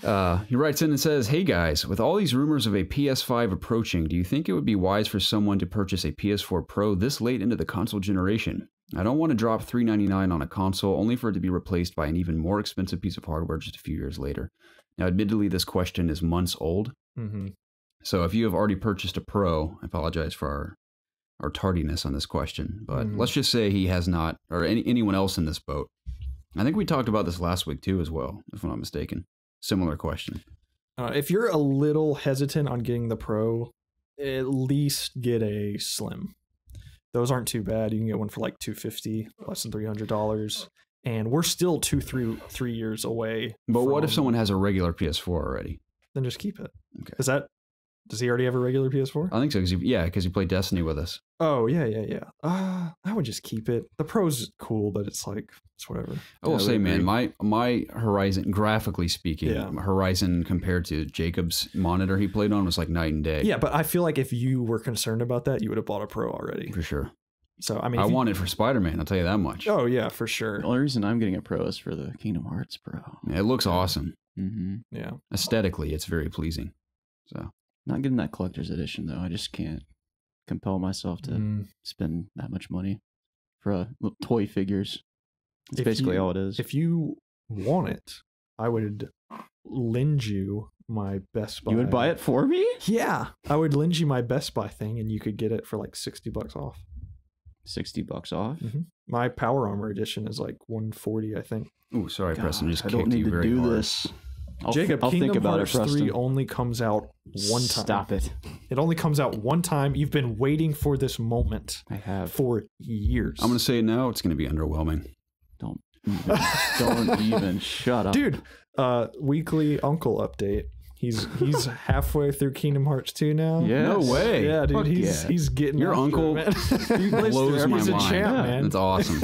He writes in and says, "Hey guys, with all these rumors of a PS5 approaching, do you think it would be wise for someone to purchase a PS4 Pro this late into the console generation? I don't want to drop $399 on a console only for it to be replaced by an even more expensive piece of hardware just a few years later." Now, admittedly, this question is months old. So if you have already purchased a Pro, I apologize for our tardiness on this question, but let's just say he has not, or anyone else in this boat. I think we talked about this last week too as well, if I'm not mistaken. Similar question. If you're a little hesitant on getting the Pro, at least get a Slim. Those aren't too bad. You can get one for like $250, less than $300. And we're still 3 years away. But what if someone has a regular PS4 already? Then just keep it. Okay. Does he already have a regular PS4? I think so. Because he played Destiny with us. Oh, yeah. I would just keep it. The Pro's cool, but it's whatever. I will say, man, my Horizon, graphically speaking, Horizon compared to Jacob's monitor he played on was like night and day. Yeah, but I feel like if you were concerned about that, you would have bought a Pro already. For sure. So, I mean, I want it for Spider-Man, I'll tell you that much. Oh, yeah, for sure. The only reason I'm getting a Pro is for the Kingdom Hearts Pro. Yeah, it looks awesome. Yeah. Aesthetically, it's very pleasing. So, not getting that collector's edition, though. I just can't compel myself to spend that much money for toy figures. It's basically all it is. If you want it, I would lend you my Best Buy. You would buy it for me? Yeah. I would lend you my Best Buy thing and you could get it for like $60 off. $60 off? My Power Armor edition is like $140, I think. Oh, sorry, Preston. Just I don't need to do this. Jacob, I'll Kingdom think about Hearts it, 3 only comes out one time. Stop it. It only comes out one time. You've been waiting for this moment. I have. For years. I'm going to say no. It's going to be underwhelming. Don't even. Shut up. Dude, weekly uncle update. He's halfway through Kingdom Hearts 2 now. Yeah. No way. Yeah, dude. He's getting your uncle. It, he blows my he's mind. A champ, man. That's awesome.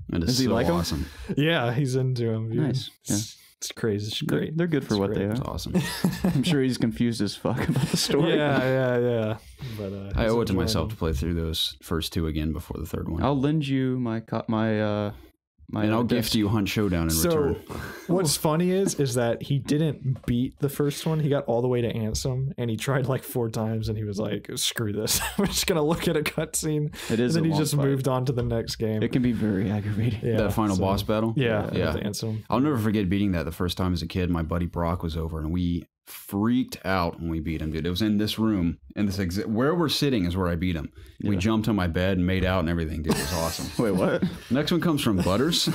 That is he so like awesome. Yeah, he's into him. Dude. Nice. Yeah. It's crazy. It's great. They're good for what they are. It's awesome. I'm sure he's confused as fuck about the story. Yeah. But I owe it to myself to play through those first two again before the third one. I'll lend you my And I'll gift you Hunt Showdown in return. What's funny is that he didn't beat the first one. He got all the way to Ansem, and he tried like 4 times, and he was like, "Screw this! I'm just gonna look at a cutscene." It is, and then he just fight. moved on to the next game. It can be very aggravating. Yeah, that final boss battle. Yeah. Ansem. I'll never forget beating that the first time as a kid. My buddy Brock was over, and we freaked out when we beat him, dude. It was in this room, and where we're sitting is where I beat him. Yeah. We jumped on my bed and made out and everything, dude. It was awesome. Wait, what? Next one comes from Butters.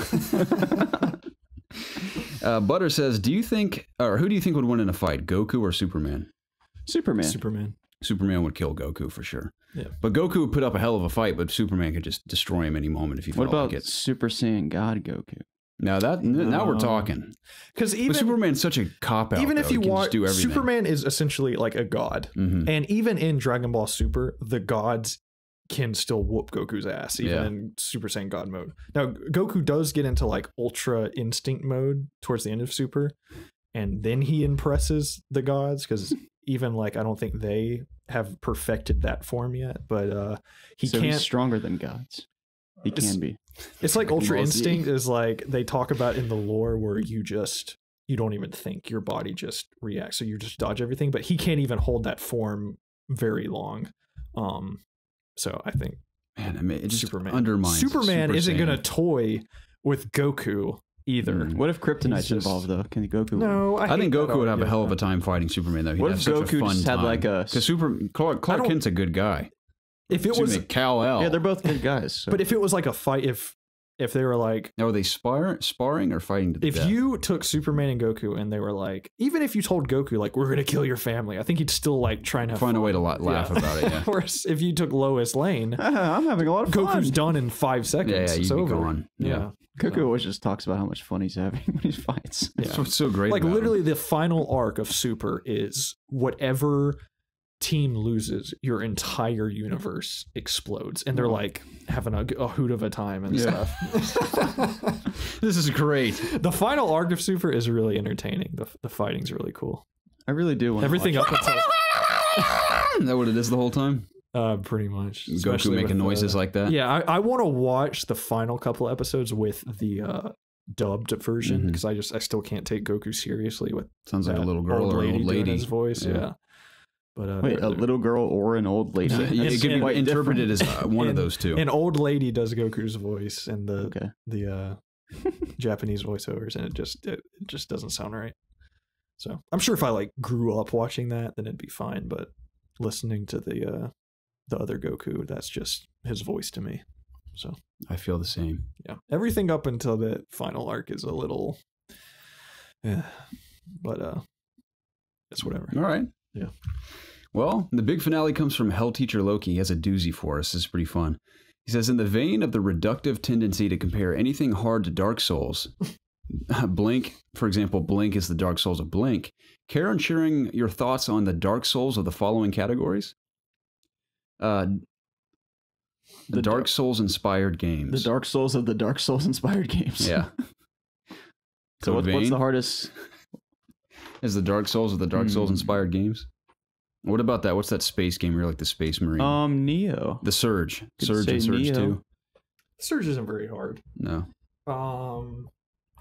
Butter says, who do you think would win in a fight, Goku or Superman? Superman. Superman would kill Goku for sure. Yeah. But Goku would put up a hell of a fight, but Superman could just destroy him any moment if he felt like it. What about Super Saiyan God Goku? Now we're talking. Because even Superman's such a cop out. Even if you watch, do everything. Superman is essentially like a god, and even in Dragon Ball Super, the gods can still whoop Goku's ass, even in Super Saiyan God mode. Now Goku does get into like Ultra Instinct mode towards the end of Super, and then he impresses the gods because even like I don't think they have perfected that form yet, but he's stronger than gods. He can be. It's like Ultra Instinct is like they talk about in the lore where you don't even think, your body just reacts, so you just dodge everything. But he can't even hold that form very long. So I think, man, I mean, it just undermines. Superman isn't going to toy with Goku either. What if Kryptonite's involved though? Can Goku? No, I think Goku would have a hell of a time fighting Superman though. What if Goku just had like a? Because Clark Kent's a good guy. If it was Kal-El, yeah, they're both good guys. So. But if it was like a fight, if they were like, are they sparring or fighting to the death? If you took Superman and Goku and they were like, even if you told Goku like we're gonna kill your family, I think he'd still like try and find a way to laugh about it. Yeah. Whereas if you took Lois Lane, I'm having a lot of fun. Goku's done in 5 seconds. Yeah, it's over. Gone. Yeah. Goku always just talks about how much fun he's having when he fights. That's what's so great. Like about literally, him. the final arc of Super is whatever team loses, your entire universe explodes, and they're like having a hoot of a time and stuff. This is great. The final arc of Super is really entertaining. The fighting's really cool. I really do want everything up until. Is that what it is the whole time? Pretty much. Goku making noises like that. Yeah, I want to watch the final couple episodes with the dubbed version because I still can't take Goku seriously with. Sounds like a little girl or an old lady. His voice, yeah. But wait, a little girl or an old lady? It could be interpreted as one of those two. An old lady does Goku's voice and the Japanese voiceovers, and it just doesn't sound right. So I'm sure if I like grew up watching that, then it'd be fine. But listening to the other Goku, that's just his voice to me. So I feel the same. Yeah, everything up until the final arc is a little, but it's whatever. All right. Yeah. Well, the big finale comes from Hell Teacher Loki. He has a doozy for us. This is pretty fun. He says, in the vein of the reductive tendency to compare anything hard to Dark Souls, Blink, for example, Blink is the Dark Souls of Blink. Care on sharing your thoughts on the Dark Souls of the following categories? The Dark Souls inspired games. The Dark Souls of the Dark Souls inspired games. Yeah. So what's the hardest? Is the Dark Souls of the Dark Souls inspired games? What about that? What's that space game where you're like the Space Marine? Neo. The Surge. Surge and Surge Neo. 2. Surge isn't very hard. No.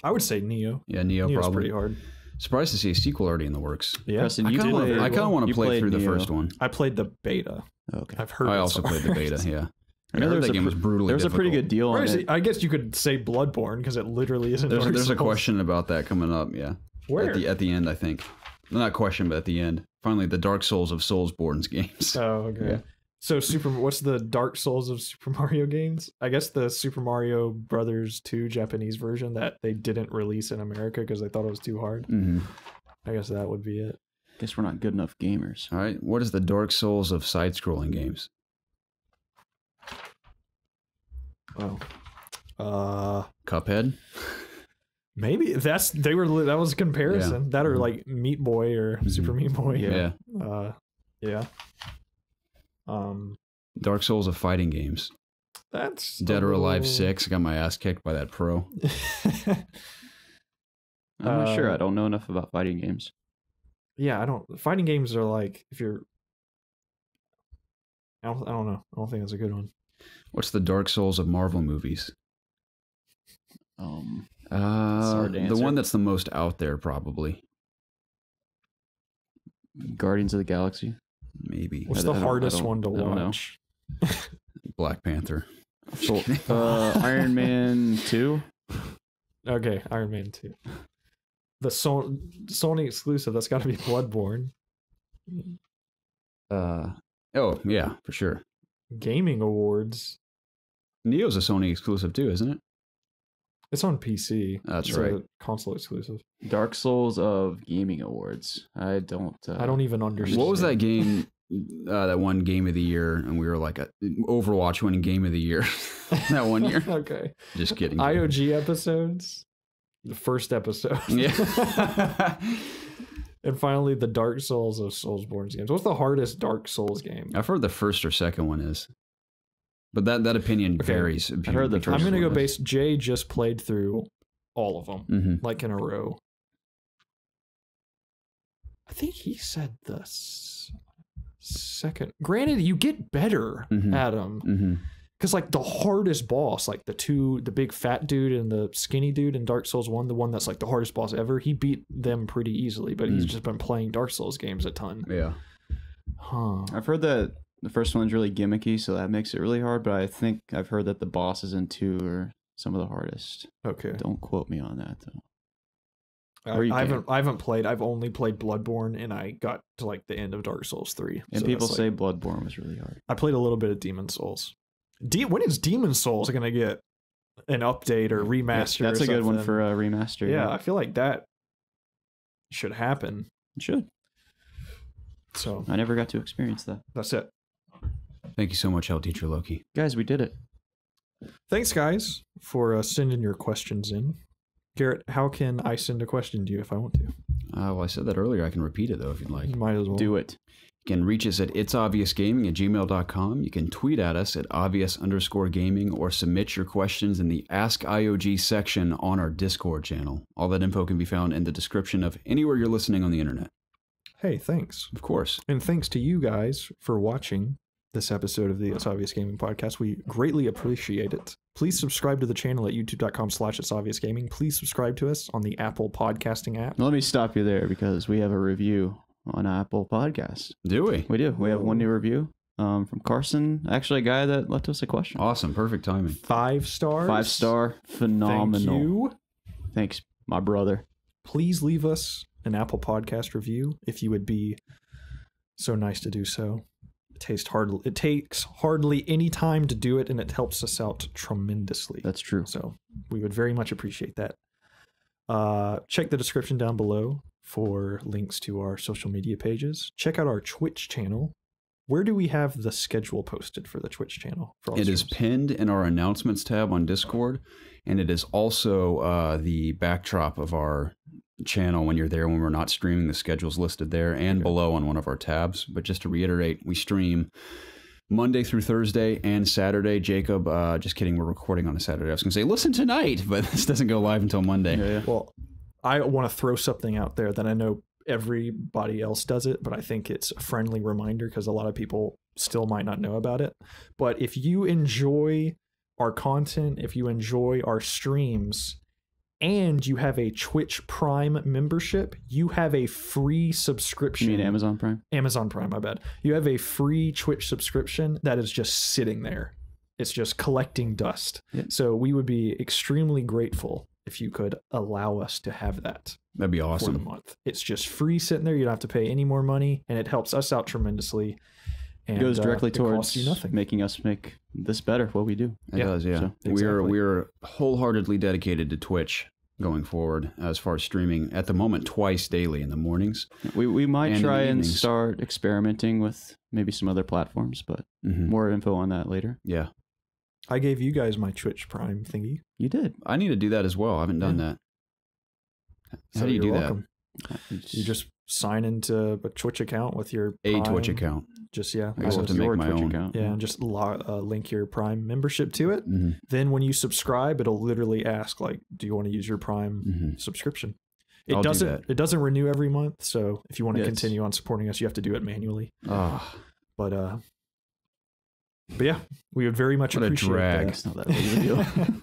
I would say Neo. Yeah, Neo's probably pretty hard. Surprised to see a sequel already in the works. Yeah. Preston, I kind of want to play through the first one. I played the beta. Okay. I've heard. I also played the beta. Yeah. I heard that game was brutally. There was a pretty good deal on it. I guess you could say Bloodborne because it literally isn't. There's a question about that coming up. Yeah. Where? At the end, I think. Not question, but at the end. Finally, the Dark Souls of Soulsborne's games. Oh, okay. Yeah. So what's the Dark Souls of Super Mario games? I guess the Super Mario Brothers 2 Japanese version that they didn't release in America because they thought it was too hard. Mm-hmm. I guess that would be it. Guess we're not good enough gamers. All right. What is the Dark Souls of side-scrolling games? Oh. Cuphead? Maybe that was a comparison. Yeah. That or like Meat Boy or Super Meat Boy. Yeah. Yeah. Dark Souls of fighting games. That's Dead or Alive 6. I got my ass kicked by that pro. I'm not sure. I don't know enough about fighting games. Yeah, fighting games are like if you're. I don't know. I don't think that's a good one. What's the Dark Souls of Marvel movies? hard to The answer. one that's the most out there, probably. Guardians of the Galaxy. Maybe. What's the hardest one to watch? Black Panther. Iron Man 2. Okay, Iron Man 2. The Sony exclusive, that's got to be Bloodborne. Oh, yeah, for sure. Gaming Awards. Neo's a Sony exclusive too, isn't it? It's on PC. That's it's right. A console exclusive. Dark Souls of Gaming Awards. I don't even understand. What was that game? That one Game of the Year, and we were like Overwatch winning Game of the Year that one year. Okay. Just kidding. IOG episodes. The first episode. Yeah. And finally, the Dark Souls of Soulsborne games. What's the hardest Dark Souls game? I've heard the first or second one is. But that opinion varies. I heard the first I'm going to go one base. Jay just played through all of them, like in a row. I think he said the second. Granted, you get better at them. Because like the hardest boss, like the big fat dude and the skinny dude in Dark Souls 1, the one that's like the hardest boss ever, he beat them pretty easily, but he's just been playing Dark Souls games a ton. Yeah. Huh. I've heard that the first one's really gimmicky, so that makes it really hard, but I think I've heard that the bosses in 2 are some of the hardest. Okay. Don't quote me on that, though. I haven't played. I've only played Bloodborne, and I got to like the end of Dark Souls 3. And people say Bloodborne was really hard. I played a little bit of Demon Souls. When is Demon Souls going to get an update or remaster? That's or a good one something? for a remaster. Yeah, I feel like that should happen. It should. So I never got to experience that. That's it. Thank you so much, Hell Teacher Loki. Guys, we did it. Thanks, guys, for sending your questions in. Garrett, how can I send a question to you if I want to? Well, I said that earlier. I can repeat it, though, if you'd like. You might as well. Do it. You can reach us at ItsObviousGaming@gmail.com. You can tweet at us at obvious_gaming or submit your questions in the Ask IOG section on our Discord channel. All that info can be found in the description of anywhere you're listening on the internet. Hey, thanks. Of course. And thanks to you guys for watching this episode of the It's Obvious Gaming podcast. We greatly appreciate it. Please subscribe to the channel at youtube.com/ItsObviousGaming. Please subscribe to us on the Apple podcasting app. Let me stop you there because we have a review on Apple Podcasts. Do we? We do. We have one new review from Carson, actually a guy that left us a question. Awesome. Perfect timing. 5 stars. 5-star. Phenomenal. Thank you. Thanks, my brother. Please leave us an Apple podcast review if you would be so nice to do so. It takes hardly any time to do it, and it helps us out tremendously. That's true. So we would very much appreciate that. Check the description down below for links to our social media pages. Check out our Twitch channel. Where do we have the schedule posted for the Twitch channel? It is pinned in our announcements tab on Discord, and it is also the backdrop of our channel when you're there when we're not streaming. The schedule's listed there and below on one of our tabs. But just to reiterate, we stream Monday through Thursday and Saturday. Jacob, just kidding, we're recording on a Saturday. I was going to say, listen tonight, but this doesn't go live until Monday. Yeah. Well, I want to throw something out there that I know everybody else does it, but I think it's a friendly reminder because a lot of people still might not know about it. But if you enjoy our content, if you enjoy our streams, and you have a Twitch Prime membership, you have a free subscription. You mean Amazon Prime? Amazon Prime, my bad. You have a free Twitch subscription that is just sitting there. It's just collecting dust. Yeah. So we would be extremely grateful if you could allow us to have that. That'd be For the awesome. month. It's just free sitting there. You don't have to pay any more money, and it helps us out tremendously. And It goes directly it towards costs you nothing. making us make this better, what we do. It does, yeah. So, exactly. We're wholeheartedly dedicated to Twitch going forward as far as streaming at the moment twice daily in the mornings. We might And in try the and evenings. start experimenting with maybe some other platforms, but more info on that later. Yeah. I gave you guys my Twitch Prime thingy. You did. I need to do that as well. I haven't done that. How So do you you're do welcome. You just sign into a Twitch account with your that? A Prime. Twitch account. Just, yeah. I guess I'll have to your make my Twitch own. account. Yeah, and just link your Prime membership to it. Mm-hmm. Then when you subscribe, it'll literally ask, like, do you want to use your Prime Mm-hmm. subscription? I'll do It doesn't renew every month, so if you want to Yes. continue on supporting us, you have to do it manually. Oh, But yeah, we would very much what a appreciate drag. that. That's not that big of a deal.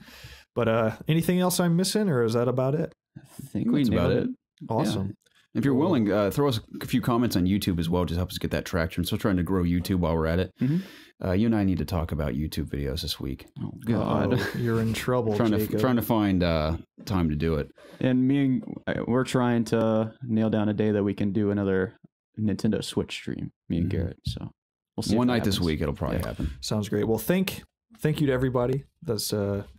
But anything else I'm missing, or is that about it? I think That's about it. Awesome. Yeah. If you're willing, throw us a few comments on YouTube as well. Just help us get that traction. So trying to grow YouTube while we're at it. Mm-hmm. You and I need to talk about YouTube videos this week. Oh God, you're in trouble. Trying to find time to do it. And we're trying to nail down a day that we can do another Nintendo Switch stream. Me and Garrett. So we'll see. One night this week, it'll probably happen. Sounds great. Well, thank you to everybody that's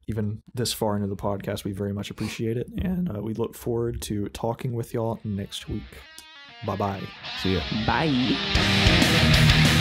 even this far into the podcast. We very much appreciate it, and we look forward to talking with y'all next week. Bye-bye. See ya. Bye.